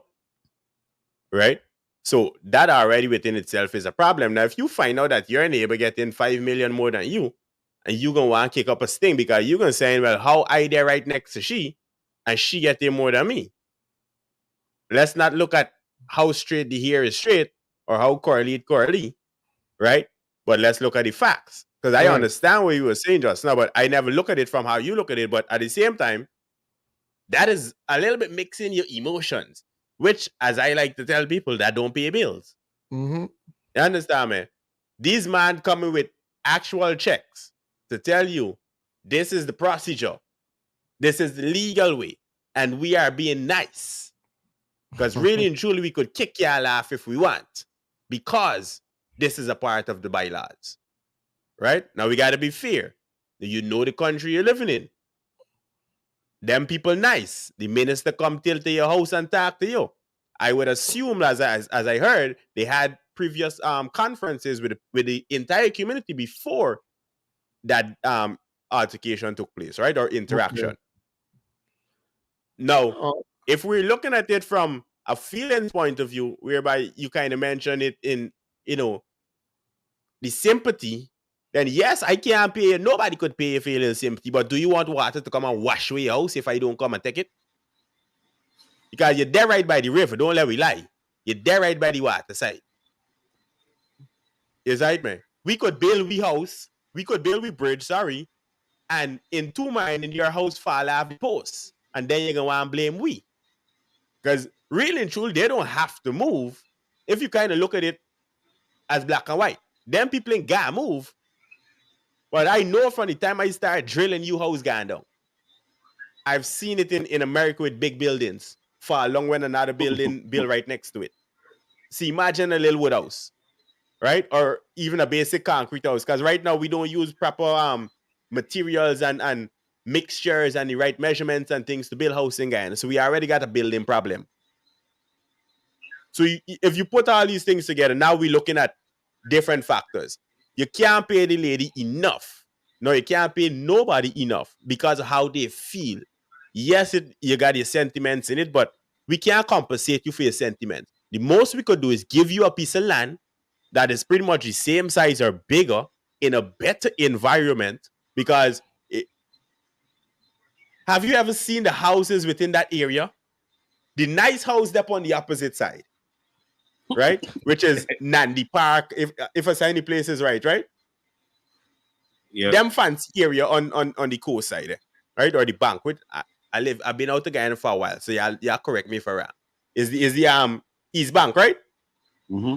right? So that already within itself is a problem. Now, if you find out that your neighbor getting 5 million more than you, and you gonna want to kick up a sting because you're gonna say, well, how I there right next to she, and she getting more than me. Let's not look at how straight the hair is straight or how curly, right? But let's look at the facts. Because I Right. understand what you were saying just now, but I never look at it from how you look at it. But at the same time, that is a little bit mixing your emotions, which, as I like to tell people, that don't pay bills. Mm-hmm. You understand me? These men coming with actual checks to tell you this is the procedure, this is the legal way, and we are being nice. Because really and truly, we could kick y'all off if we want, because this is a part of the bylaws. Right? Now we gotta be fair. You know the country you're living in. Them people nice. The minister come till to your house and talk to you. I would assume, as I heard, they had previous conferences with the entire community before that altercation took place, right? Or interaction. Okay. Now, if we're looking at it from a feelings point of view, whereby you kind of mentioned it in, you know, the sympathy, then yes, I can't pay. Nobody could pay for your little sympathy. But do you want water to come and wash away your house if I don't come and take it? Because you're there right by the river. Don't let me lie. You're there right by the water side. Is right, man? We could build we house. We could build we bridge, sorry. And in 2 months, in your house fall off the post. And then you're going to want to blame we. Because really and truly, they don't have to move if you kind of look at it as black and white. Them people ain't got to move. But I know from the time I started drilling you house going down. I've seen it in America with big buildings for long when another building built right next to it. See, imagine a little wood house, right? Or even a basic concrete house. Because right now we don't use proper materials and mixtures and the right measurements and things to build housing again. So we already got a building problem. So if you put all these things together, now we're looking at different factors. You can't pay the lady enough. No, you can't pay nobody enough because of how they feel. Yes, you got your sentiments in it, but we can't compensate you for your sentiments. The most we could do is give you a piece of land that is pretty much the same size or bigger in a better environment. Because have you ever seen the houses within that area? The nice house up on the opposite side, right? Which is Nandi Park, if I say any places right? Yeah. Them fancy area on the coast side, right? Or the bank. I've been out to Guyana for a while, so y'all correct me if I'm wrong. Is the East Bank, right? Mm-hmm.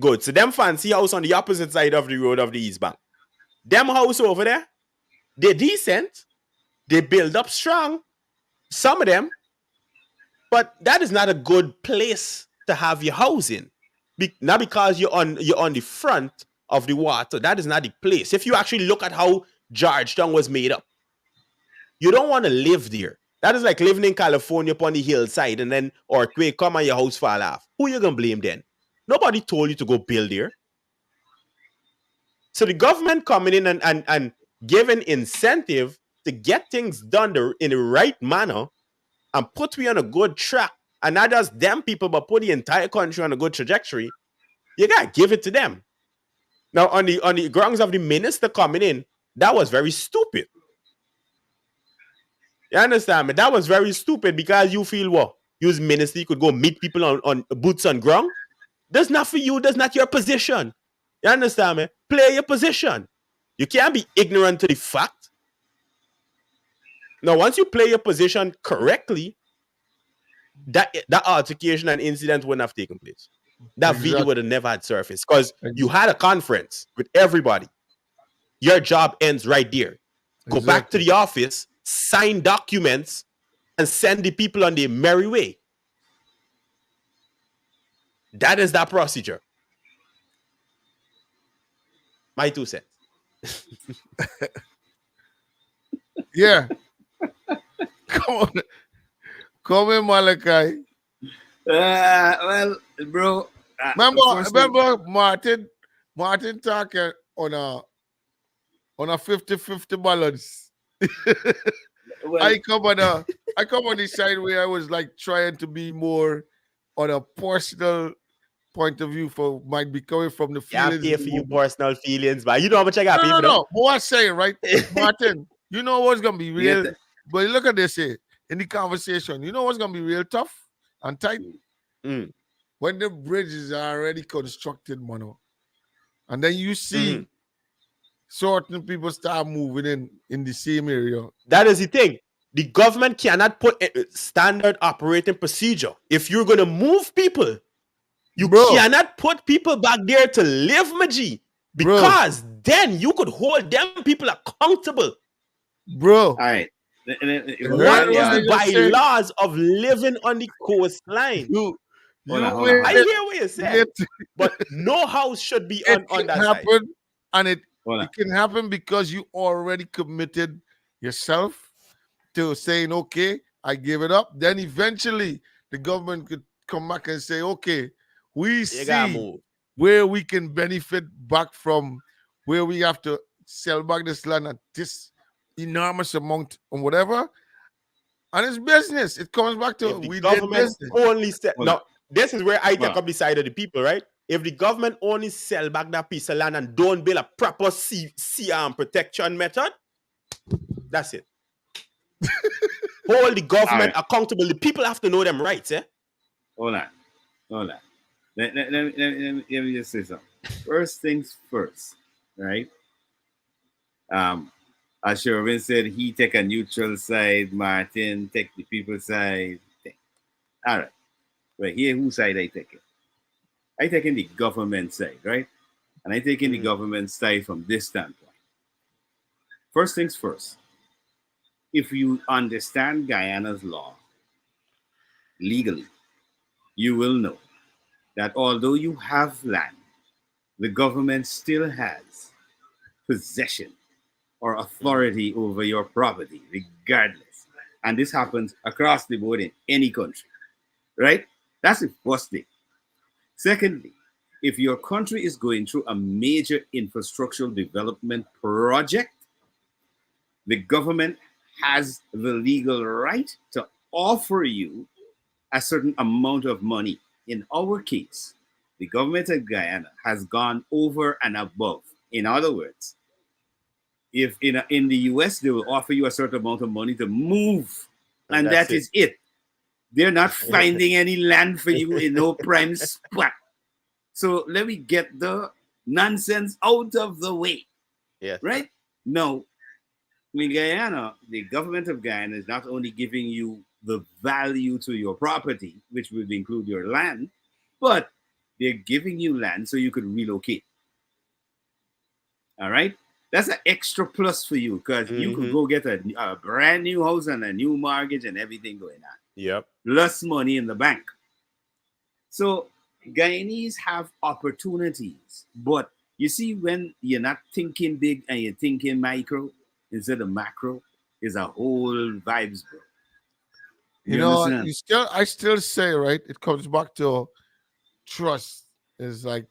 Good. So them fancy house on the opposite side of the road of the East Bank. Them house over there, they're decent. They build up strong. Some of them. But that is not a good place to have your house in. Not because you're on the front of the water. That is not the place. If you actually look at how Georgetown was made up, you don't want to live there. That is like living in California upon the hillside and then earthquake come and your house fall off. Who you gonna blame then? Nobody told you to go build there. So the government coming in and giving incentive to get things done in the right manner and put we on a good track. And not just them people, but put the entire country on a good trajectory. You gotta give it to them. Now, on the grounds of the minister coming in, that was very stupid. You understand me? That was very stupid because you feel what? You as minister, you could go meet people on boots on ground. That's not for you. That's not your position. You understand me? Play your position. You can't be ignorant to the fact. Now, once you play your position correctly, that altercation and incident wouldn't have taken place. That video would have never had surfaced because you had a conference with everybody. Your job ends right there. Go back to the office, sign documents, and send the people on their merry way. That is that procedure. My 2 cents. Yeah. Come in, Malachi. Well, bro. Remember Martin talking on a 50-50 balance. Well, I come on the side where I was like trying to be more on a personal point of view might be coming from the feelings. Yeah, pay for your personal feelings, but you know how much I got paid for them? No. What I'm saying, right? Martin, you know what's gonna be real. Yeah. But look at this here in the conversation. You know what's gonna be real tough and tight? When the bridges are already constructed, mano. And then you see certain people start moving in the same area. That is the thing. The government cannot put a standard operating procedure. If you're going to move people, you cannot put people back there to live, Maji. Because then you could hold them people accountable. Bro. All right. What is the bylaws of living on the coastline? I hear what you said, but no house should be on that side. And it can happen because you already committed yourself to saying, okay, I give it up. Then eventually the government could come back and say, okay, we see where we can benefit back from where we have to sell back this land at this enormous amount or whatever. And it's business. It comes back to we did business. Only now, this is where I take up the side of the people, right? If the government only sell back that piece of land and don't build a proper sea protection method, that's it. Hold the government accountable. The people have to know them rights, eh? Hold on. Let me just say something. First things first, right? As Sherwin said, he take a neutral side, Martin take the people side. All right. But here, whose side I take it? I take in the government side, right? And I take in the government side from this standpoint. First things first. If you understand Guyana's law legally, you will know that although you have land, the government still has possession or authority over your property, regardless. And this happens across the board in any country, right? That's the first thing. Secondly, if your country is going through a major infrastructural development project, the government has the legal right to offer you a certain amount of money. In our case, the government of Guyana has gone over and above. In other words, if in the US, they will offer you a certain amount of money to move, and that is it. They're not finding any land for you in no prime spot. So let me get the nonsense out of the way. Yeah. Right? No. In Guyana, the government of Guyana is not only giving you the value to your property, which would include your land, but they're giving you land so you could relocate. All right? That's an extra plus for you because you could go get a brand new house and a new mortgage and everything going on. Yep. Plus money in the bank. So Guyanese have opportunities, but you see, when you're not thinking big and you're thinking micro instead of macro, is a whole vibes, bro. I still say, right, it comes back to trust. is like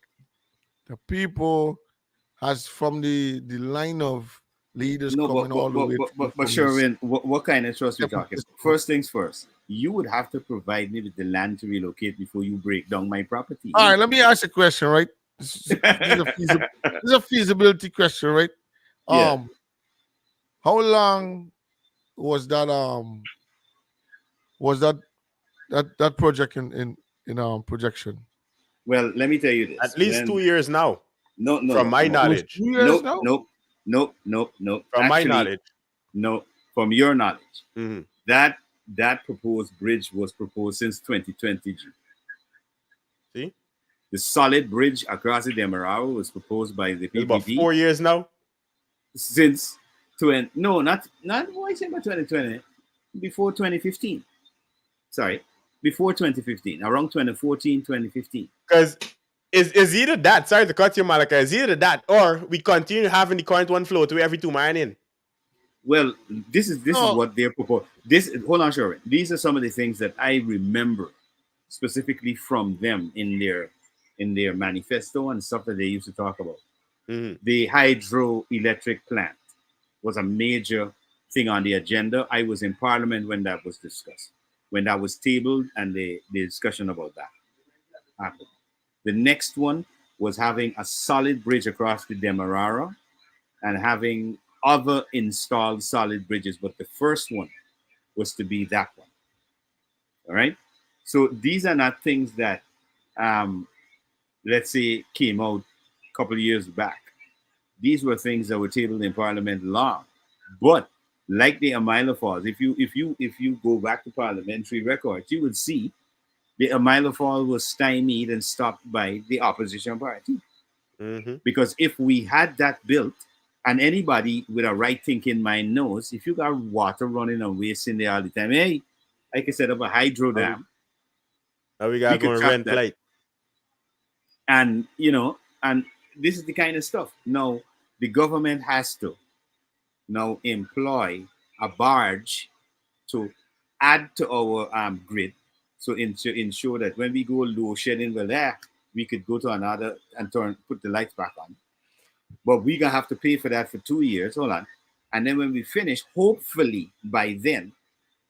the people has from the line of leaders No, coming all the way through but from this Sherwin, what kind of trust we talking? separatist group. First things first, you would have to provide me with the land to relocate before you break down my property. All right, let me ask a question, right? This is a feasibility question, right? Yeah. How long was that was that project in projection? Well, let me tell you this. At least 2 years now, No, no, from no, my no. It was knowledge. 2 years Nope, now. nope, nope, nope, nope. From my Actually, knowledge. no. From your knowledge, Mhm. that proposed bridge was proposed since 2020. See, The solid bridge across the Demerara was proposed by the it's about PPP 4 years now. since no, not why say about 2020, before 2015. Sorry, before 2015, around 2014, 2015. Because is either that, sorry to cut you, Malaka, is either that or we continue having the current one flow to every 2 mile in. Well, this is No, what they're proposing. This hold on, Sharon. These are some of the things that I remember specifically from them in their manifesto and stuff that they used to talk about. Mhm. The hydroelectric plant was a major thing on the agenda. I was in Parliament when that was discussed, when that was tabled, and the discussion about that happened. The next one was having a solid bridge across the Demerara and having other installed solid bridges, but the first one was to be that one. All right. So these are not things that, let's say, came out a couple of years back. These were things that were tabled in Parliament long. But like the Amila Falls, if you go back to parliamentary records, you would see the Amila Fall was stymied and stopped by the opposition party. Mhm. Because if we had that built, and anybody with a right thinking mind knows, if you got water running and wasting there all the time, hey, I can set up a hydro dam. Now we We gotta go could and trap rent that. light. And and this is the kind of stuff. Now the government has to now employ a barge to add to our grid, so ensure that when we go low shedding, well, there we could go to another and put the lights back on. But we're gonna have to pay for that for 2 years. Hold on. And then when we finish, hopefully by then,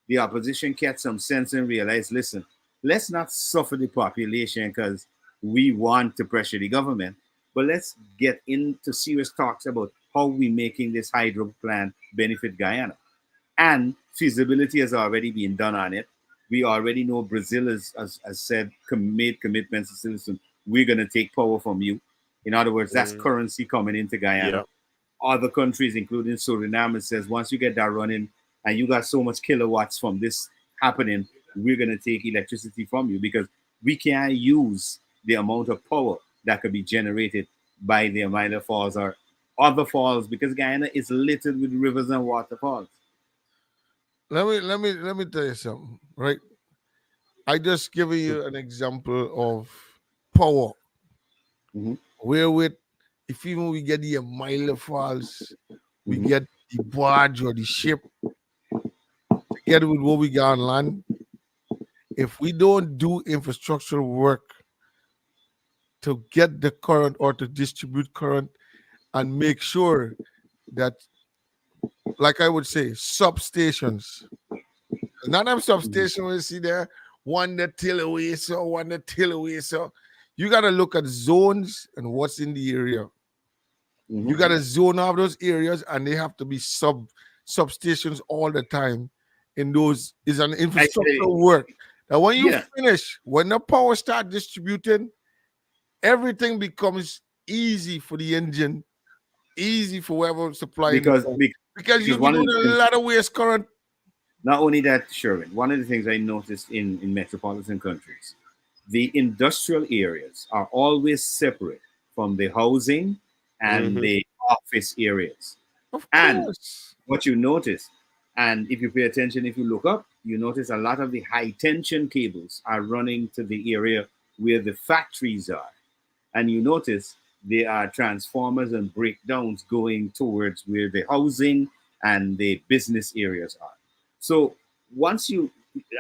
the opposition get some sense and realize, listen, let's not suffer the population because we want to pressure the government, but let's get into serious talks about how we making this hydro plant benefit Guyana. And feasibility has already been done on it. We already know Brazil has said, made commitments to citizens. We're going to take power from you. In other words, that's Mhm. currency coming into Guyana. Yeah. Other countries, including Suriname, says once you get that running and you got so much kilowatts from this happening, we're going to take electricity from you because we can't use the amount of power that could be generated by the Amila Falls or other falls because Guyana is littered with rivers and waterfalls. let me tell you something, right? I just giving you an example of power. Mhm. Wherewith, if even we get the mile falls, we Mhm. get the barge or the ship together with what we got on land. If we don't do infrastructural work to get the current or to distribute current and make sure that, like I would say, substations, not them Mhm. substation we see there, one that till away, so one that till away. So you got to look at zones and what's in the area. You Mhm. got to zone out those areas, and they have to be substations all the time. In those is an I say, infrastructure work. That when you yeah, finish, when the power start distributing, everything becomes easy for the engine, easy for whoever supplying the because power. be- Because because you'll be one of doing the a things, lot of waste current. not only that, Sherwin, one of the things I noticed in metropolitan countries, the industrial areas are always separate from the housing and Mhm. the office areas. Of And course. what you notice, and if you pay attention, if you look up, you notice a lot of the high tension cables are running to the area where the factories are. And you notice there are transformers and breakdowns going towards where the housing and the business areas are. So once you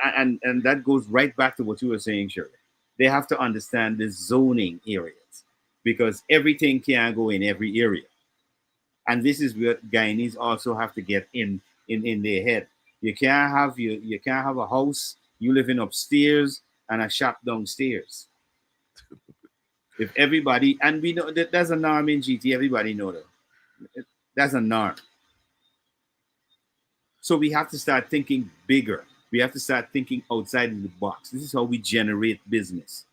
and that goes right back to what you were saying, Shirley. they have to understand the zoning areas because everything can go in every area. And this is what Guyanese also have to get in their head. You can't have a house you live in upstairs and a shop downstairs. If everybody, and we know that there's a norm in GT, everybody know that that's a norm. So we have to start thinking bigger. We have to start thinking outside of the box. This is how we generate business.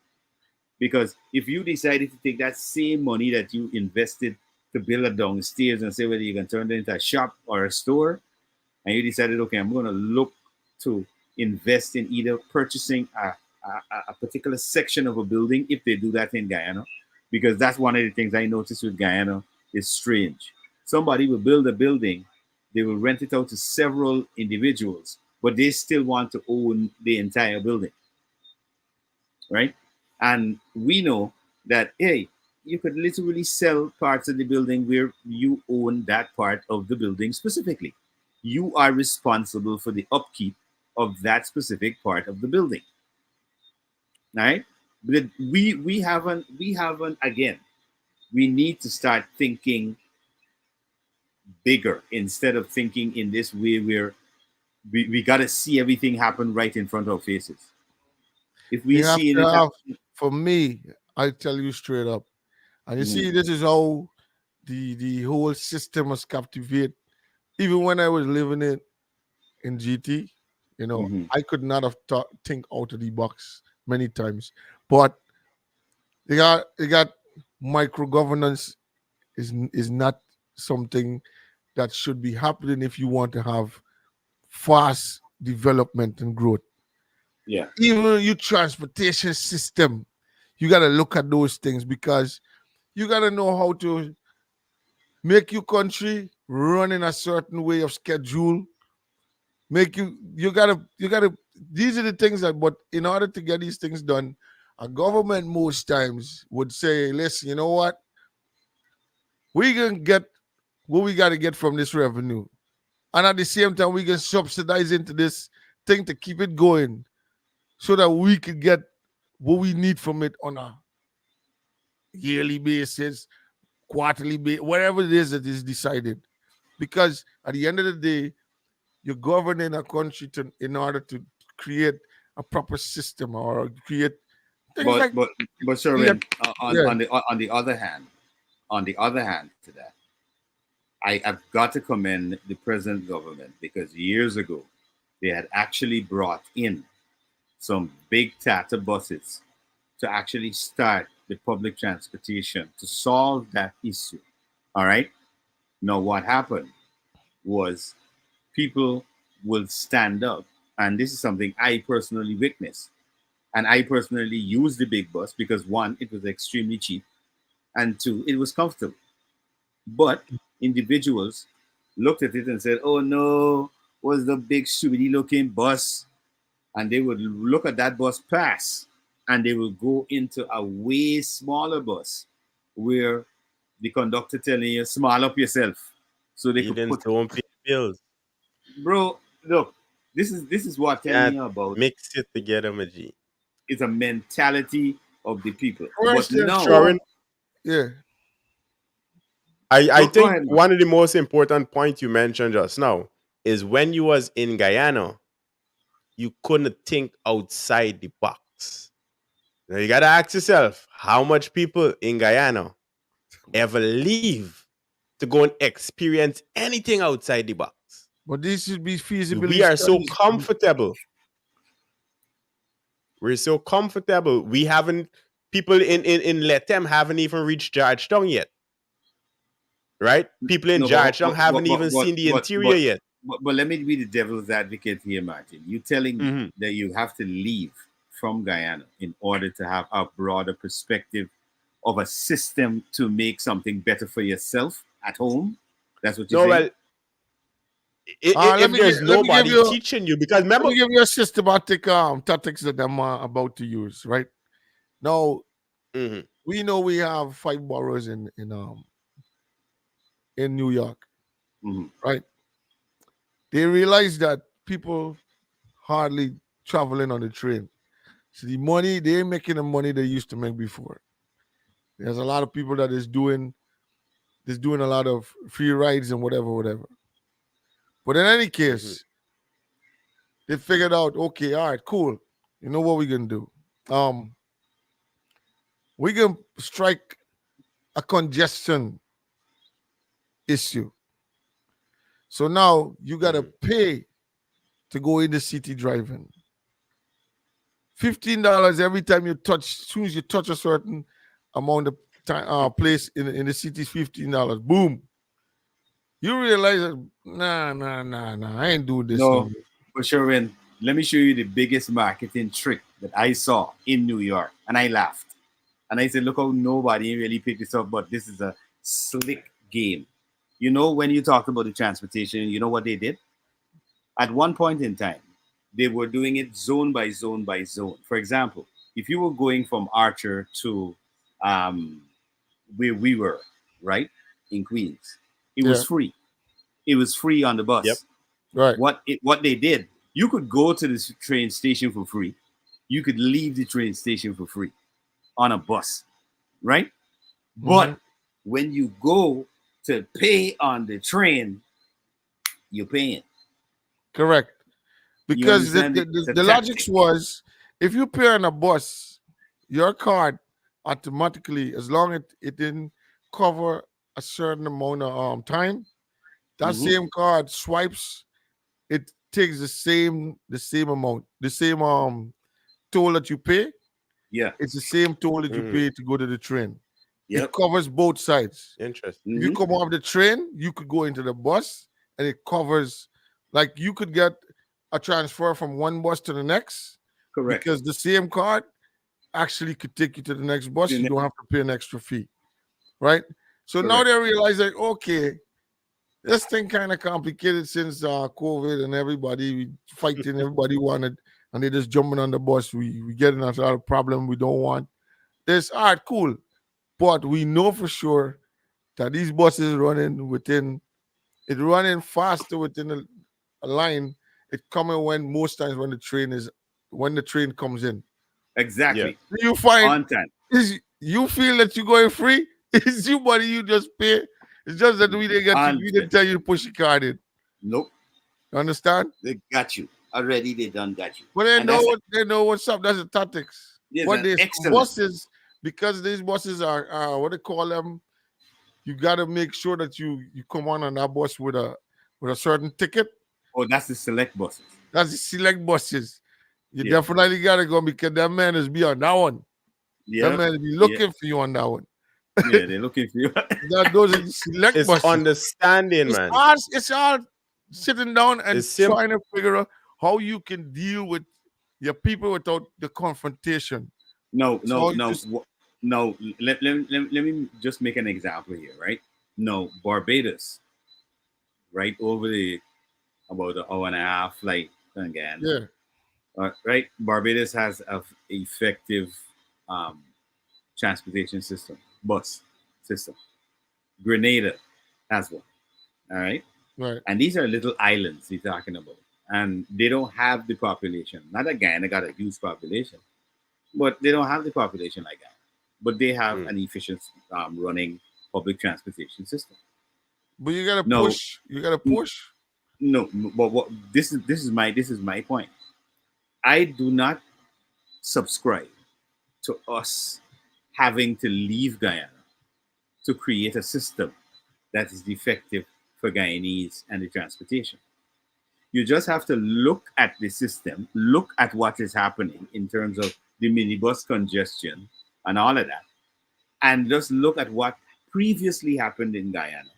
Because if you decided to take that same money that you invested to build a downstairs and say whether you can turn it into a shop or a store, and you decided, okay, I'm going to look to invest in either purchasing a particular section of a building, if they do that in Guyana, because that's one of the things I noticed with Guyana is strange. Somebody will build a building, they will rent it out to several individuals, but they still want to own the entire building, right? And we know that, hey, you could literally sell parts of the building where you own that part of the building specifically. You are responsible for the upkeep of that specific part of the building, right? But we haven't again. We need to start thinking bigger instead of thinking in this way where we got to see everything happen right in front of our faces. If we You have see to it have, happen, for me, I tell you straight up. And you Mhm. see, this is how the whole system was captivate. Even when I was living in GT, Mhm. I could not have think out of the box many times. But they got micro governance is not something that should be happening if you want to have fast development and growth. Yeah. Even your transportation system, you got to look at those things because you got to know how to make your country run in a certain way of schedule. Make you gotta these are the things that, but in order to get these things done, a government most times would say, listen, you know what, we can get what we got to get from this revenue, and at the same time we can subsidize into this thing to keep it going so that we could get what we need from it on a yearly basis, quarterly basis, whatever it is that is decided. Because at the end of the day, you're governing a country in order to create a proper system or create things But like but but yeah, Sherwin, yeah. on the other hand to that, I've got to commend the present government because years ago they had actually brought in some big Tata buses to actually start the public transportation to solve that issue. All right. Now what happened was people will stand up, and this is something I personally witnessed. And I personally used the big bus because one, it was extremely cheap, and two, it was comfortable. But individuals looked at it and said, "Oh no, was the big shitty looking bus?" And they would look at that bus pass, and they would go into a way smaller bus, where the conductor telling you, "Smile up yourself," so they You could didn't put. don't pay bills. Bro, look, this is what I'm telling Can't you about. mix it together, my G. It's a mentality of the people. But First and no, Sharon, yeah. I go think ahead, man. one of the most important points you mentioned just now is when you was in Guyana, you couldn't think outside the box. Now you gotta ask yourself, how much people in Guyana ever leave to go and experience anything outside the box? But this should be We feasibility are so studies. comfortable. We're so comfortable. We haven't people in Letem haven't even reached Georgetown yet, right? People in No, Georgetown haven't even seen the interior yet. but let me be the devil's advocate here, Martin. You telling me Mhm. that you have to leave from Guyana in order to have a broader perspective of a system to make something better for yourself at home? That's what you're No, saying? well, Let if me give there's let me give nobody you teaching you, because let remember, me give you a systematic tactics that I'm about to use. Right now, Mhm. we know we have 5 boroughs in New York. Mhm. Right, they realize that people hardly traveling on the train. So the money, they ain't making the money they used to make before. There's a lot of people that is doing a lot of free rides and whatever. But in any case, they figured out, okay, all right, cool. You know what we're gonna do? We can strike a congestion issue. So now you gotta pay to go in the city driving. $15 every time you touch, as soon as you touch a certain amount of time, place in the city is $15. Boom. You realize that nah. I ain't doing this. No, for sure. When let me show you the biggest marketing trick that I saw in New York, and I laughed. And I said, look how nobody really picked this up, but this is a slick game. You know, when you talked about the transportation, you know what they did? At one point in time, they were doing it zone by zone by zone. For example, if you were going from Archer to where we were, right, in Queens, it was free. It was free on the bus. Yep. Right. What they did, you could go to the train station for free. You could leave the train station for free on a bus, right? But when you go to pay on the train, you're paying. Correct. Because the logic was, if you pay on a bus, your card automatically, as long as it didn't cover a certain amount of time, that same card swipes, it takes the same amount, the same toll that you pay. Yeah. It's the same toll that you pay to go to the train. Yep. It covers both sides. Interesting. If you come off the train, you could go into the bus and it covers, like you could get a transfer from one bus to the next. Correct. Because the same card actually could take you to the next bus. You don't have to pay an extra fee. Right? So now they realize that, okay, this thing kind of complicated since COVID and everybody fighting, everybody wanted, and they just jumping on the bus. We getting a lot of problem we don't want. This, all right, cool. But we know for sure that these buses running faster within a line. It coming when most times when the train comes in. Exactly. Yeah. You find on time. You feel that you're going free? It's you money you just pay. It's just that we didn't tell you to push your card in. Nope. You understand? They got you. Already they done got you. But they know what's up. That's the tactics. Yes, but these buses, because these buses are what they call them, you gotta make sure that you come on that bus with a certain ticket. Oh, that's the select buses. That's the select buses. You definitely gotta go because that man is be on that one. Yeah. That man be looking for you on that one. Yeah, they're looking for you. Those are the select it's buses. Understanding, man. It's hard sitting down and trying to figure out how you can deal with your people without the confrontation. No. Let me just make an example here, right? No, Barbados, right over about an hour and a half flight again. Yeah. Right. Barbados has an effective transportation system, bus system. Grenada has one. All right. Right. And these are little islands he's talking about. And they don't have the population. Not that Guyana got a huge population, but they don't have the population like Guyana. But they have an efficient running public transportation system. But you gotta push. You gotta push. No, but what this is my point. I do not subscribe to us having to leave Guyana to create a system that is effective for Guyanese and the transportation. You just have to look at the system, look at what is happening in terms of the minibus congestion and all of that, and just look at what previously happened in Guyana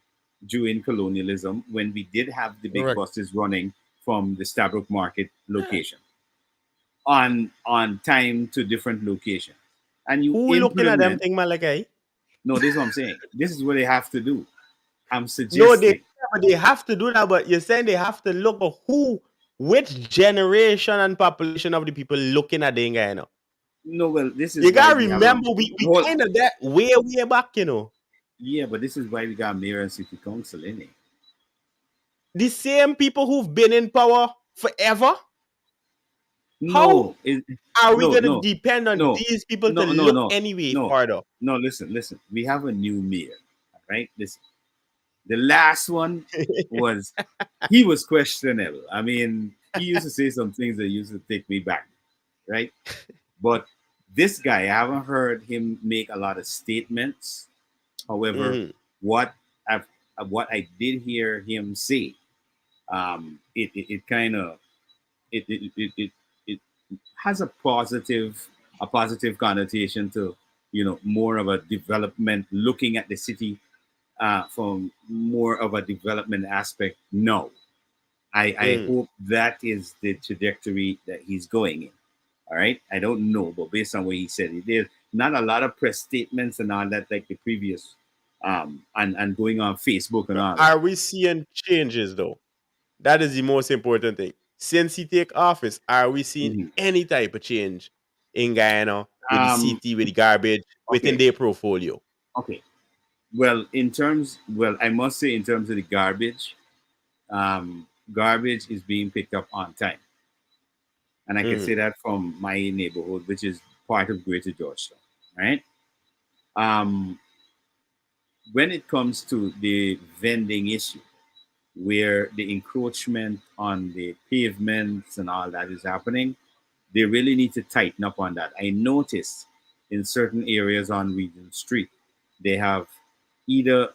during colonialism when we did have the big buses running from the Stabroek Market location on time to different locations. And you who looking at them thing, Malachi? No, this is what I'm saying. This is what they have to do. I'm suggesting. No, they have to do that, but you're saying they have to look at which generation and population of the people looking at the Guyana. No, well, this is you gotta remember we kind of that way back, you know. Yeah, but this is why we got mayor and city council in it. The same people who've been in power forever. How No, it, are we no, gonna no, depend on no, these people to no, no, look no, anyway no, further? no. Listen. We have a new mayor, right? Listen, the last one was he was questionable. I mean, he used to say some things that used to take me back, right? But this guy, I haven't heard him make a lot of statements. However, Mhm. what I've what I did hear him say, it kind of it has a positive connotation to more of a development, looking at the city from more of a development aspect. No, I Mm. hope that is the trajectory that he's going in. All right. I don't know, but based on what he said, he did not a lot of press statements and all that like the previous and going on Facebook and all that. Are we seeing changes though? That is the most important thing. Since he take office, are we seeing Mhm. any type of change in Guyana with the Um city, with the garbage within okay. their portfolio? Okay. Well, I must say in terms of the garbage is being picked up on time. And I can say Mhm. that from my neighborhood, which is part of Greater Georgetown, right? Um, when it comes to the vending issue, where the encroachment on the pavements and all that is happening, they really need to tighten up on that. I noticed in certain areas on Regent Street, they have either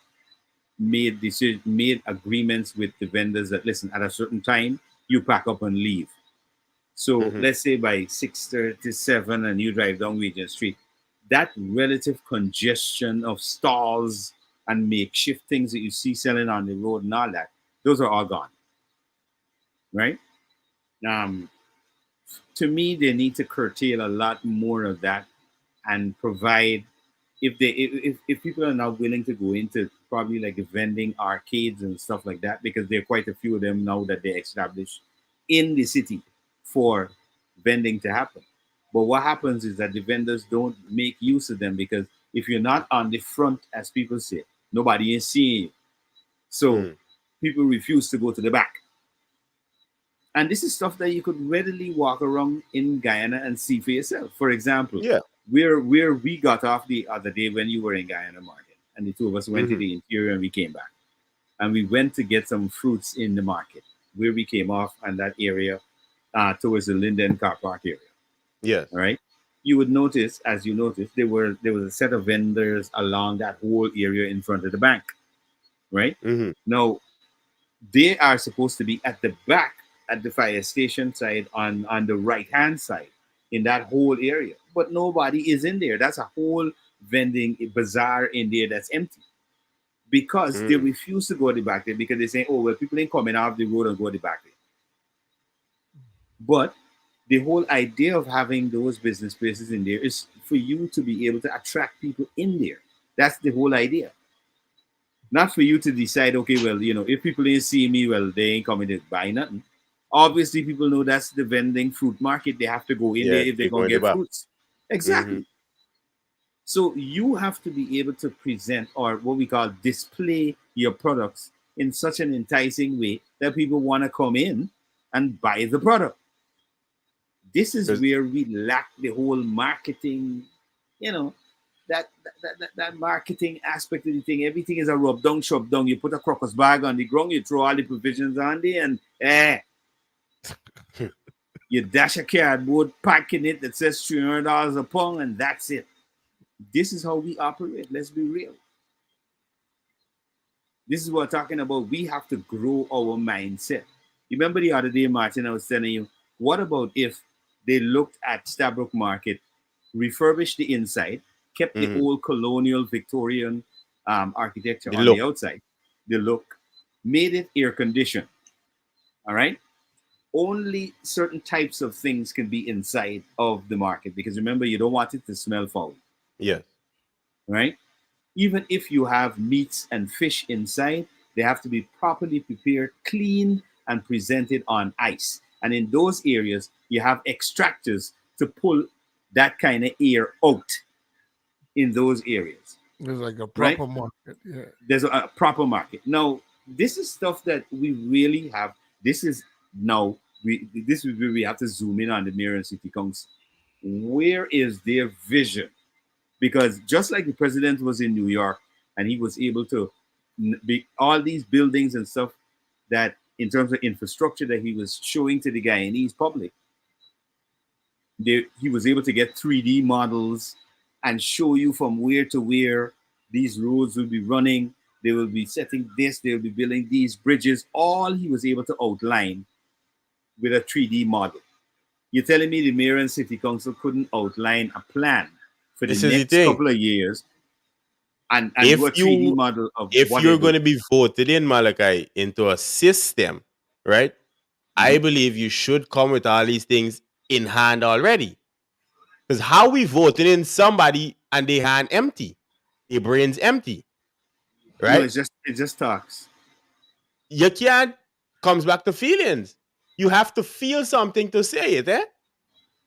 made agreements with the vendors that listen at a certain time you pack up and leave. So Mhm. let's say by 6:37 and you drive down Regent Street, that relative congestion of stalls and makeshift things that you see selling on the road and all that, those are all gone, right? Um, to me, they need to curtail a lot more of that and provide if people are not willing to go into probably like vending arcades and stuff like that, because there are quite a few of them now that they established in the city for vending to happen. But what happens is that the vendors don't make use of them, because if you're not on the front, as people say, nobody is seeing you. So Mm. people refuse to go to the back. And this is stuff that you could readily walk around in Guyana and see for yourself. For example, Yeah. where we got off the other day when you were in Guyana market, and the two of us went to Mhm. the interior and we came back. And we went to get some fruits in the market where we came off and that area towards the Linden car park area. Yes. All right. You would notice, as you noticed, there was a set of vendors along that whole area in front of the bank. Right. Mhm. Now they are supposed to be at the back at the fire station side on the right hand side in that whole area, but nobody is in there. That's a whole vending bazaar in there that's empty, because they Mm. refuse to go to the back there, because they say, oh well, people ain't coming off the road and go to the back there. But the whole idea of having those business places in there is for you to be able to attract people in there. That's the whole idea. Not for you to decide, okay, well, if people ain't see me, well, they ain't coming to buy nothing. Obviously, people know that's the vending fruit market. They have to go in there Yes, if they're they're going going to to get back. fruits. Mhm. Exactly. So you have to be able to present, or what we call display, your products in such an enticing way that people want to come in and buy the product. This is 'Cause where we lack the whole marketing, you know, that marketing aspect of the thing. Everything is a rub down, shove down. You put a crocus bag on the ground, you throw all the provisions on there, and you dash a cardboard pack in it that says $300 a pound, and that's it. This is how we operate. Let's be real. This is what we're talking about. We have to grow our mindset. Remember the other day, Martin, I was telling you, what about if they looked at Stabrook Market, refurbished the inside, kept the Mhm. old colonial Victorian architecture The on the look. outside, the look, made it air conditioned. All right. Only certain types of things can be inside of the market, because remember, you don't want it to smell foul. Yes. Right. Even if you have meats and fish inside, they have to be properly prepared, cleaned, and presented on ice. And in those areas, you have extractors to pull that kind of air out in those areas, It's like a right? proper market. Yeah. There's a proper market. Now, this is stuff that we really have. This is now this is where we have to zoom in on the mayor and city council. Where is their vision? Because just like the president was in New York and he was able to be all these buildings and stuff that in terms of infrastructure that he was showing to the Guyanese public, he was able to get 3D models and show you from where to where these roads will be running. They will be setting this, they will be building these bridges. All he was able to outline with a 3D model. You're telling me the mayor and city council couldn't outline a plan for the next couple of years and do a 3D model of if you're going to be voted in, Malachi, into a system, right? I believe you should come with all these things in hand already. Because how we voting in somebody and they hand empty, their brains empty, right? No, it just talks. You can't. Comes back to feelings. You have to feel something to say it, eh?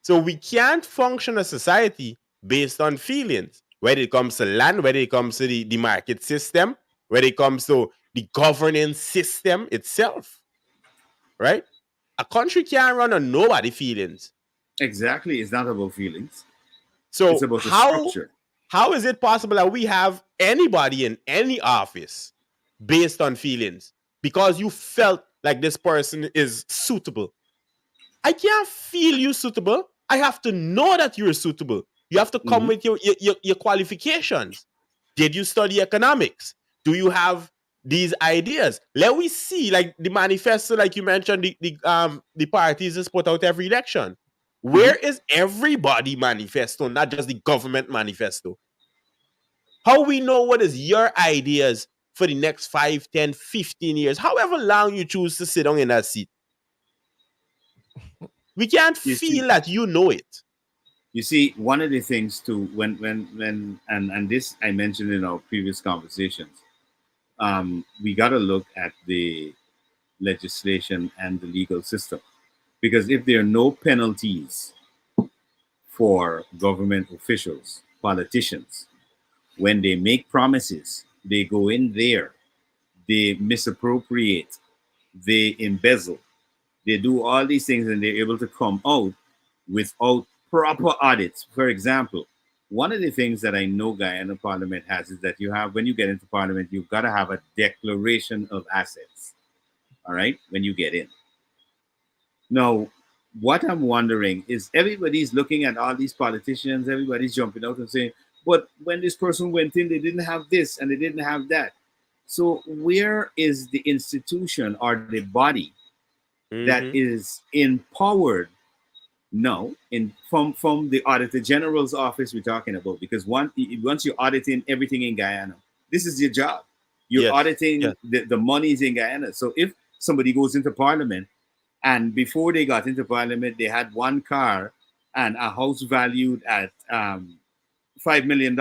So we can't function a society based on feelings, whether it comes to land, whether it comes to the market system, whether it comes to the governance system itself, right? A country can't run on nobody feelings. Exactly. It's not about feelings. So it's about the structure. How is it possible that we have anybody in any office based on feelings because you felt like this person is suitable? I can't feel you suitable. I have to know that you're suitable. You have to come with your qualifications. Did you study economics? Do you have these ideas? Let we see, like the manifesto, like you mentioned, the parties is put out every election. Where is everybody manifesto, not just the government manifesto? How we know what is your ideas for the next 5, 10, 15 years, however long you choose to sit down in that seat? We can't feel that you know it. You see, one of the things too, when and this I mentioned in our previous conversations, we got to look at the legislation and the legal system, because if there are no penalties for government officials, politicians, when they make promises, they go in there, they misappropriate, they embezzle, they do all these things, and they're able to come out without proper audits. For example, one of the things that I know Guyana Parliament has is that you have, when you get into Parliament, you've got to have a declaration of assets. All right, when you get in. Now, what I'm wondering is everybody's looking at all these politicians, everybody's jumping out and saying, but when this person went in, they didn't have this and they didn't have that. So where is the institution or the body that is empowered now from the Auditor General's office we're talking about? Because once you're auditing everything in Guyana, this is your job. You're auditing the monies in Guyana. So if somebody goes into Parliament, and before they got into Parliament, they had one car and a house valued at $5 million.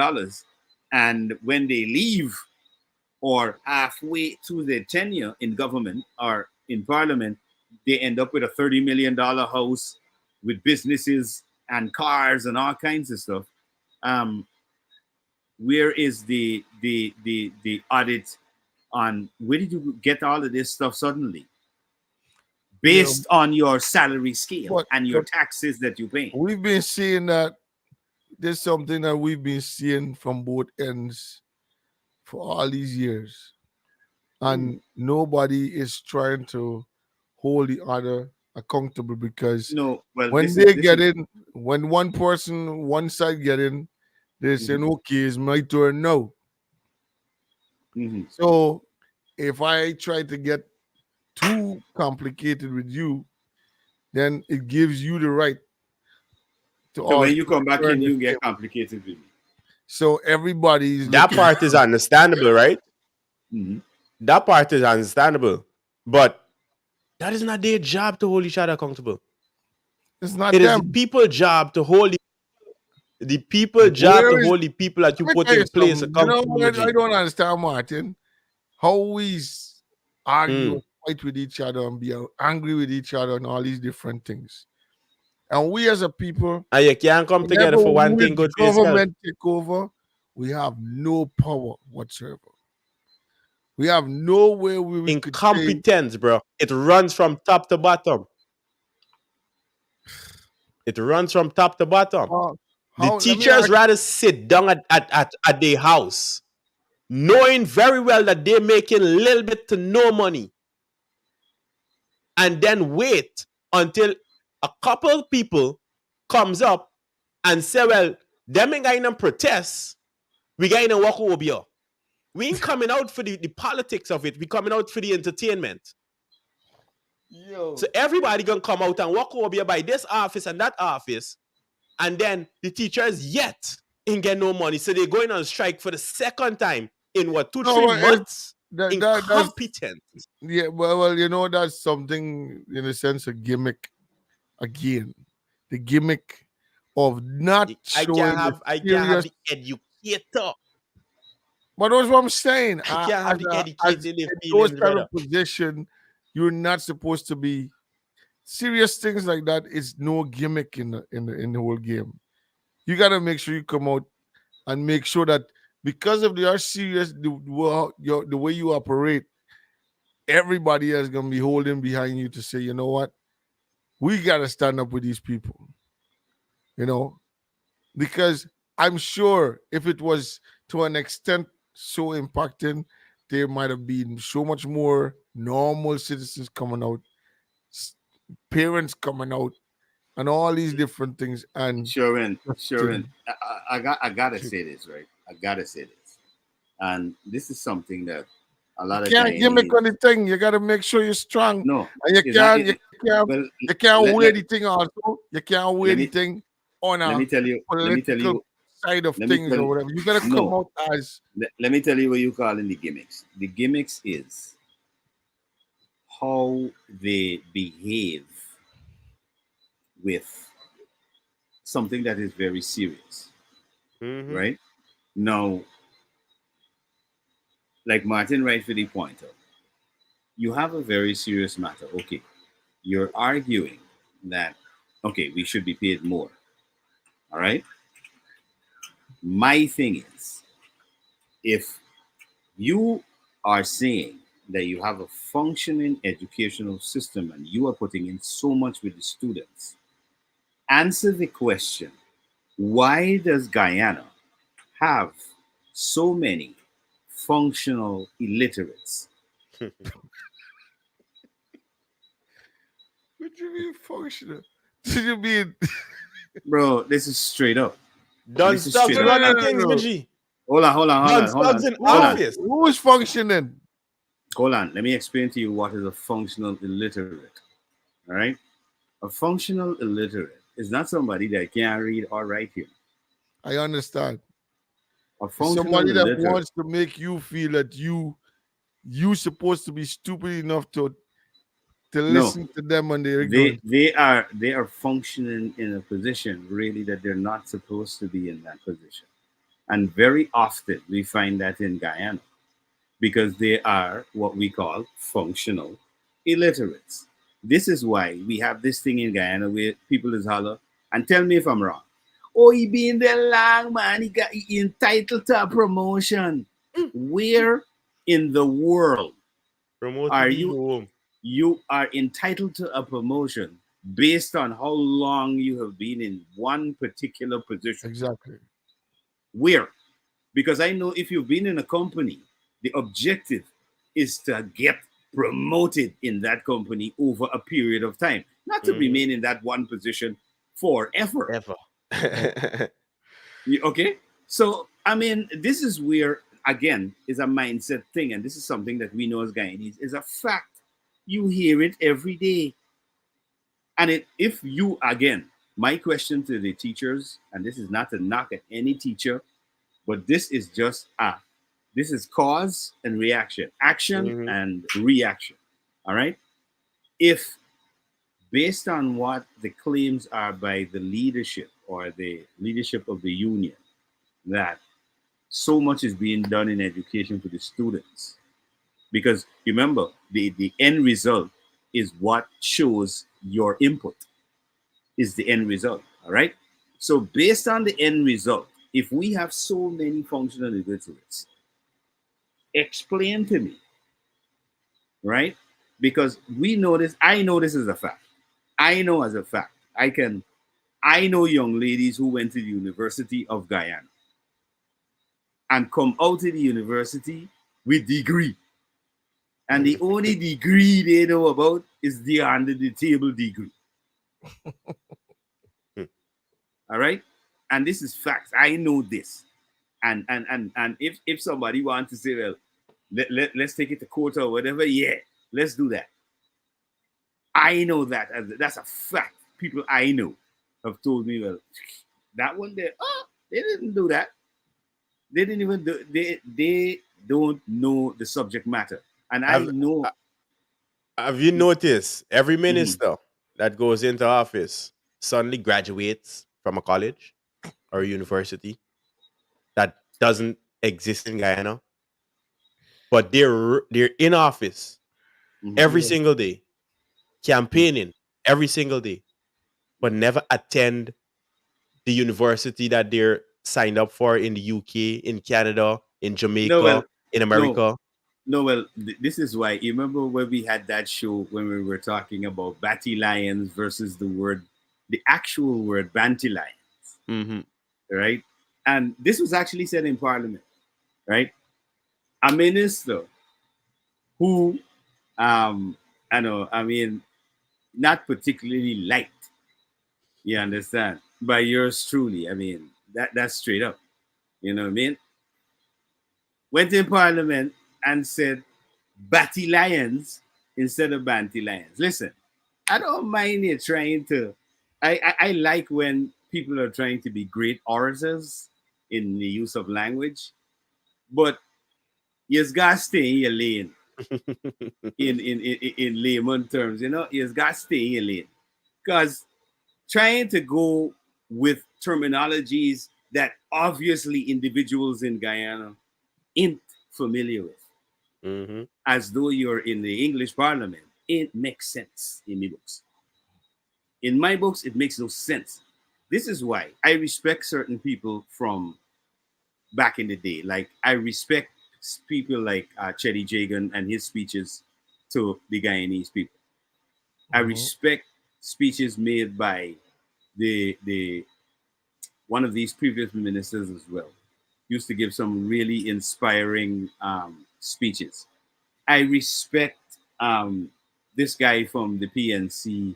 And when they leave or halfway through their tenure in government or in Parliament, they end up with a $30 million house with businesses and cars and all kinds of stuff. Where is the audit on where did you get all of this stuff suddenly? Based on your salary scale and your taxes that you pay. We've been seeing that there's something that we've been seeing from both ends for all these years. And nobody is trying to hold the other accountable, because when one person, one side get in, they're saying, okay, it's my turn now. So if I try to get too complicated with you, then it gives you the right to. So when you come back in, you get complicated with me. So everybody's that part is understandable, right? That part is understandable, but that is not their job to hold each other accountable. It's not. It is the people's job to hold the people that you put in place accountable. You know, I don't understand, Martin, how we argue, fight with each other, and be angry with each other, and all these different things. And we as a people, and you can't come together for one thing. Good government take over. We have no power whatsoever. We have nowhere we incompetence, bro. It runs from top to bottom. It runs from top to bottom. The How? Let me teachers ask. rather sit down at their house, knowing very well that they're making little bit to no money, and then wait until a couple people comes up and say, well, them ain't going to protest. We going to walk over here. We ain't coming out for the politics of it. We coming out for the entertainment. Yo. So everybody gonna come out and walk over here by this office and that office, and then the teachers yet ain't get no money. So they're going on strike for the second time in what, 2-3 No, months? that's Incompetent. yeah. Well, you know, that's something in a sense a gimmick. Again, the gimmick of not I showing can't have serious. the educator. But that's what I'm saying. I can't have the educated in feelings, those kind brother. of position, you're not supposed to be serious things like that. Is no gimmick in the whole game. You got to make sure you come out and make sure that because of they are serious, the way you operate, everybody is gonna be holding behind you to say, you know what, we got to stand up with these people. You know, because I'm sure if it was to an extent so impacting, there might have been so much more normal citizens coming out, parents coming out, and all these different things. And Sure. I gotta say this, right? I gotta say this, and this is something that a lot of can't gimmick Guyanese. on the thing. You got to make sure you're strong, No, and you it's not. can't you can't wear the thing also. You can't wear the thing on let a me tell you. Let me tell political you. side of Let me things tell or you. whatever. You got to come No. out as Let me tell you what you call in the gimmicks. The gimmicks is how they behave with something that is very serious, Mhm. right? Now, like Martin rightfully pointed out, you have a very serious matter. Okay, you're arguing that, okay, we should be paid more. All right. My thing is, if you are saying that you have a functioning educational system and you are putting in so much with the students, answer the question, why does Guyana have so many functional illiterates? what you mean functional? Did you mean Bro, this is straight up. Done This is stuff straight running up. things, G. Hold on. Done stuff in office. who is functioning? Hold on. Let me explain to you what is a functional illiterate. All right. A functional illiterate is not somebody that can't read or write here. I understand. A It's functional somebody that illiterate. wants to make you feel that you supposed to be stupid enough to No, listen to them when they're they ignorant. they are functioning in a position really that they're not supposed to be in that position. And very often we find that in Guyana because they are what we call functional illiterates. This is why we have this thing in Guyana where people is holler and tell me if I'm wrong. Oh, he been there long, man. He entitled to a promotion. Where in the world Promote are the you? home. You are entitled to a promotion based on how long you have been in one particular position. Exactly. Where? Because I know if you've been in a company, the objective is to get promoted in that company over a period of time, not to Mhm. remain in that one position forever. Ever. Okay? So, I mean, this is where, again, is a mindset thing. And this is something that we know as Guyanese is a fact. You hear it every day. And if you, again, my question to the teachers, and this is not to knock at any teacher, but this is just this is cause and reaction, action Mhm. and reaction. All right. If based on what the claims are by the leadership or the leadership of the union, that so much is being done in education for the students, because remember, the end result is what shows your input, is the end result. All right. So based on the end result, if we have so many functional illiterates, explain to me, right? Because we know this, I know this is a fact. I know as a fact. I know young ladies who went to the University of Guyana and come out of the university with degree. And the only degree they know about is the under the table degree. All right? And this is facts. I know this. And if somebody wants to say, well, let's take it to court or whatever, yeah, let's do that. I know that. That's a fact. People I know have told me, well, that one there, oh, they didn't do that. They didn't even do, they don't know the subject matter. And I know. Have you noticed every minister that goes into office suddenly graduates from a college or a university that doesn't exist in Guyana, but they're in office every single day, campaigning every single day, but never attend the university that they're signed up for in the UK, in Canada, in Jamaica, in America. No, well, this is why. You remember when we had that show when we were talking about Batty Lions versus the actual word Banty Lions, right? And this was actually said in Parliament, right? A minister who, I know, I mean, not particularly liked, you understand, by yours truly. I mean, that's straight up, you know what I mean? Went in Parliament and said Batty Lions instead of Banty Lions. Listen, I don't mind you trying to. I like when people are trying to be great orators in the use of language, but you've got to stay in your lane. in layman terms, you know, you've got to stay in your lane. Because trying to go with terminologies that obviously individuals in Guyana ain't familiar with, as though you're in the English Parliament, it makes sense in my books. In my books, it makes no sense. This is why I respect certain people from back in the day. Like I respect people like Chetty Jagan and his speeches to the Guyanese people. I respect speeches made by the one of these previous ministers as well. Used to give some really inspiring speeches. I respect this guy from the PNC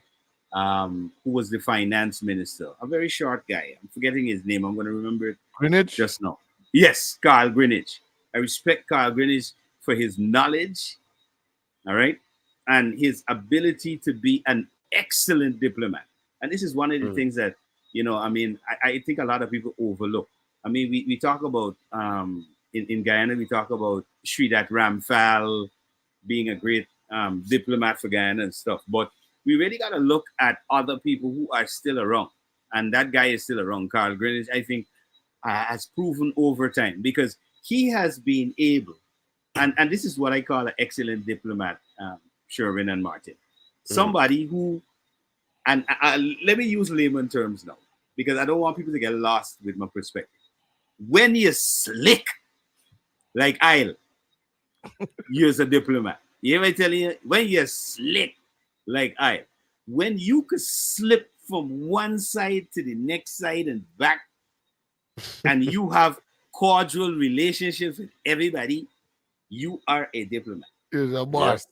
who was the finance minister, a very short guy. I'm forgetting his name. I'm going to remember it Greenwich? just now. Yes, Carl Greenwich. I respect Carl Greenwich for his knowledge, all right, and his ability to be an excellent diplomat. And this is one of the things that, you know, I mean, I think a lot of people overlook. I mean, we talk about, in Guyana, we talk about Sridhar Ramphal being a great diplomat for Guyana and stuff. But we really got to look at other people who are still around. And that guy is still around. Carl Greenwich, I think, has proven over time because he has been able, and this is what I call an excellent diplomat, Sherwin and Martin. Somebody who, and let me use layman terms now, because I don't want people to get lost with my perspective. When you're slick, like Isle, you're a diplomat. You ever tell you, when you're slick, like Isle, when you could slip from one side to the next side and back, and you have cordial relationships with everybody, you are a diplomat. Is a boss.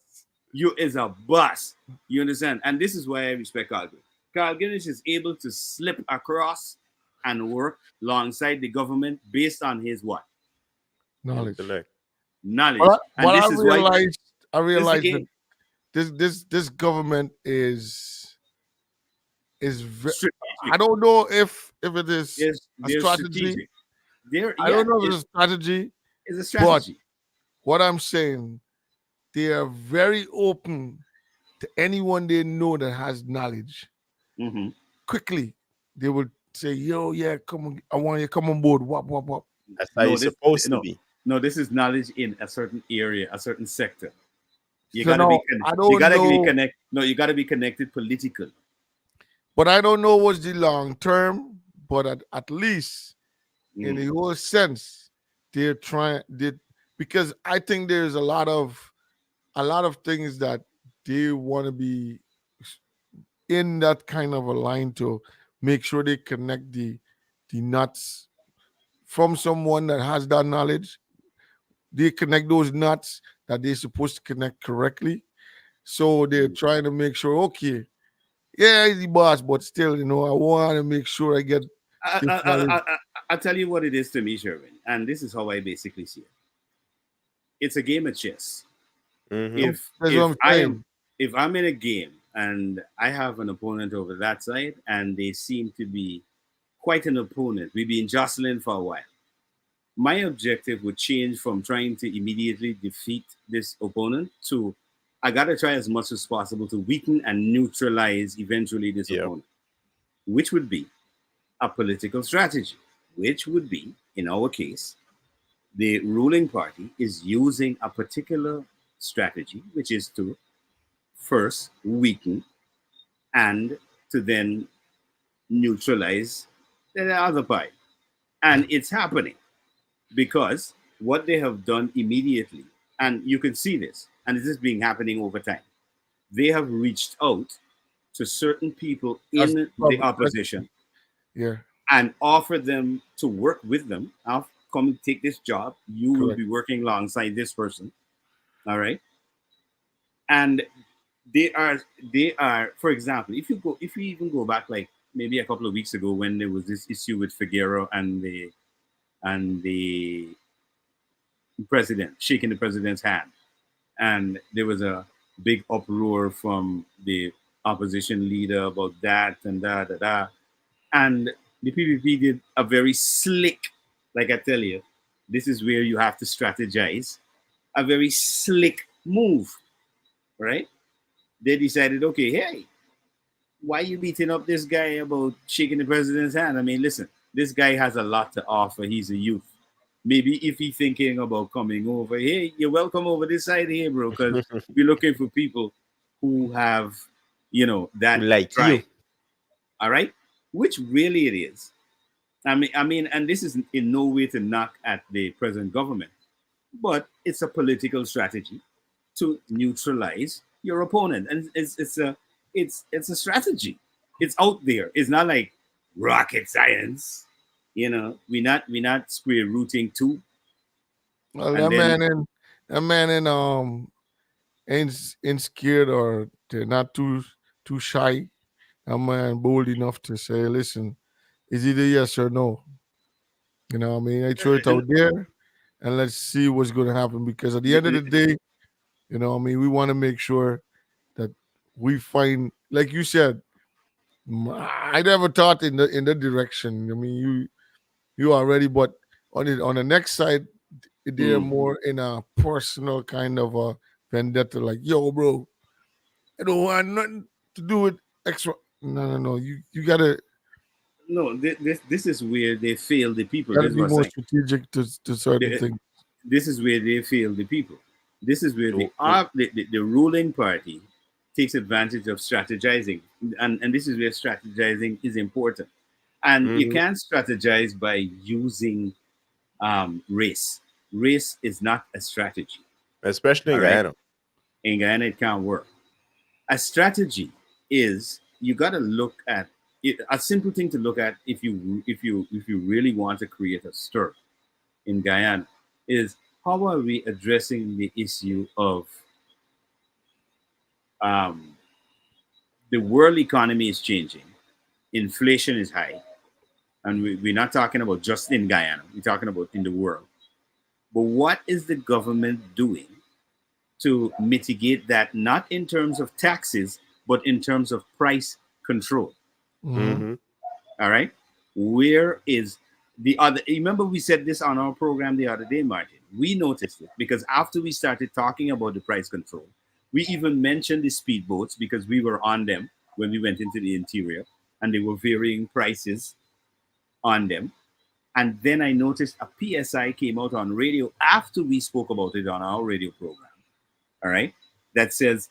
You is a boss. You understand? And this is why I respect Carl Greenwich. Carl Greenwich is able to slip across and work alongside the government based on his what? Knowledge. Knowledge. But and this is why I realized that this government is I don't know if it is a strategy. I don't know if it's a strategy. It's a strategy. But what I'm saying, they are very open to anyone they know that has knowledge. Quickly, they would say, "Yo, yeah, come on, I want you to come on board." Wop, wop, wop. That's how it's supposed to be. No, this is knowledge in a certain area, a certain sector. You So gotta now, you gotta be connected. No, you gotta be connected politically. But I don't know what's the long term. But at least in the whole sense, they're trying. Because I think there's a lot of things that they want to be in that kind of a line to make sure they connect the nuts from someone that has that knowledge. They connect those nuts that they're supposed to connect correctly. So they're trying to make sure, okay, yeah, he's the boss, but still, I want to make sure I get I, this I, I, knowledge. I, I'll tell you what it is to me, Sherwin, and this is how I basically see it. It's a game of chess. Mm-hmm. If That's what if I'm I am saying. if I'm in a game and I have an opponent over that side, and they seem to be quite an opponent, we've been jostling for a while. My objective would change from trying to immediately defeat this opponent to I gotta try as much as possible to weaken and neutralize eventually this Yep. opponent, which would be a political strategy, which would be, in our case, the ruling party is using a particular strategy, which is to first weaken and to then neutralize the other party. And it's happening because what they have done immediately, and you can see this, and this is being happening over time, they have reached out to certain people That's in the probably opposition yeah, and offered them to work with them. I'll come and take this job. You will correct. be working alongside this person. All right. And they are, for example, if you even go back like maybe a couple of weeks ago when there was this issue with Figueroa and the president shaking the president's hand, and there was a big uproar from the opposition leader about that and da da da. And the PPP did a very slick, like I tell you, this is where you have to strategize, a very slick move, right? They decided, okay, hey, why are you beating up this guy about shaking the president's hand? I mean, listen, this guy has a lot to offer. He's a youth. Maybe if he's thinking about coming over, hey, you're welcome over this side here, bro, because we're looking for people who have, that Like drive. you. All right, which really it is. I mean, and this is in no way to knock at the present government, but it's a political strategy to neutralize your opponent, and it's a strategy. It's out there. It's not like rocket science. We're not square rooting two, Well, and then that man in ain't scared or they're not too shy. That man bold enough to say, listen, is either yes or no. I mean, I throw it and, out there and let's see what's going to happen because at the end of the day, I mean, we want to make sure that we find, like you said, I never thought in that direction. I mean, you already, but on the next side, they're mm, more in a personal kind of a vendetta. Like, yo, bro, I don't want nothing to do with extra. No. You no, this is where they fail the people. gotta This is be what I'm more saying. strategic to certain They- things. this is where they fail the people. This is where So, the ruling party takes advantage of strategizing, and this is where strategizing is important. And you mhm. can't strategize by using race. Race is not a strategy. Especially in All right, Guyana. in Guyana it can't work. A strategy is you got to look at it, a simple thing to look at if you really want to create a stir in Guyana is how are we addressing the issue of um, the world economy is changing, inflation is high, and we're not talking about just in Guyana, we're talking about in the world. But what is the government doing to mitigate that, not in terms of taxes, but in terms of price control? Hmm. Mm-hmm. All right. Where is the other? Remember, we said this on our program the other day, Martin. We noticed it because after we started talking about the price control, we even mentioned the speedboats because we were on them when we went into the interior and they were varying prices on them. And then I noticed a PSI came out on radio after we spoke about it on our radio program. All right. That says,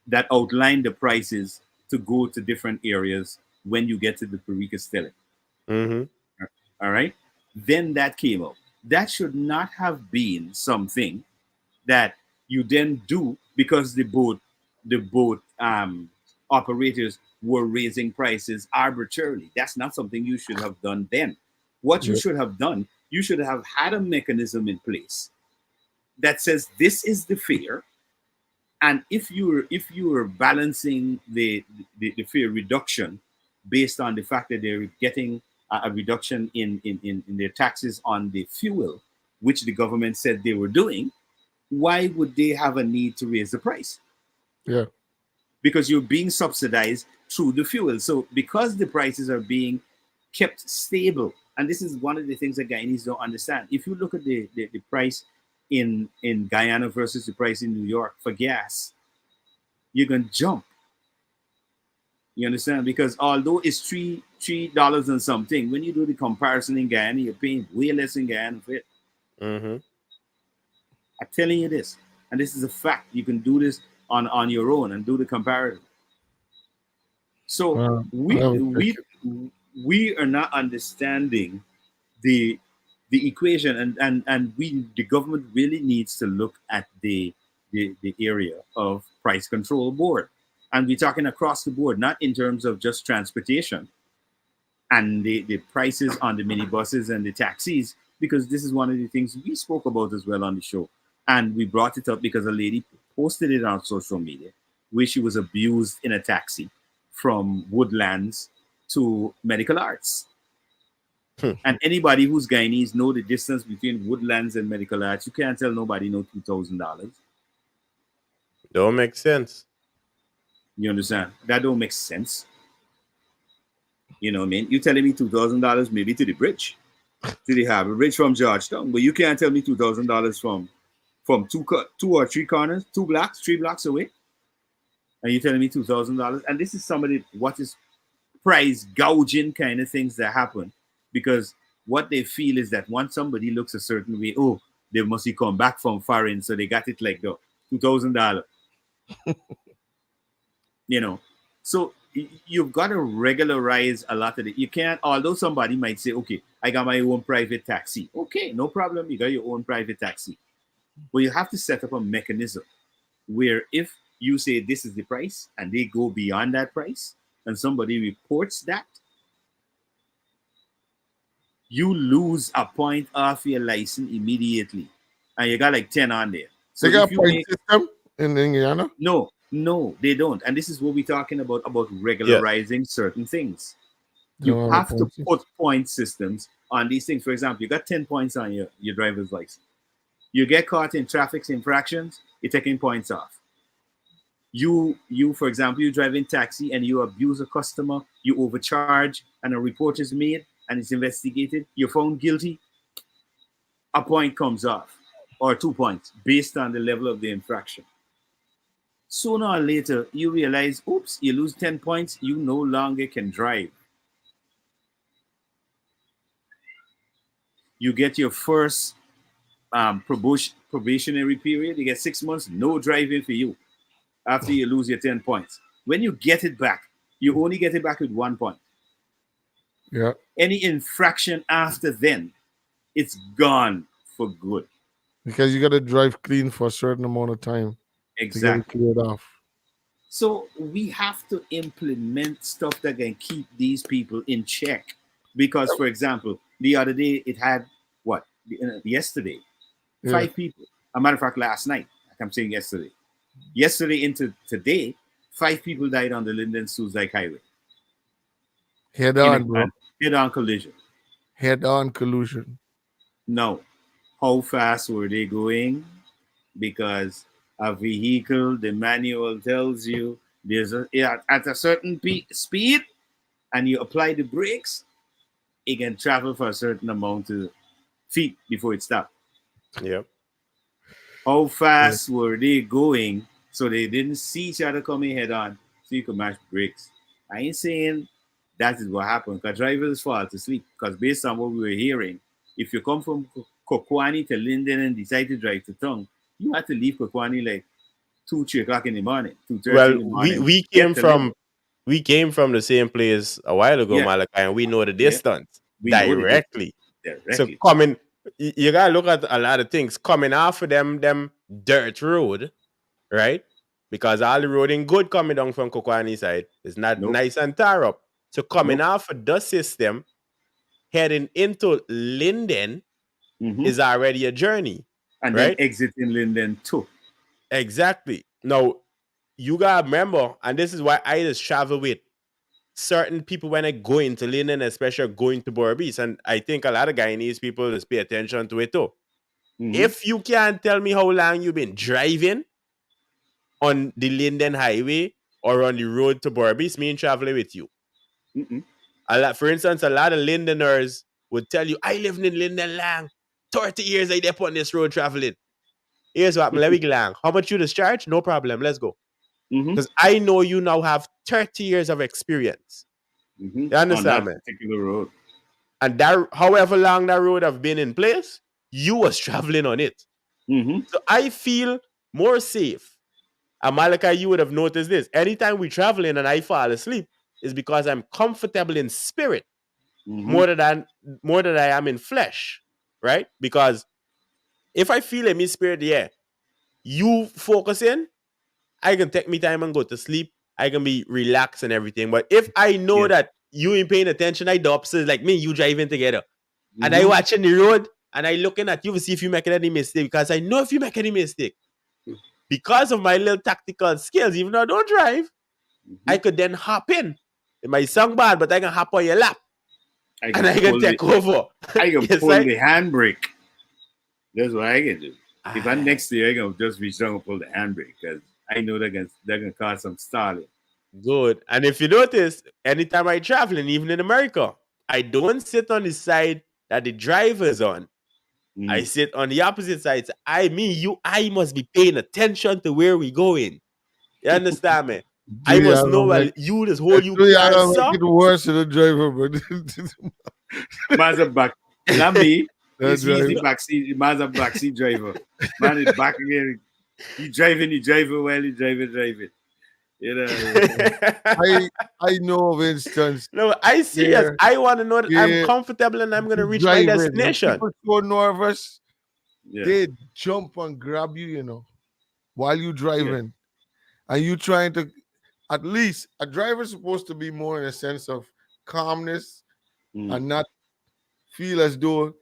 that outlined the prices to go to different areas when you get to the Perica Stele. Mm-hmm. All right. Then that came up. That should not have been something that you then do because the boat operators were raising prices arbitrarily. That's not something you should have done then. What you Yeah. should have done, you should have had a mechanism in place that says this is the fare, and if you were balancing the fare reduction based on the fact that they're getting a reduction in their taxes on the fuel, which the government said they were doing, why would they have a need to raise the price? Yeah. Because you're being subsidized through the fuel. So because the prices are being kept stable, and this is one of the things that Guyanese don't understand. If you look at the price in Guyana versus the price in New York for gas, you're gonna jump. You understand? Because although it's $3 and something, when you do the comparison in Guyana, you're paying way less in Guyana for it. Mm-hmm. I'm telling you this, and this is a fact. You can do this on your own and do the comparison. So I we will we take we are not understanding the the equation, and the government really needs to look at the area of price control board, and we're talking across the board, not in terms of just transportation and the prices on the minibuses and the taxis, because this is one of the things we spoke about as well on the show. And we brought it up because a lady posted it on social media where she was abused in a taxi from Woodlands to Medical Arts. Hmm. And anybody who's Guyanese know the distance between Woodlands and Medical Arts. You can't tell nobody no $2,000. Don't make sense. You understand? That don't make sense. You know what I mean? You telling me $2,000 maybe to the bridge, to the Harbor Bridge from Georgetown, but you can't tell me $2,000 from two or three corners, 2 blocks, 3 blocks away, and you telling me $2,000. And this is some of the what is price gouging kind of things that happen, because what they feel is that once somebody looks a certain way, oh, they must be come back from foreign, so they got it like the $2,000. You know, so you've got to regularize a lot of it. You can't, although somebody might say, okay, I got my own private taxi. Okay, no problem. You got your own private taxi. But you have to set up a mechanism where if you say this is the price and they go beyond that price and somebody reports that, you lose a point off your license immediately. And you got like 10 on there. So They got if a you point make, system in Guyana. no, they don't. And this is what we're talking about Yes. regularizing certain things. You No, have to point system. put point systems on these things. For example, you got 10 points on your driver's license. You get caught in traffic infractions, you're taking points off. You, for example, you drive in taxi and you abuse a customer, you overcharge, and a report is made and it's investigated, you're found guilty, a point comes off, or 2 points, based on the level of the infraction. Sooner or later, you realize, oops, you lose 10 points, you no longer can drive. You get your first probationary period, you get 6 months, no driving for you after you lose your 10 points. When you get it back, you only get it back with 1 point. Yeah. Any infraction after then, it's gone for good. Because you got to drive clean for a certain amount of time to get it Exactly. cleared off. So we have to implement stuff that can keep these people in check. Because, for example, the other day it had what? Yesterday, Yeah. 5 people. A matter of fact, last night, like I'm saying yesterday. Yesterday into today, 5 people died on the Linden Suzdike Highway Head in on, bro. head-on collision. Head on collusion. Now, how fast were they going? Because a vehicle, the manual tells you there's at a certain speed, and you apply the brakes, it can travel for a certain amount of feet before it stops. Yep. How fast were they going so they didn't see each other coming head on, so you could match brakes? I ain't saying that is what happened, because drivers fall asleep. Because based on what we were hearing, if you come from Kokwani to Linden and decide to drive to Tongue, you have to leave Kokwani like 2-3 o'clock in the morning, 2:30 in Well, the we morning. we Get came to Linden. from we came from the same place a while ago, Yeah, Malachi, and we know the yeah, distance we know the distance directly. So directly. coming, you gotta look at a lot of things coming off of them dirt road, right? because all the road ain't good coming down from Kokwani side. It's not Nope. nice and tar up. So coming Nope. off of the system, heading into Linden Mhm. is already a journey. And right? then exiting Linden too. Exactly. Now, you gotta remember, and this is why I just travel with certain people when I go into Linden, especially going to Borbees. And I think a lot of Guyanese people just pay attention to it too. Mhm. If you can't tell me how long you've been driving on the Linden Highway or on the road to Borbees, me and traveling with you. Mm-mm. For instance, a lot of Lindeners would tell you, I live in Linden long. 30 years I dep on this road traveling. Here's what, let me go long. How much you discharge? No problem. Let's go. Mhm. Because I know you now have 30 years of experience. Mhm. You understand On me? that particular road. And that, however long that road have been in place, you was traveling on it. Mhm. So I feel more safe. And Malachi, you would have noticed this. Anytime we traveling and I fall asleep, is because I'm comfortable in spirit Mhm. more than I am in flesh, right? Because if I feel in my spirit, yeah, you focusing, I can take me time and go to sleep. I can be relaxed and everything. But if I know Yes. that you ain't paying attention, I the opposite, like me, you driving together, and I Mhm. watching the road and I looking at you to see if you making any mistake, because I know if you make any mistake, because of my little tactical skills, even though I don't drive, I could then hop in. It might sound bad, but I can hop on your lap and I can take over. I can Yes, pull right? the handbrake. That's what I can do. If I'm Aye. next to you, I can just reach down and pull the handbrake because I know they're gonna cause some stalling. Good. And if you notice, anytime I travel, and even in America, I don't sit on the side that the driver's on. I Mm. sit on the opposite side. So I must be paying attention to where we going. You understand me? I Gee, must I know don't well, make, you this whole you actually, I can't don't stop. make it worse to the driver, but Mazda back, not me. that He's the driver. backseat, Mazda backseat driver. Man is back again. You driving while you driving. You know. I know of instance No, I serious. where I want to know that I'm where comfortable and I'm gonna you reach my driving and destination. people so nervous, Yeah. they jump and grab you, while you driving, and you trying to. At least a driver's supposed to be more in a sense of calmness Mm. and not feel as though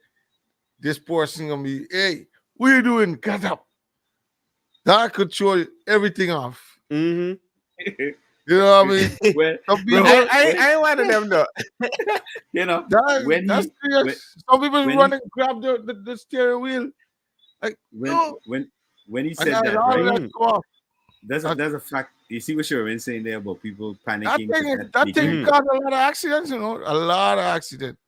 this person gonna be, hey, what you doing? Get up. That could show everything off. Mm-hmm. You know what I mean? Well, Some bro, people, I want them though. you know, that's when serious. Some people when run he and grab the steering wheel. Like, no. when he And said that, that, all right? that go off. There's a fact. You see what Sherwin saying there about people That panicking to thing, that that thing degree, caused a lot of accidents, a lot of accidents.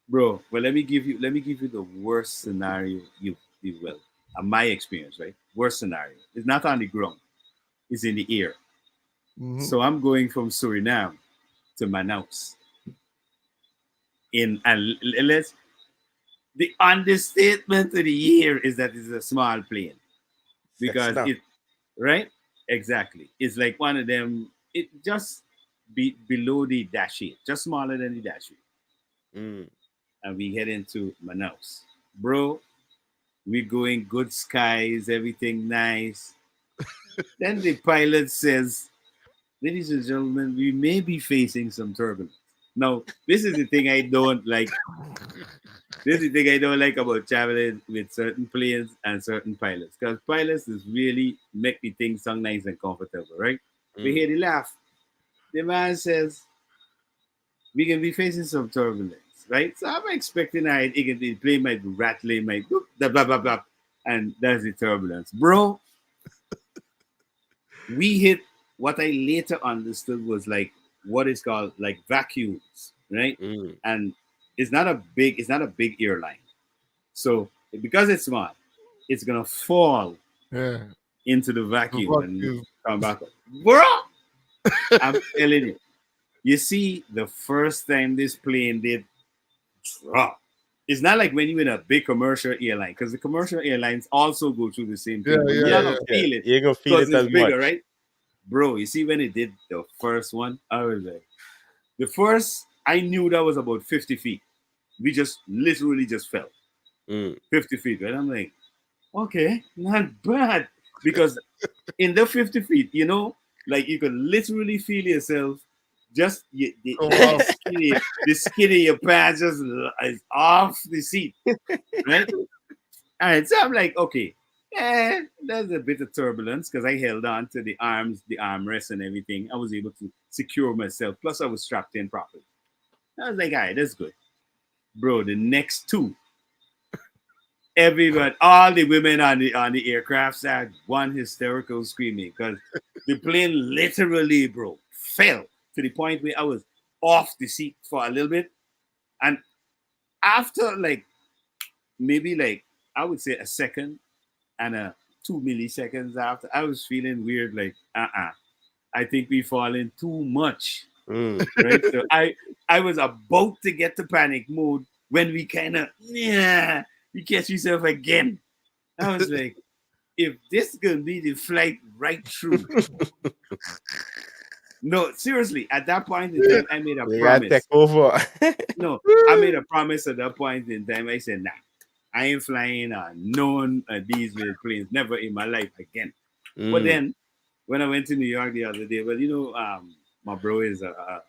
bro. Well, let me give you the worst scenario you will. My experience, right? Worst scenario. It's not on the ground. It's in the air. Mhm. So I'm going from Suriname to Manaus. Let's the understatement of the year is that it's a small plane because Cessna. it right exactly. It's like one of them. It just be below the dash 8, just smaller than the dash 8. Mm. And we head into Manaus. Bro, we're going good skies, everything nice. Then the pilot says, ladies and gentlemen, we may be facing some turbulence. Now, this is the thing I don't like. This is the thing I don't like about traveling with certain planes and certain pilots. Because pilots is really make the thing sound nice and comfortable, right? We Mm. hear the laugh. The man says, we can be facing some turbulence, right? So I'm expecting the plane might be rattling, might blah, blah, blah, blah. And that's the turbulence. Bro, we hit what I later understood was like what is called like vacuums, right? Mm. And it's not a big airline. So because it's small, it's gonna fall Yeah. into the vacuum Fuck and you. come back up. Bro, I'm telling you. You see, the first time this plane did drop, it's not like when you're in a big commercial airline, because the commercial airlines also go through the same thing, Yeah, but yeah, you're not gonna Yeah. feel it You ain't gonna feel because it it's as bigger, much. right? Bro, you see when it did the first one, I was like, the first, I knew that was about 50 feet. We just literally just fell Mm. 50 feet, right? I'm like, okay, not bad. because in the 50 feet, you know, like you could literally feel yourself just Oh, wow. the skin of your pants just is off the seat, right? All right, so I'm like, okay, there's a bit of turbulence because I held on to the arms, the armrest, and everything. I was able to secure myself. Plus, I was strapped in properly. I was like, all right, that's good, bro. The next two, everyone, all the women on the aircraft had one hysterical screaming because the plane literally, bro, fell to the point where I was off the seat for a little bit, and after like maybe like I would say a second and 2 milliseconds after, I was feeling weird, like I think we falling too much, Mm. right? So I was about to get to panic mode when we kind of we catch yourself again. I was like, if this gonna be the flight right through. No, seriously, at that point in time, I made a You gotta take promise. over. No, I made a promise at that point in time. I said, nah, I ain't flying none of these little planes, never in my life again. But Mm. then when I went to New York the other day, well, you know, my bro is a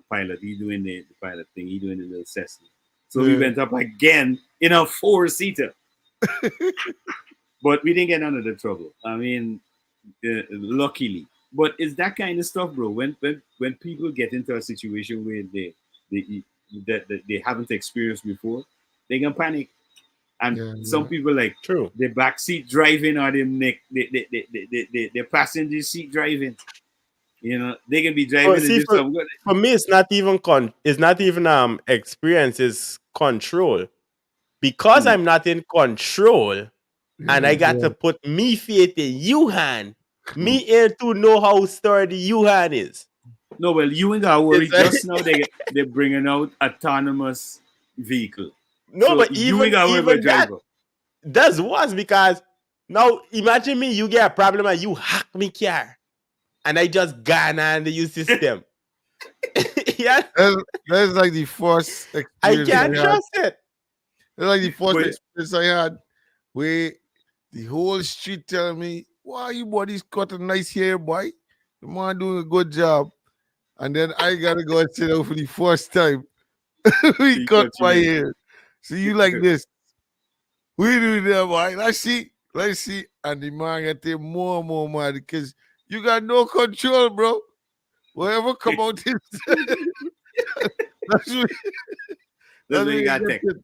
pilot. He doing the pilot thing. He doing the little Cessna. So we Yeah. went up again in a 4-seater. But we didn't get none of the trouble. I mean, luckily. But it's that kind of stuff, bro. When people get into a situation where they that they haven't experienced before, they can panic. And Yeah, some yeah. people like True. the back seat driving or the passenger seat driving. You know, they can be So driving and see, do some good. for me, it's not even experience, it's control. Because Mm. I'm not in control and I got Yeah. to put me faith in you hand. Me here to know how sturdy you hand is. No, well, you ain't gotta worry. It's like, Just now they're bringing out autonomous vehicle, no, so but you ain't gotta worry about even that driver. does worse because now imagine me, you get a problem and you hack me car and I just gone on the U system. Yeah, That's like the first I experience can't I had. trust it. That's like the first But experience I had where the whole street telling me, "Why you boys cut a nice hair, boy? The man doing a good job." And then I gotta go and sit down for the first time. We he cut cut my you hair. So you like this? We do that, boy. Let's see. And the man get more and more mad because you got no control, bro. Whatever come out is that's what That's that's what what you you gotta get take. it.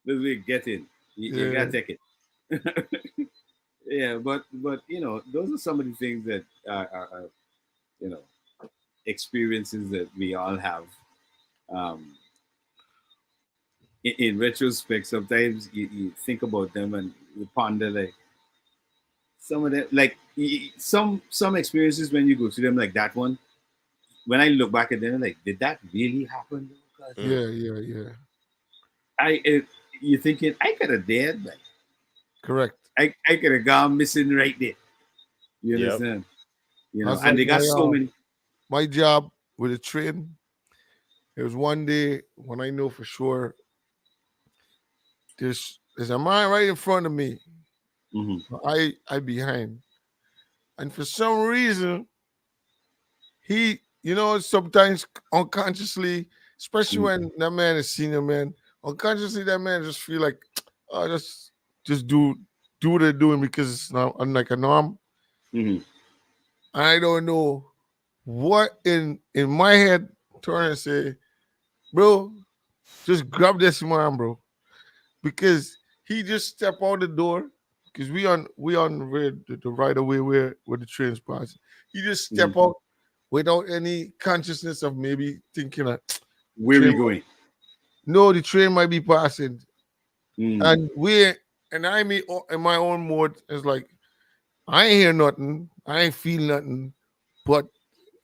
That's what you get in. You Yeah. gotta take it. Yeah, but you know, those are some of the things that are you know experiences that we all have. Um, in retrospect, sometimes you think about them and you ponder like some of them, like some experiences when you go through them, like that one. When I look back at them, like, did that really happen? 'Cause Mm. Yeah. you're thinking I could have dared, like Correct. I could have gone missing right there. You Yep. understand? You know, That's and like they got so many. my job with the train. There was one day when I know for sure there's a man right in front of me. Mhm. I behind. And for some reason, he, sometimes unconsciously, especially Mhm. when that man is senior man, unconsciously that man just feel like, oh, just do what they're doing because it's not unlike a norm. Mhm. I don't know what in my head turn and say, bro, just grab this man, bro. Because he just step out the door because we on the right away where the train's passing. He just step Mhm. out without any consciousness of maybe thinking that Where we train going? no, the train might be passing. Mm. And in my own mode, it's like I ain't hear nothing, I ain't feel nothing, but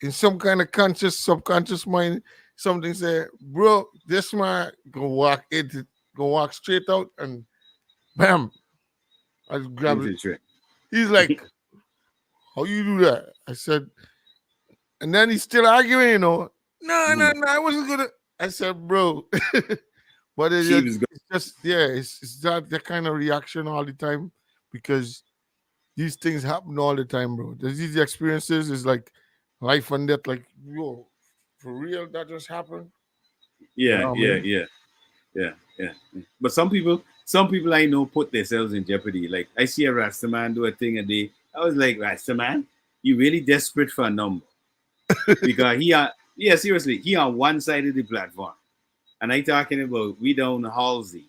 in some kind of conscious, subconscious mind, something say, bro, this man gonna walk straight out and bam, I just grabbed Into it. the train. He's like, how you do that? I said, and then he's still arguing, No, Mhm. I wasn't gonna. I said, bro, but She was it's just, yeah, it's that kind of reaction all the time because these things happen all the time, bro. These experiences is like life and death. Like, yo, for real, that just happened. You Yeah, know what I yeah, mean? yeah, yeah, yeah. But some people I know put themselves in jeopardy. Like I see a Rasta man do a thing a day. I was like, Rasta man, you really desperate for a number because yeah, seriously, he on one side of the platform, and I talking about we down Halsey,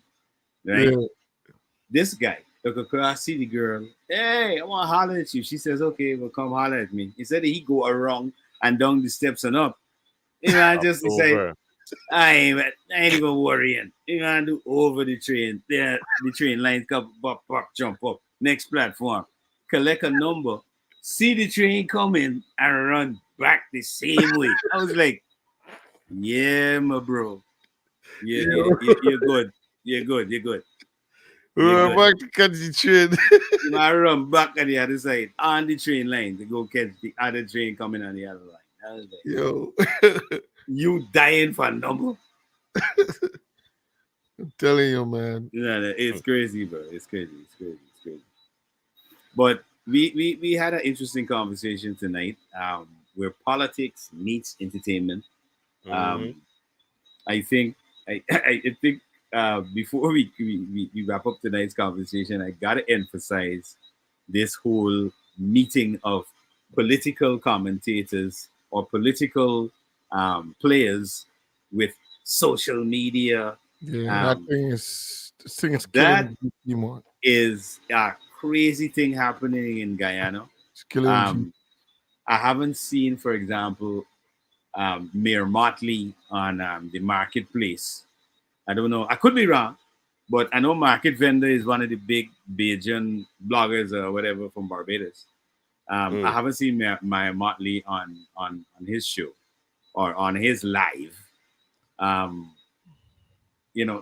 right? Yeah. This guy look across, see the girl. Hey, I want to holler at you. She says, okay, well, come holler at me. Instead, he go around and down the steps and up. You know, I just decide Over. I ain't even worrying. You know, I do over the train. There, the train lines come up, jump up. Next platform, collect a number, see the train coming, and run back the same way. I was like, yeah, my bro. Yeah. You're good. You're good. You're good. You're We're good. back to catch the train. You know, I run back on the other side on the train line to go catch the other train coming on the other line. I was like, Yo. you dying for a number? I'm telling you, man. You know, it's crazy, bro. It's crazy. It's crazy. It's crazy. But we had an interesting conversation tonight, where politics meets entertainment. Mhm. Um, I think I think before we wrap up tonight's conversation, I gotta emphasize this whole meeting of political commentators or political players with social media. Yeah, Um, this thing is that killing G, man. is a crazy thing happening in Guyana. It's killing G. Um, I haven't seen, for example, Mayor Motley on the marketplace. I don't know. I could be wrong, but I know Market Vendor is one of the big Bajan bloggers or whatever from Barbados. I Mm. haven't seen Mayor Motley on his show or on his live. Um,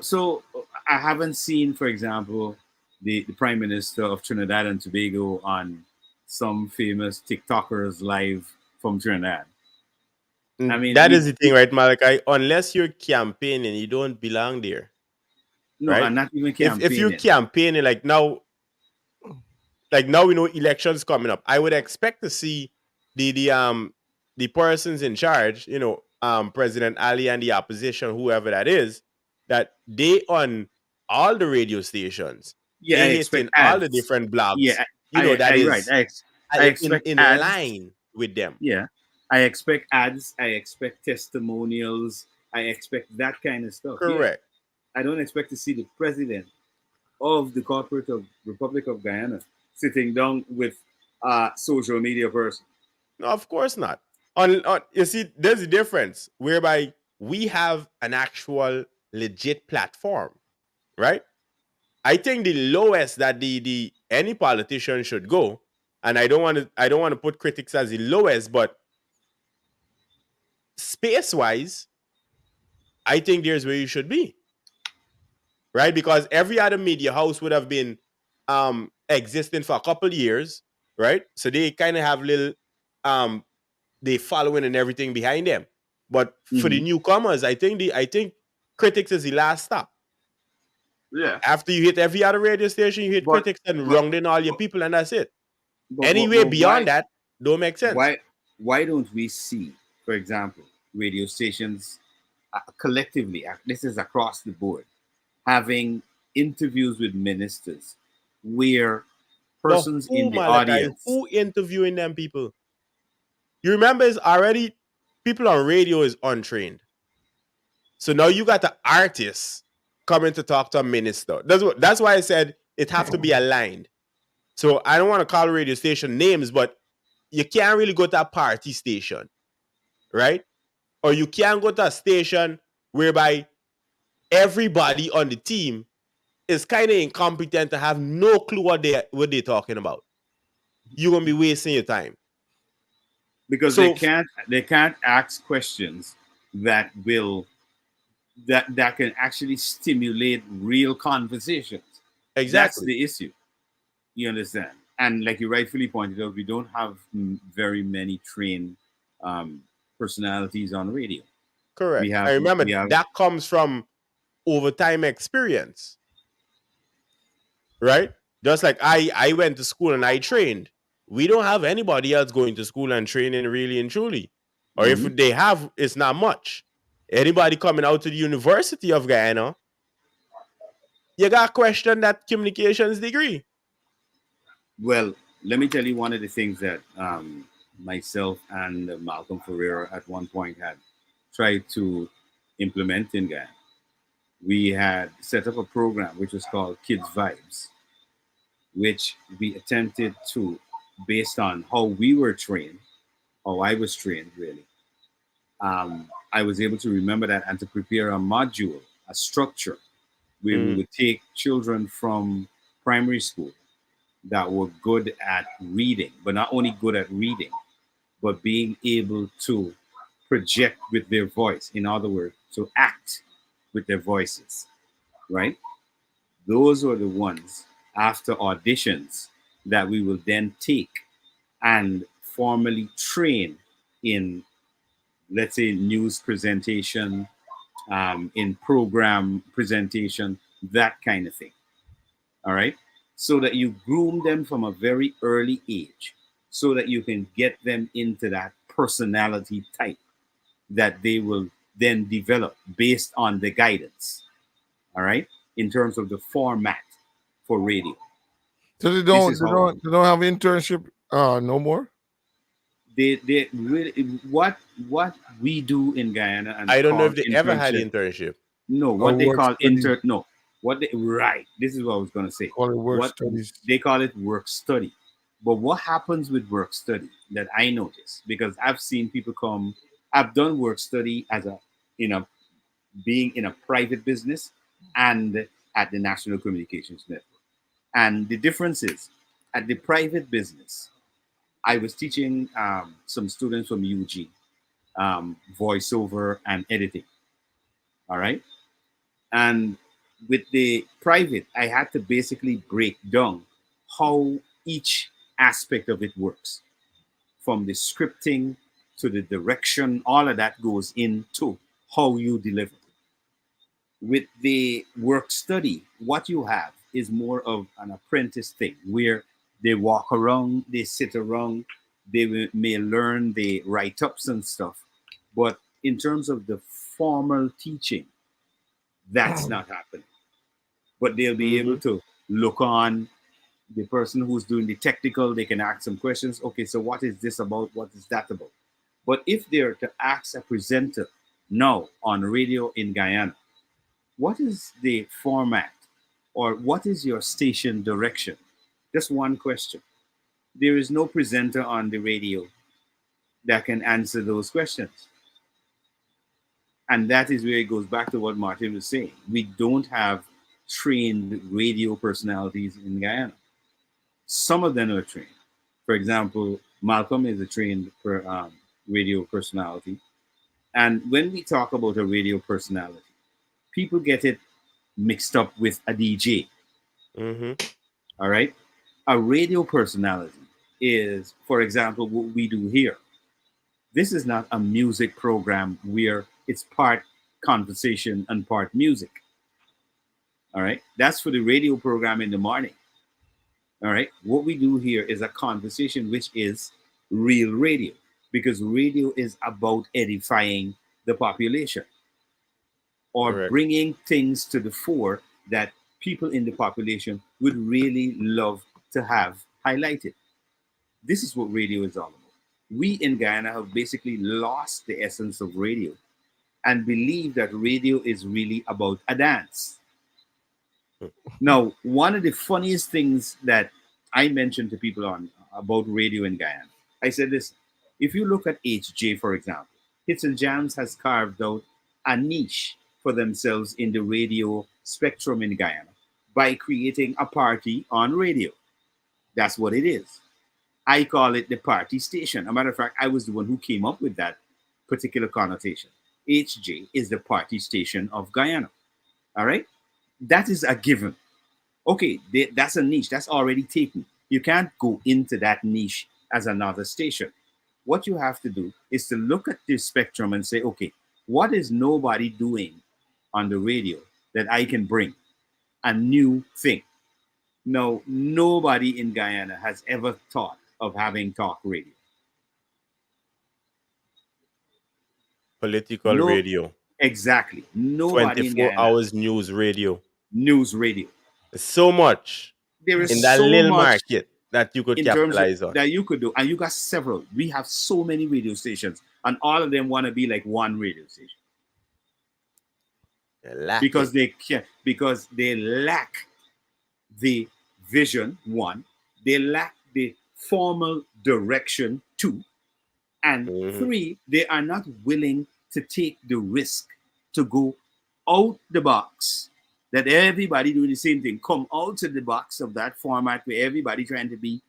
so I haven't seen, for example, the Prime Minister of Trinidad and Tobago on some famous TikTokers live from Trinidad. I mean, That is the thing, right, Malachi? Unless you're campaigning, you don't belong there, no, right? I'm not even If you're campaigning. campaigning, like now we know elections coming up. I would expect to see the persons in charge, President Ali and the opposition, whoever that is, that they on all the radio stations, Yeah, I they expect hitting all the ads. different blogs, Yeah, I that right. is I in expect ads. line with them. Yeah, I expect ads. I expect testimonials. I expect that kind of stuff. Yeah, Correct. I don't expect to see the president of the corporate of Republic of Guyana sitting down with a social media person. No, of course not. You see, there's a difference whereby we have an actual legit platform, right? I think the lowest that the any politician should go, and I don't want to put critics as the lowest, but space wise, I think there's where you should be, right? Because every other media house would have been existing for a couple years, right? So they kind of have little um they following and everything behind them. But for the Mhm. newcomers, I think critics is the last stop. Yeah, After you hit every other radio station, you hit but critics and but round in all your but people, and that's it. but Anyway, beyond why that, don't make sense. why don't we see, for example, radio stations collectively? This is across the board, having interviews with ministers where But persons in who, the Malachi, audience. who interviewing them people? You remember, it's already people on radio is untrained. So now you got the artists coming to talk to a minister. That's why I said it have to be aligned. So I don't want to call radio station names, but you can't really go to a party station, right? Or you can't go to a station whereby everybody on the team is kind of incompetent to have no clue what they're talking about. You're gonna be wasting your time. Because So they can't ask questions that will that can actually stimulate real conversations. That's exactly, the issue. You understand? And like you rightfully pointed out, we don't have very many trained um, personalities on radio. We correct. I have remember we have that comes from overtime experience, right? Just like I went to school and I trained. We don't have anybody else going to school and training really and truly. Or if Mhm. they have, it's not much. Anybody coming out to the University of Guyana, you got to question that communications degree. Well, let me tell you one of the things that myself and Malcolm Ferreira at one point had tried to implement in Ghana. We had set up a program which was called Kids Vibes, which we attempted to, based on how we were trained, how I was trained really. I was able to remember that and to prepare a module, a structure, where we Mm, would take children from primary school that were good at reading, but not only good at reading, but being able to project with their voice. In other words, to act with their voices, right? Those are the ones after auditions that we will then take and formally train in, let's say, news presentation, in program presentation, that kind of thing. All right. So that you groom them from a very early age so that you can get them into that personality type that they will then develop based on the guidance. All right. In terms of the format for radio. So they This don't is they how don't they don't have internship no more? they really what we do in Guyana and I don't know call if they ever had internship. internship. No, Or what they work call studies? no, what they right. This is what I was gonna say. Call it work What studies. they call it work study. But what happens with work study that I notice, because I've seen people come, I've done work study as a, you know, being in a private business and at the National Communications Network. And the difference is, at the private business, I was teaching some students from UG, voiceover and editing. All right. And with the private, I had to basically break down how each aspect of it works, from the scripting to the direction, all of that goes into how you deliver. With the work study, what you have is more of an apprentice thing where they walk around, they sit around, they may learn the write ups and stuff. But in terms of the formal teaching, that's not happening. But they'll be able Mm-hmm. to look on the person who's doing the technical, they can ask some questions. Okay, so what is this about? What is that about? But if they're to ask a presenter now on radio in Guyana, what is the format or what is your station direction? Just one question. There is no presenter on the radio that can answer those questions. And that is where it goes back to what Martin was saying. We don't have trained radio personalities in Guyana. Some of them are trained. For example, Malcolm is a trained radio personality. And when we talk about a radio personality, people get it mixed up with a DJ. Mm-hmm. All right. A radio personality is, for example, what we do here. This is not a music program where it's part conversation and part music. All right. That's for the radio program in the morning. All right. What we do here is a conversation, which is real radio, because radio is about edifying the population or Correct. bringing things to the fore that people in the population would really love to have highlighted. This is what radio is all about. We in Guyana have basically lost the essence of radio and believe that radio is really about a dance. Now, one of the funniest things that I mentioned to people on about radio in Guyana, I said this: if you look at HJ, for example, Hits and Jams has carved out a niche for themselves in the radio spectrum in Guyana by creating a party on radio. That's what it is. I call it the party station. A matter of fact, I was the one who came up with that particular connotation. HJ is the party station of Guyana. All right? That is a given. Okay, that's a niche. That's already taken. You can't go into that niche as another station. What you have to do is to look at this spectrum and say, okay, what is nobody doing on the radio that I can bring? A new thing. No, nobody in Guyana has ever thought of having talk radio. Political No, radio, exactly. Nobody in 24 Guyana. hours news radio. News radio. There's so much There is in that so little much market that you could in terms of capitalize on. that you could do, and you got several. We have so many radio stations, and all of them want to be like one radio station You lack because it. they can because they lack the vision. One, they lack the formal direction. Two, and Mhm. three, they are not willing to take the risk to go out the box. That everybody doing the same thing, come out of the box of that format where everybody trying to be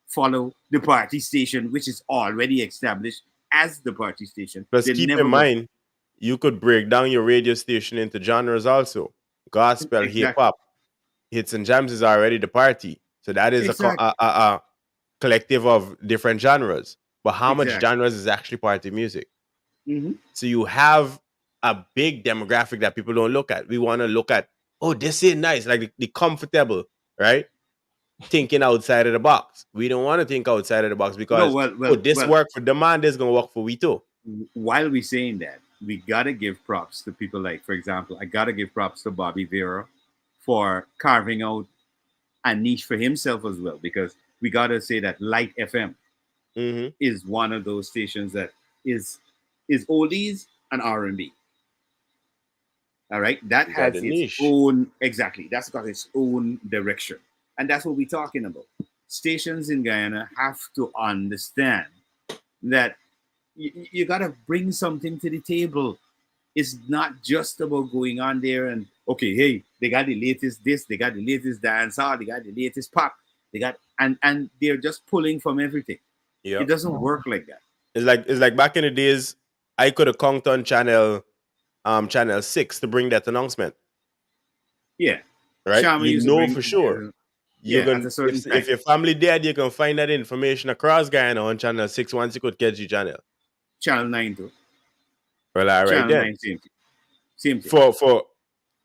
follow the party station, which is already established as the party station. Plus, They keep never in go. mind, you could break down your radio station into genres also. Gospel, hip Exactly. hop, hits and jams is already the party. So that is Exactly. a collective of different genres. But how much Exactly. genres is actually party music? Mhm. So you have a big demographic that people don't look at. We want to look at, oh, this is nice, like the comfortable, right? Thinking outside of the box. We don't want to think outside of the box No, because well, this work for demand is gonna work for we too. while we're saying that, we gotta give props to people like, for example, I gotta give props to Bobby Vera for carving out a niche for himself as well, because we gotta say that Light FM hmm is one of those stations that is oldies and R&B. All right, that You got has a its niche. own exactly. That's got its own direction, and that's what we're talking about. Stations in Guyana have to understand that you got to bring something to the table. It's not just about going on there and okay, hey, they got the latest this, they got the latest dance, they got the latest pop, they got and they're just pulling from everything. Yeah. It doesn't work like that. It's like back in the days, I could have conked on channel 6 to bring that announcement. Yeah, Right? Shama You used to know bring for sure. yeah You're at gonna a certain time. if your family dead, you can find that information across Guyana on channel 6 once you could catch your channel. Channel 9 too. Well, all right Channel then. 9 same thing. Same thing. For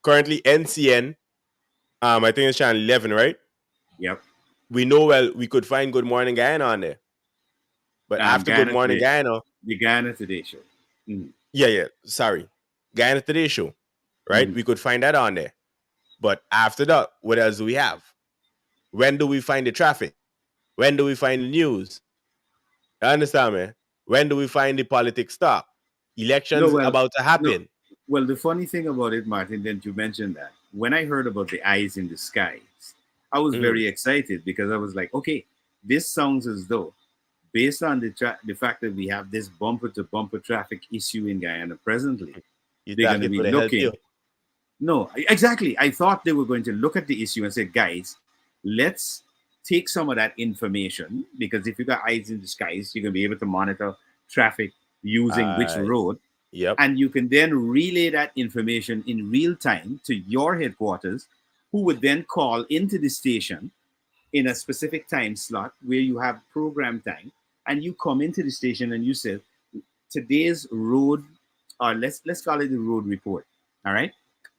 currently NCN, I think it's channel 11, right? Yep. We know well we could find Good Morning Guyana on there. But after Good Guyana Morning Today. Guyana, The Guyana Today show. Mhm. yeah, sorry. Guyana Today show, right? Mhm. We could find that on there. But after that, what else do we have? When do we find the traffic? When do we find the news? You understand, man? When do we find the politics stop? Elections about to happen. Well, the funny thing about it, Martin, that you mentioned that when I heard about the eyes in the skies, I was very excited because I was like, okay, this sounds as though, based on the fact that we have this bumper to bumper traffic issue in Guyana presently, You they're thought going to it be would help looking. you. No, exactly. I thought they were going to look at the issue and say, guys, let's take some of that information because if you got eyes in the skies, you're going to be able to monitor traffic using which road. Yep. And you can then relay that information in real time to your headquarters, who would then call into the station in a specific time slot where you have program time. And you come into the station and you say, today's road, or let's call it the road report. All right.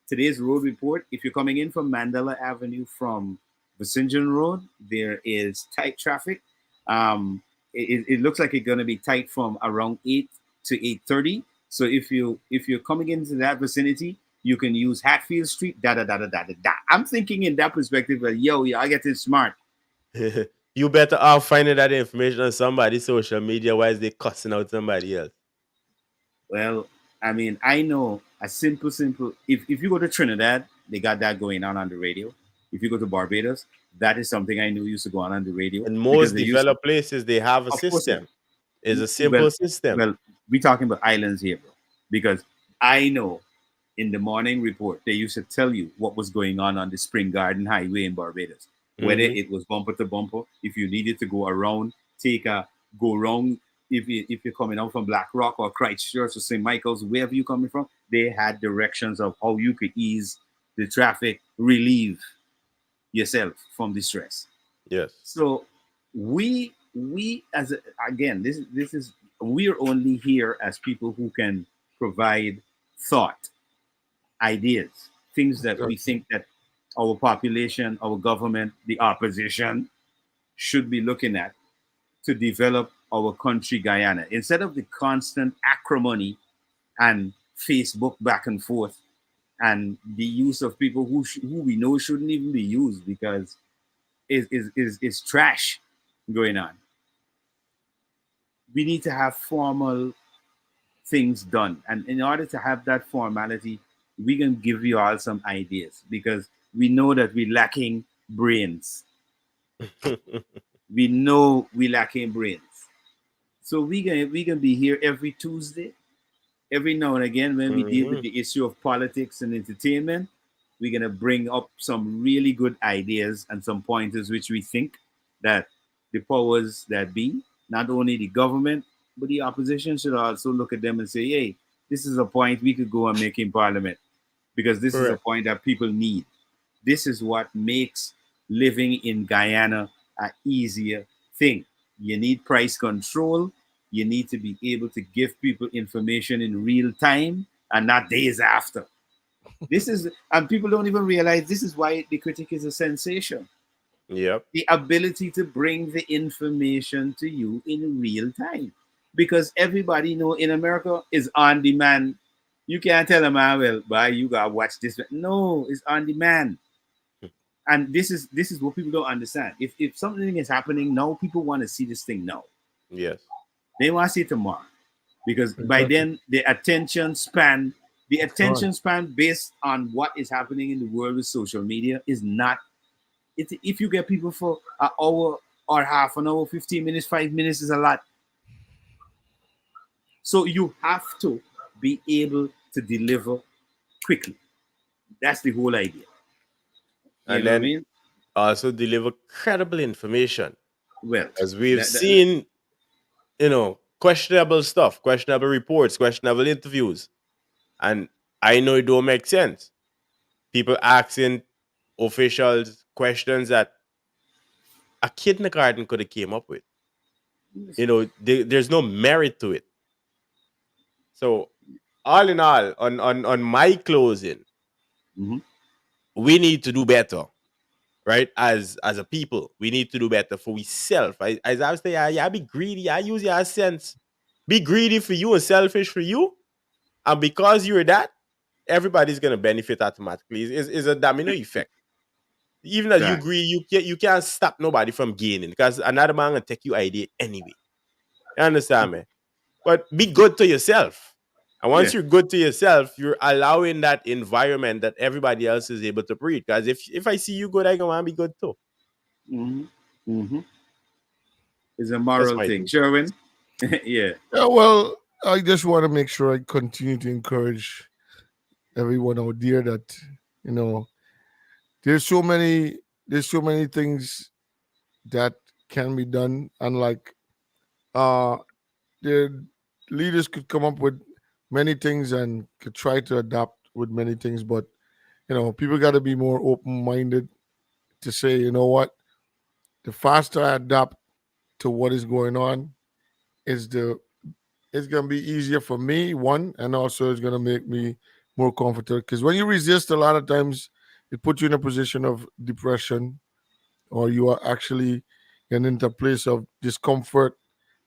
Today's road report, if you're coming in from Mandela Avenue from Vicinjon Road, there is tight traffic. It looks like it's going to be tight from around 8 to 8:30. So if you're coming into that vicinity, you can use Hatfield Street. Da da da da da da da. I'm thinking in that perspective, like, yo, I get it smart. You better off finding that information on somebody's social media. Why is they cussing out somebody else? Well, I mean, I know a simple. If you go to Trinidad, they got that going on the radio. If you go to Barbados, that is something I knew used to go on the radio. In most developed places, they have a system. It's a simple system. Well, we're talking about islands here, bro. Because I know in the morning report, they used to tell you what was going on the Spring Garden Highway in Barbados. Whether it was bumper to bumper, if you needed to go around, go around. If you're coming out from Black Rock or Christchurch or St. Michael's, wherever you're coming from, they had directions of how you could ease the traffic, relieve yourself from the stress. Yes. So we as again, this is we're only here as people who can provide thought, ideas, things that we think that our population, our government, the opposition should be looking at to develop our country, Guyana, instead of the constant acrimony and Facebook back and forth and the use of people who we know shouldn't even be used because is trash going on. We need to have formal things done. And in order to have that formality, we can give you all some ideas because we know that we're lacking brains. We know we're lacking brains. So we can be here every Tuesday, every now and again when we deal with the issue of politics and entertainment. We're gonna bring up some really good ideas and some pointers which we think that the powers that be, not only the government, but the opposition should also look at them and say, hey, this is a point we could go and make in parliament because this is a Correct. point that people need. This is what makes living in Guyana an easier thing. You need price control. You need to be able to give people information in real time and not days after. This is, and people don't even realize this is why the critic is a sensation. Yep. The ability to bring the information to you in real time. Because everybody know in America is on demand. You can't tell them, well, bye, you gotta watch this. No, it's on demand. And this is what people don't understand. If something is happening now, people want to see this thing now. Yes. They want to see it tomorrow. Because by then the attention span based on what is happening in the world with social media is not if you get people for an hour or half an hour, 15 minutes, 5 minutes is a lot. So you have to be able to deliver quickly. That's the whole idea. And know what I then mean? also deliver credible information. Well, As we've that- seen, questionable stuff, questionable reports, questionable interviews. And I know it don't make sense. People asking officials questions that a kindergarten could have came up with. There's no merit to it. So all in all, on my closing, Mhm. we need to do better, right? As a people, we need to do better for ourselves. As I was saying, yeah, be greedy. I use your sense. Be greedy for you and selfish for you. And because you're that, everybody's gonna benefit automatically. It's a domino effect. Even as you Right. greedy, you can't stop nobody from gaining because another man gonna take your idea anyway. You understand me? But be good to yourself. And once Yeah. you're good to yourself, you're allowing that environment that everybody else is able to breathe. Because if I see you good, I want to be good too. Mm-hmm. Mm-hmm. It's a That's moral my thing. thing. Sherwin? Yeah. Yeah, well, I just want to make sure I continue to encourage everyone out there that you know there's so many things that can be done, and like the leaders could come up with many things and could try to adapt with many things, but people got to be more open-minded to say, you know what, the faster I adapt to what is going on is the it's gonna be easier for me, one, and also it's gonna make me more comfortable. Because when you resist, a lot of times it puts you in a position of depression, or you are actually getting into a place of discomfort,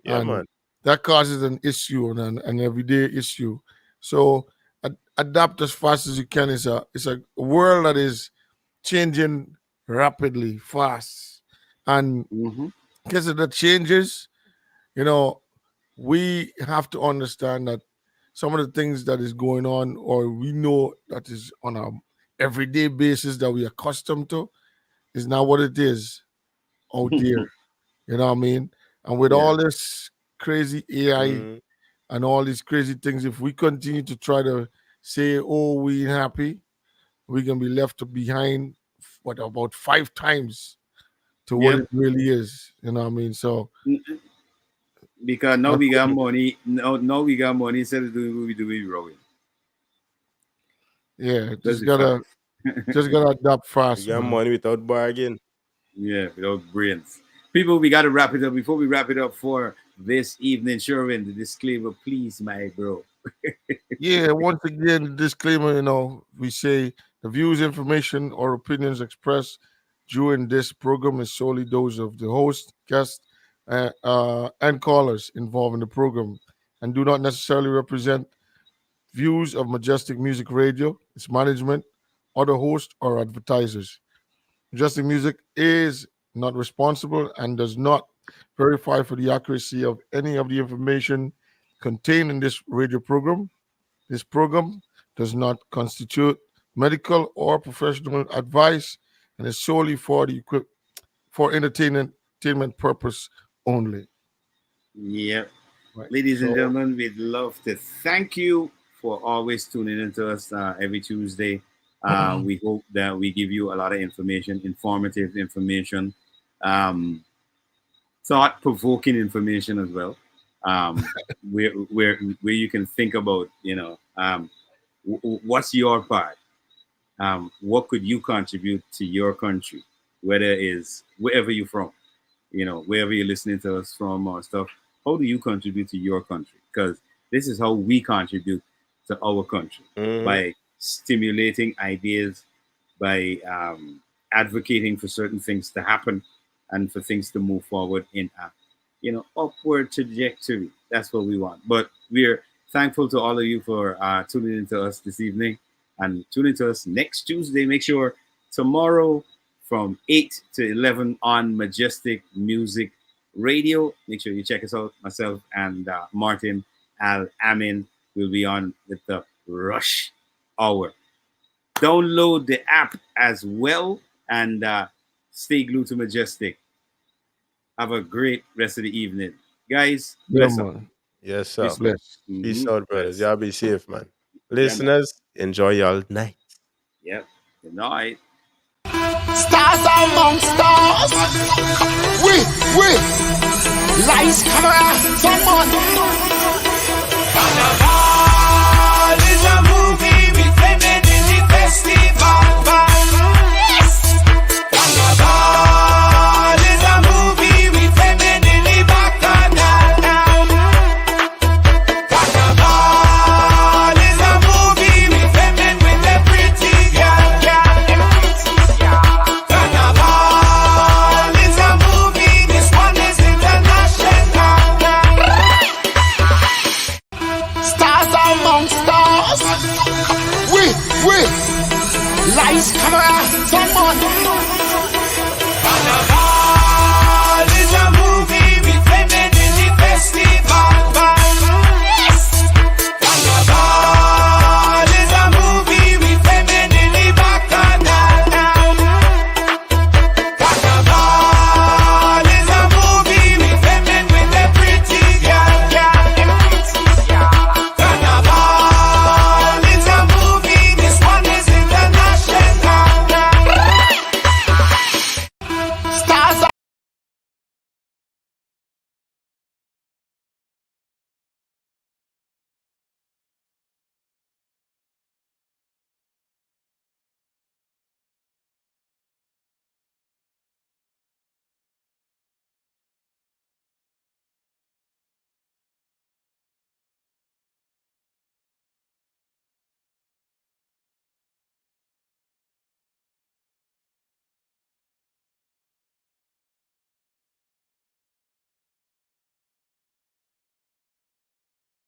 Yeah, and man. that causes an issue and an everyday issue. So adapt as fast as you can. It's a world that is changing rapidly, fast, and Mm-hmm. because of the changes, you know, we have to understand that some of the things that is going on, or we know that is on a everyday basis that we are accustomed to, is not what it is out there. You know what I mean? And with Yeah. all this crazy AI Mm, and all these crazy things, if we continue to try to say, "Oh, we ain't happy," we can be left behind. What about 5 times to what Yep. it really is? You know what I mean? So Because now that's we got what money. Now we got money instead of doing what we do with rowing. yeah, That's just the gotta fact. just gotta adapt you fast, got man. money without bargain. Yeah, without brains. People, we got to wrap it up. Before we wrap it up for this evening, Sherwin, the disclaimer, please, my bro. Yeah, once again, disclaimer, we say The views, information, or opinions expressed during this program is solely those of the host, guests, and callers involved in the program, and do not necessarily represent views of Majestic Music Radio, its management, other hosts, or advertisers. Majestic Music is not responsible and does not verify for the accuracy of any of the information contained in this radio program. This program does not constitute medical or professional advice and is solely for for entertainment purpose only. Yep. Right. Ladies and So- gentlemen, we'd love to thank you for always tuning into us every Tuesday. We hope that we give you a lot of information, informative information, thought-provoking information as well, where you can think about, what's your part? What could you contribute to your country, whether it's wherever you're from, wherever you're listening to us from or stuff. How do you contribute to your country? Because this is how we contribute to our country, by stimulating ideas, by advocating for certain things to happen and for things to move forward in a upward trajectory. That's what we want. But we're thankful to all of you for tuning in to us this evening, and tune in to us next Tuesday. Make sure tomorrow from 8 to 11 on Majestic Music Radio. Make sure you check us out. Myself and Martin Al-Amin will be on with the Rush Hour. Download the app as well, and stay glued to Majestic. Have a great rest of the evening. Guys, Yeah, bless up. man. Yes, sir. Peace, bless. Peace Mhm. out, brothers. Y'all be safe, man. Listeners, enjoy y'all night. Yep. Good night. Stars among stars. We, lights, camera, someone.